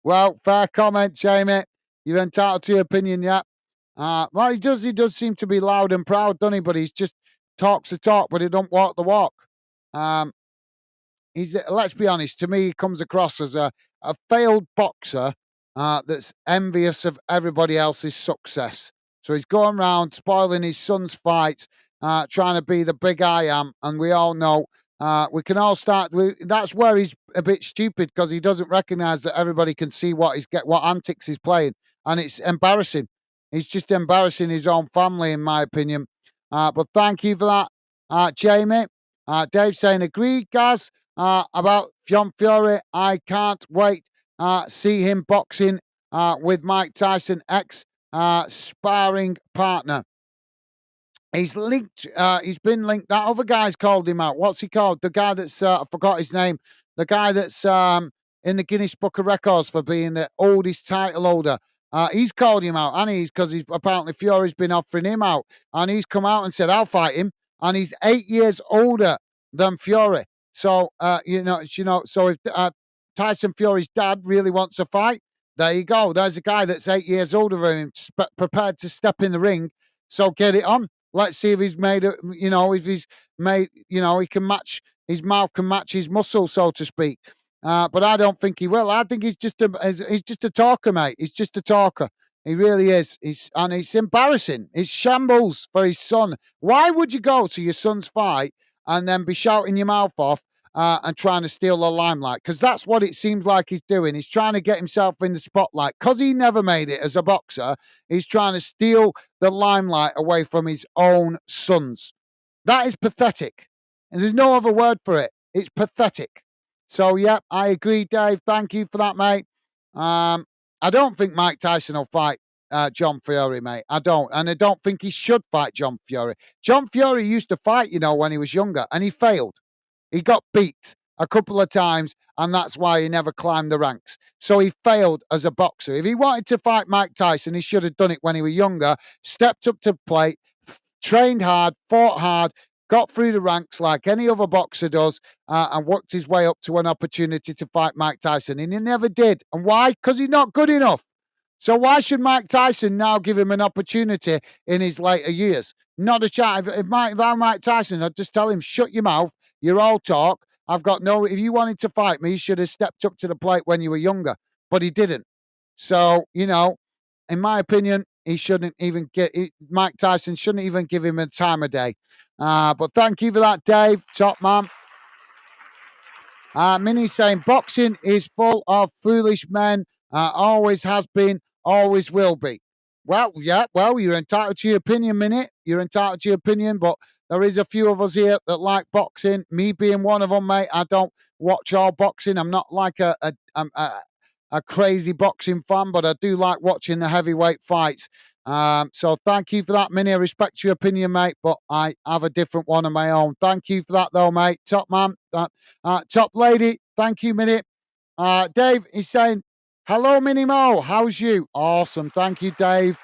Well, fair comment, Jamie. You're entitled to your opinion, yeah. Well, he does seem to be loud and proud, doesn't he? But he's just talks the talk, but he don't walk the walk. Let's be honest, to me, he comes across as a failed boxer that's envious of everybody else's success. So he's going around spoiling his son's fights, trying to be the big I am, and we all know we can all start. That's where he's a bit stupid because he doesn't recognise that everybody can see what antics he's playing, and it's embarrassing. He's just embarrassing his own family, in my opinion. But thank you for that, Jamie. Dave saying, agreed, Gaz, about John Fury. I can't wait see him boxing with Mike Tyson, ex sparring partner. He's linked. He's been linked. That other guy's called him out. What's he called? The guy that's I forgot his name. The guy that's in the Guinness Book of Records for being the oldest title holder. He's called him out, and because he's apparently Fury's been offering him out, and he's come out and said, "I'll fight him," and he's 8 years older than Fury. So so if Tyson Fury's dad really wants a fight, there you go. There's a guy that's 8 years older than him, prepared to step in the ring. So get it on. Let's see if he's made it. If he's made, he can match his mouth, can match his muscle, so to speak. But I don't think he will. I think he's just a talker, mate. He's just a talker. He really is. And it's embarrassing. It's shambles for his son. Why would you go to your son's fight and then be shouting your mouth off and trying to steal the limelight? Because that's what it seems like he's doing. He's trying to get himself in the spotlight. Because he never made it as a boxer, he's trying to steal the limelight away from his own sons. That is pathetic. And there's no other word for it. It's pathetic. So, yeah, I agree, Dave. Thank you for that, mate. I don't think Mike Tyson will fight John Fury, mate. I don't. And I don't think he should fight John Fury. John Fury used to fight, when he was younger, and he failed. He got beat a couple of times, and that's why he never climbed the ranks. So he failed as a boxer. If he wanted to fight Mike Tyson, he should have done it when he was younger, stepped up to the plate, trained hard, fought hard, got through the ranks like any other boxer does, and worked his way up to an opportunity to fight Mike Tyson. And he never did. And why? Because he's not good enough. So why should Mike Tyson now give him an opportunity in his later years? Not a chance. If I'm Mike Tyson, I'd just tell him, shut your mouth. You're all talk. If you wanted to fight me, you should have stepped up to the plate when you were younger. But he didn't. So, in my opinion, he shouldn't even Mike Tyson shouldn't even give him a time of day. But thank you for that, Dave. Top man. Minnie saying boxing is full of foolish men. Always has been, always will be. Well, yeah, you're entitled to your opinion, Minnie. You're entitled to your opinion, but there is a few of us here that like boxing. Me being one of them, mate. I don't watch all boxing. I'm not like a crazy boxing fan, but I do like watching the heavyweight fights. So thank you for that, Minnie. I respect your opinion, mate, but I have a different one of my own. Thank you for that, though, mate. Top man, top lady. Thank you, Minnie. Dave is saying, hello, Minnie Mo. How's you? Awesome. Thank you, Dave.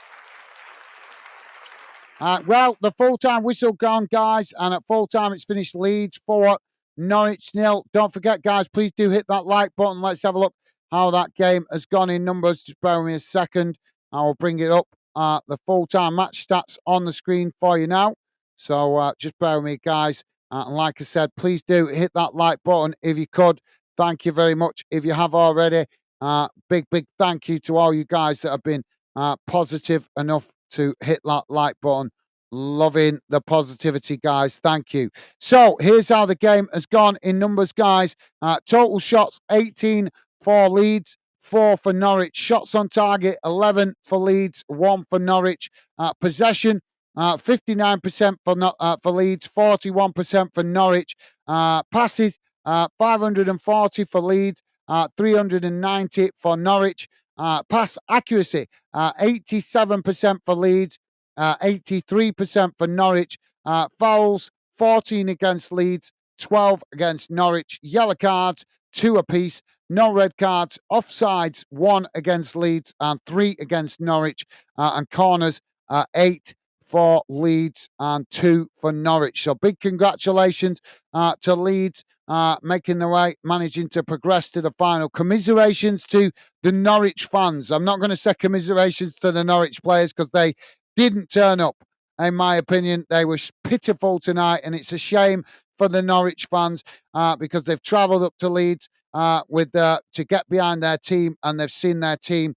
Well, the full-time whistle gone, guys, and at full-time it's finished Leeds 4, Norwich 0. Don't forget, guys, please do hit that like button. Let's have a look how that game has gone in numbers. Just bear with me a second. I will bring it up. The full-time match stats on the screen for you now. So just bear with me, guys. And like I said, please do hit that like button if you could. Thank you very much if you have already. Big thank you to all you guys that have been positive enough to hit that like button. Loving the positivity, guys. Thank you. So here's how the game has gone in numbers, guys. Total shots 18 for Leeds, 4 for Norwich. Shots on target 11 for Leeds, 1 for Norwich. Possession 59% for Leeds, 41% for Norwich. Passes 540 for Leeds, 390 for Norwich. Pass accuracy 87% for Leeds, 83% for Norwich. Fouls 14 against Leeds, 12 against Norwich. Yellow cards 2 apiece. No red cards. Offsides 1 against Leeds and 3 against Norwich. And corners 8 for Leeds and 2 for Norwich. So big congratulations to Leeds making the way, managing to progress to the final. Commiserations to the Norwich fans. I'm not going to say commiserations to the Norwich players because they didn't turn up. In my opinion, they were pitiful tonight, and it's a shame for the Norwich fans because they've travelled up to Leeds to get behind their team, and they've seen their team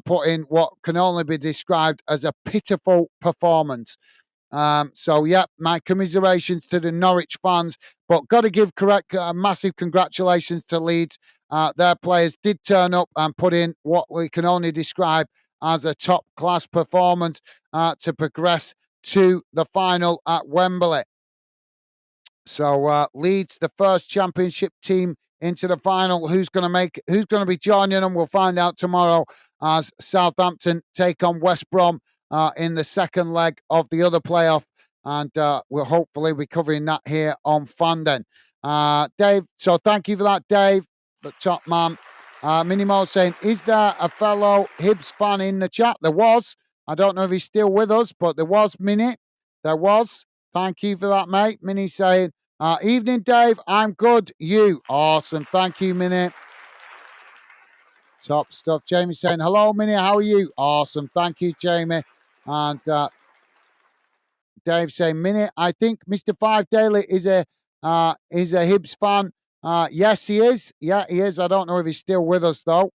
put in what can only be described as a pitiful performance. So, yeah, my commiserations to the Norwich fans, but got to give massive congratulations to Leeds. Their players did turn up and put in what we can only describe as a top-class performance to progress to the final at Wembley. So, Leeds, the first championship team into the final. Who's going to be joining them? We'll find out tomorrow as Southampton take on West Brom in the second leg of the other playoff, and we'll hopefully be covering that here on Fandom. Dave, so thank you for that, Dave, the top man. Minimo saying, is there a fellow Hibs fan in the chat? There was. I don't know if he's still with us, but there was, Minnie. There was. Thank you for that, mate. Minnie saying, evening, Dave. I'm good. You. Awesome. Thank you, Minnie. Top stuff. Jamie saying, hello, Minnie. How are you? Awesome. Thank you, Jamie. And Dave saying, Minnie, I think Mr. Five Daily is a Hibs fan. Yes, he is. Yeah, he is. I don't know if he's still with us, though.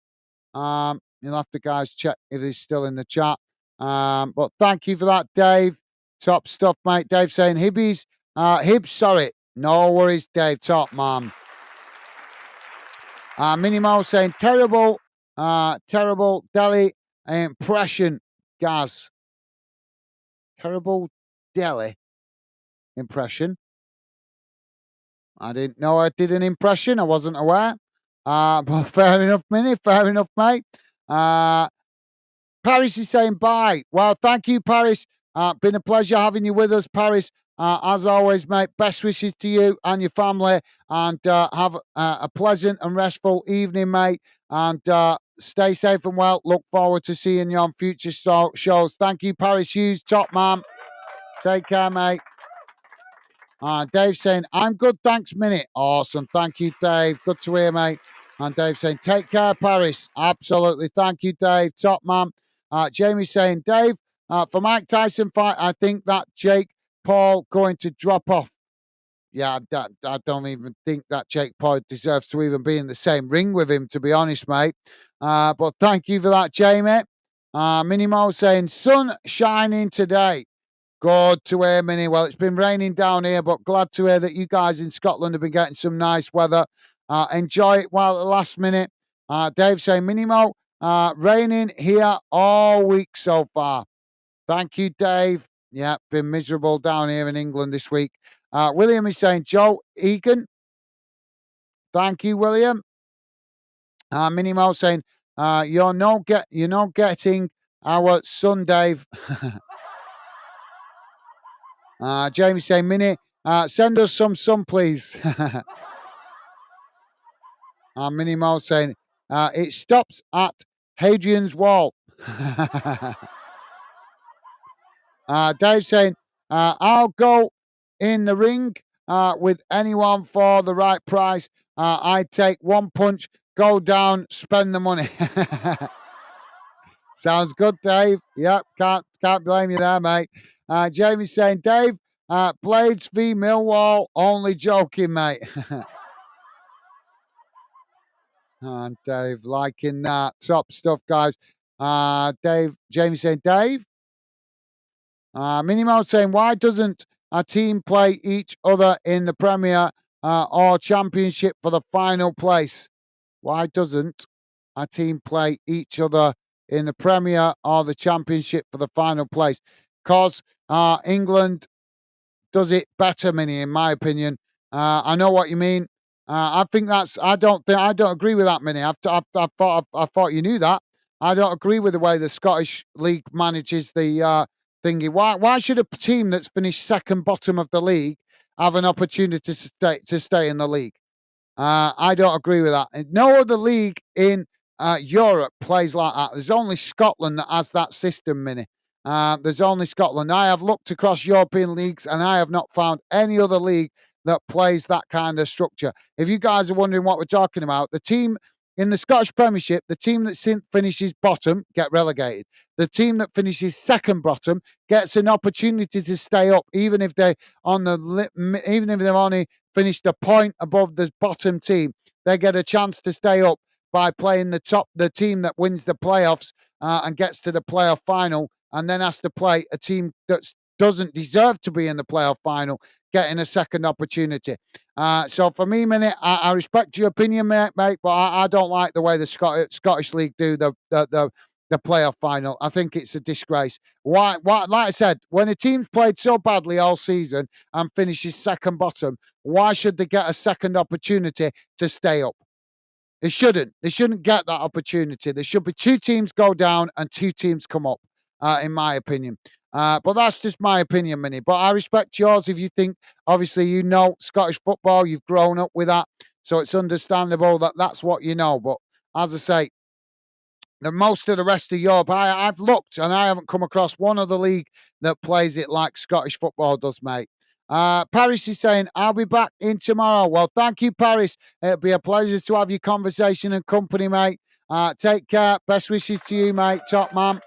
You'll have to, guys, check if he's still in the chat. But thank you for that, Dave. Top stuff, mate. Dave saying, Hibs, sorry. No worries, Dave. Top, man. Minnie Mo saying, terrible Delhi impression, Gaz. Terrible Delhi impression. I didn't know I did an impression. I wasn't aware. But fair enough, Minnie. Fair enough, mate. Paris is saying bye. Well, thank you, Paris. Been a pleasure having you with us, Paris. As always, mate, best wishes to you and your family. And have a pleasant and restful evening, mate. And stay safe and well. Look forward to seeing you on future shows. Thank you, Paris Hughes. Top man. Take care, mate. Dave saying, I'm good, thanks, Minnie. Awesome. Thank you, Dave. Good to hear, mate. And Dave saying, take care, Paris. Absolutely. Thank you, Dave. Top man. Jamie saying, Dave, for Mike Tyson fight, I think that Jake Paul going to drop off. Yeah, I don't even think that Jake Paul deserves to even be in the same ring with him, to be honest, mate. But thank you for that, Jamie. Minnie Mo saying, sun shining today. Good to hear, Minnie. Well, it's been raining down here, but glad to hear that you guys in Scotland have been getting some nice weather. Enjoy it while it lasts, Minnie. Dave saying, Minnie Mo, raining here all week so far. Thank you, Dave. Yeah, been miserable down here in England this week. William is saying, Joe Egan. Thank you, William. Minnie Mo saying, you're not getting our son, Dave. Jamie saying, Minnie, send us some sun, please. Minnie Mo saying, it stops at Hadrian's Wall. Dave saying, I'll go in the ring with anyone for the right price. I'd take one punch, go down, spend the money. Sounds good, Dave. Yep, can't blame you there, mate. Jamie saying, Dave, Blades v Millwall, only joking, mate. And Dave liking that. Top stuff, guys. Jamie saying, Dave. Minnie Mo saying, why doesn't a team play each other in the Premier or Championship for the final place? Why doesn't a team play each other in the Premier or the Championship for the final place? Because England does it better, Minnie, in my opinion. I know what you mean. I think that's. I don't agree with that, Minnie. I thought you knew that. I don't agree with the way the Scottish League manages the thingy. Why should a team that's finished second bottom of the league have an opportunity to stay in the league? I don't agree with that. No other league in Europe plays like that. There's only Scotland that has that system, Minnie. There's only Scotland. I have looked across European leagues and I have not found any other league that plays that kind of structure. If you guys are wondering what we're talking about, the team in the Scottish Premiership, the team that finishes bottom get relegated. The team that finishes second bottom gets an opportunity to stay up, even if they've only finished a point above the bottom team. They get a chance to stay up by playing the team that wins the playoffs and gets to the playoff final, and then has to play a team that doesn't deserve to be in the playoff final, getting a second opportunity. So for me, Minute, I respect your opinion, mate, but I don't like the way the Scottish League do the playoff final. I think it's a disgrace. Why? Like I said, when a team's played so badly all season and finishes second bottom, why should they get a second opportunity to stay up? They shouldn't. They shouldn't get that opportunity. There should be two teams go down and two teams come up, in my opinion. But that's just my opinion, Minnie. But I respect yours if you think, obviously, you know Scottish football, you've grown up with that. So it's understandable that that's what you know. But as I say, most of the rest of Europe, I've looked and I haven't come across one other league that plays it like Scottish football does, mate. Paris is saying, I'll be back in tomorrow. Well, thank you, Paris. It'll be a pleasure to have your conversation and company, mate. Take care. Best wishes to you, mate. Top man.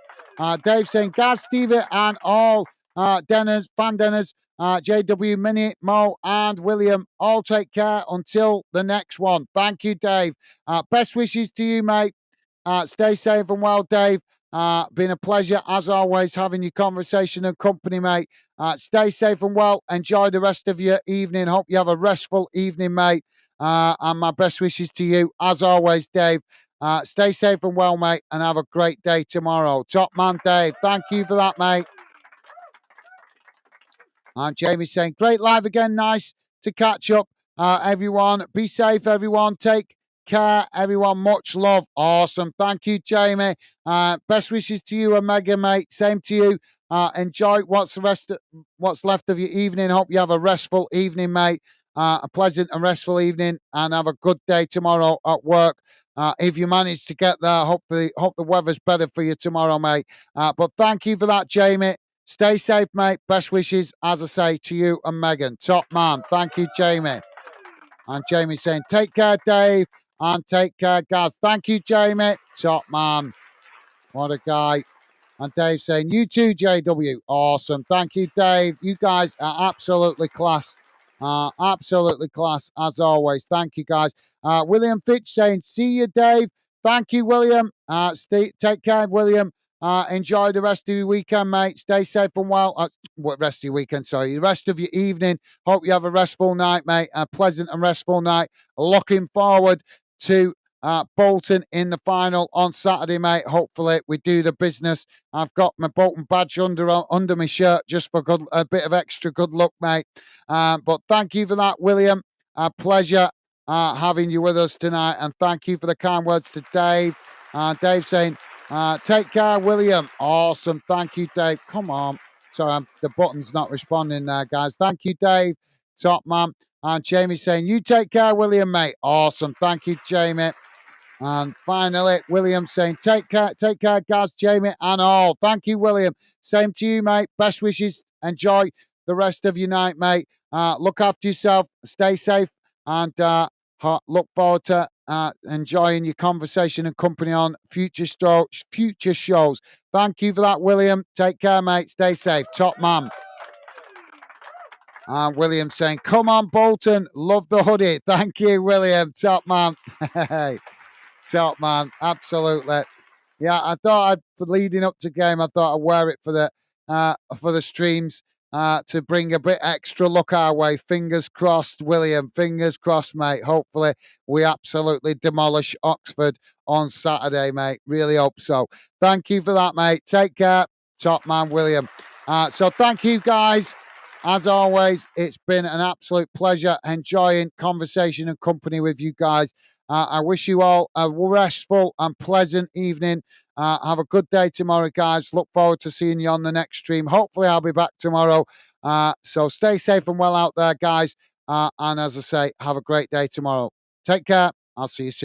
Dave saying, Gaz, Stevie, and all Denners, fan Denners, JW, Minnie, Mo, and William, all take care until the next one. Thank you, Dave. Best wishes to you, mate. Stay safe and well, Dave. Been a pleasure, as always, having your conversation and company, mate. Stay safe and well. Enjoy the rest of your evening. Hope you have a restful evening, mate. And my best wishes to you, as always, Dave. Stay safe and well, mate, and have a great day tomorrow. Top man, Dave. Thank you for that, mate. And Jamie saying, great live again. Nice to catch up, everyone. Be safe, everyone. Take care, everyone. Much love. Awesome. Thank you, Jamie. Best wishes to you and Megan, mate. Same to you. Enjoy what's left of your evening. Hope you have a restful evening, mate. A pleasant and restful evening, and have a good day tomorrow at work. If you manage to get there, hope the weather's better for you tomorrow, mate. But thank you for that, Jamie. Stay safe, mate. Best wishes, as I say, to you and Megan. Top man. Thank you, Jamie. And Jamie saying, take care, Dave, and take care, Gaz. Thank you, Jamie. Top man. What a guy. And Dave saying, you too, JW. Awesome. Thank you, Dave. You guys are absolutely class. Absolutely class, as always. Thank you, guys. William Fitch saying, see you, Dave. Thank you, William. Take care, William. Enjoy the rest of your weekend, mate. Stay safe and well. What rest of your weekend? Sorry, the rest of your evening. Hope you have a restful night, mate. A pleasant and restful night. Looking forward to Bolton in the final on Saturday, mate. Hopefully, we do the business. I've got my Bolton badge under my shirt just for a bit of extra good luck, mate. But thank you for that, William. A pleasure having you with us tonight, and thank you for the kind words to Dave. Dave saying, take care, William. Awesome. Thank you, Dave. Come on. Sorry, the button's not responding there, guys. Thank you, Dave. Top man. And Jamie saying, you take care, William, mate. Awesome. Thank you, Jamie. And finally, William saying, take care, Gaz, Jamie, and all. Thank you, William. Same to you, mate. Best wishes. Enjoy the rest of your night, mate. Look after yourself. Stay safe. And look forward to enjoying your conversation and company on future shows. Thank you for that, William. Take care, mate. Stay safe. Top man. And William saying, come on, Bolton. Love the hoodie. Thank you, William. Top man. Top man. Absolutely. Yeah, I thought for leading up to game, I thought I'd wear it for the streams to bring a bit extra luck our way. Fingers crossed, William. Fingers crossed, mate. Hopefully, we absolutely demolish Oxford on Saturday, mate. Really hope so. Thank you for that, mate. Take care. Top man, William. So thank you, guys. As always, it's been an absolute pleasure enjoying conversation and company with you guys. I wish you all a restful and pleasant evening. Have a good day tomorrow, guys. Look forward to seeing you on the next stream. Hopefully, I'll be back tomorrow. So stay safe and well out there, guys. And as I say, have a great day tomorrow. Take care. I'll see you soon.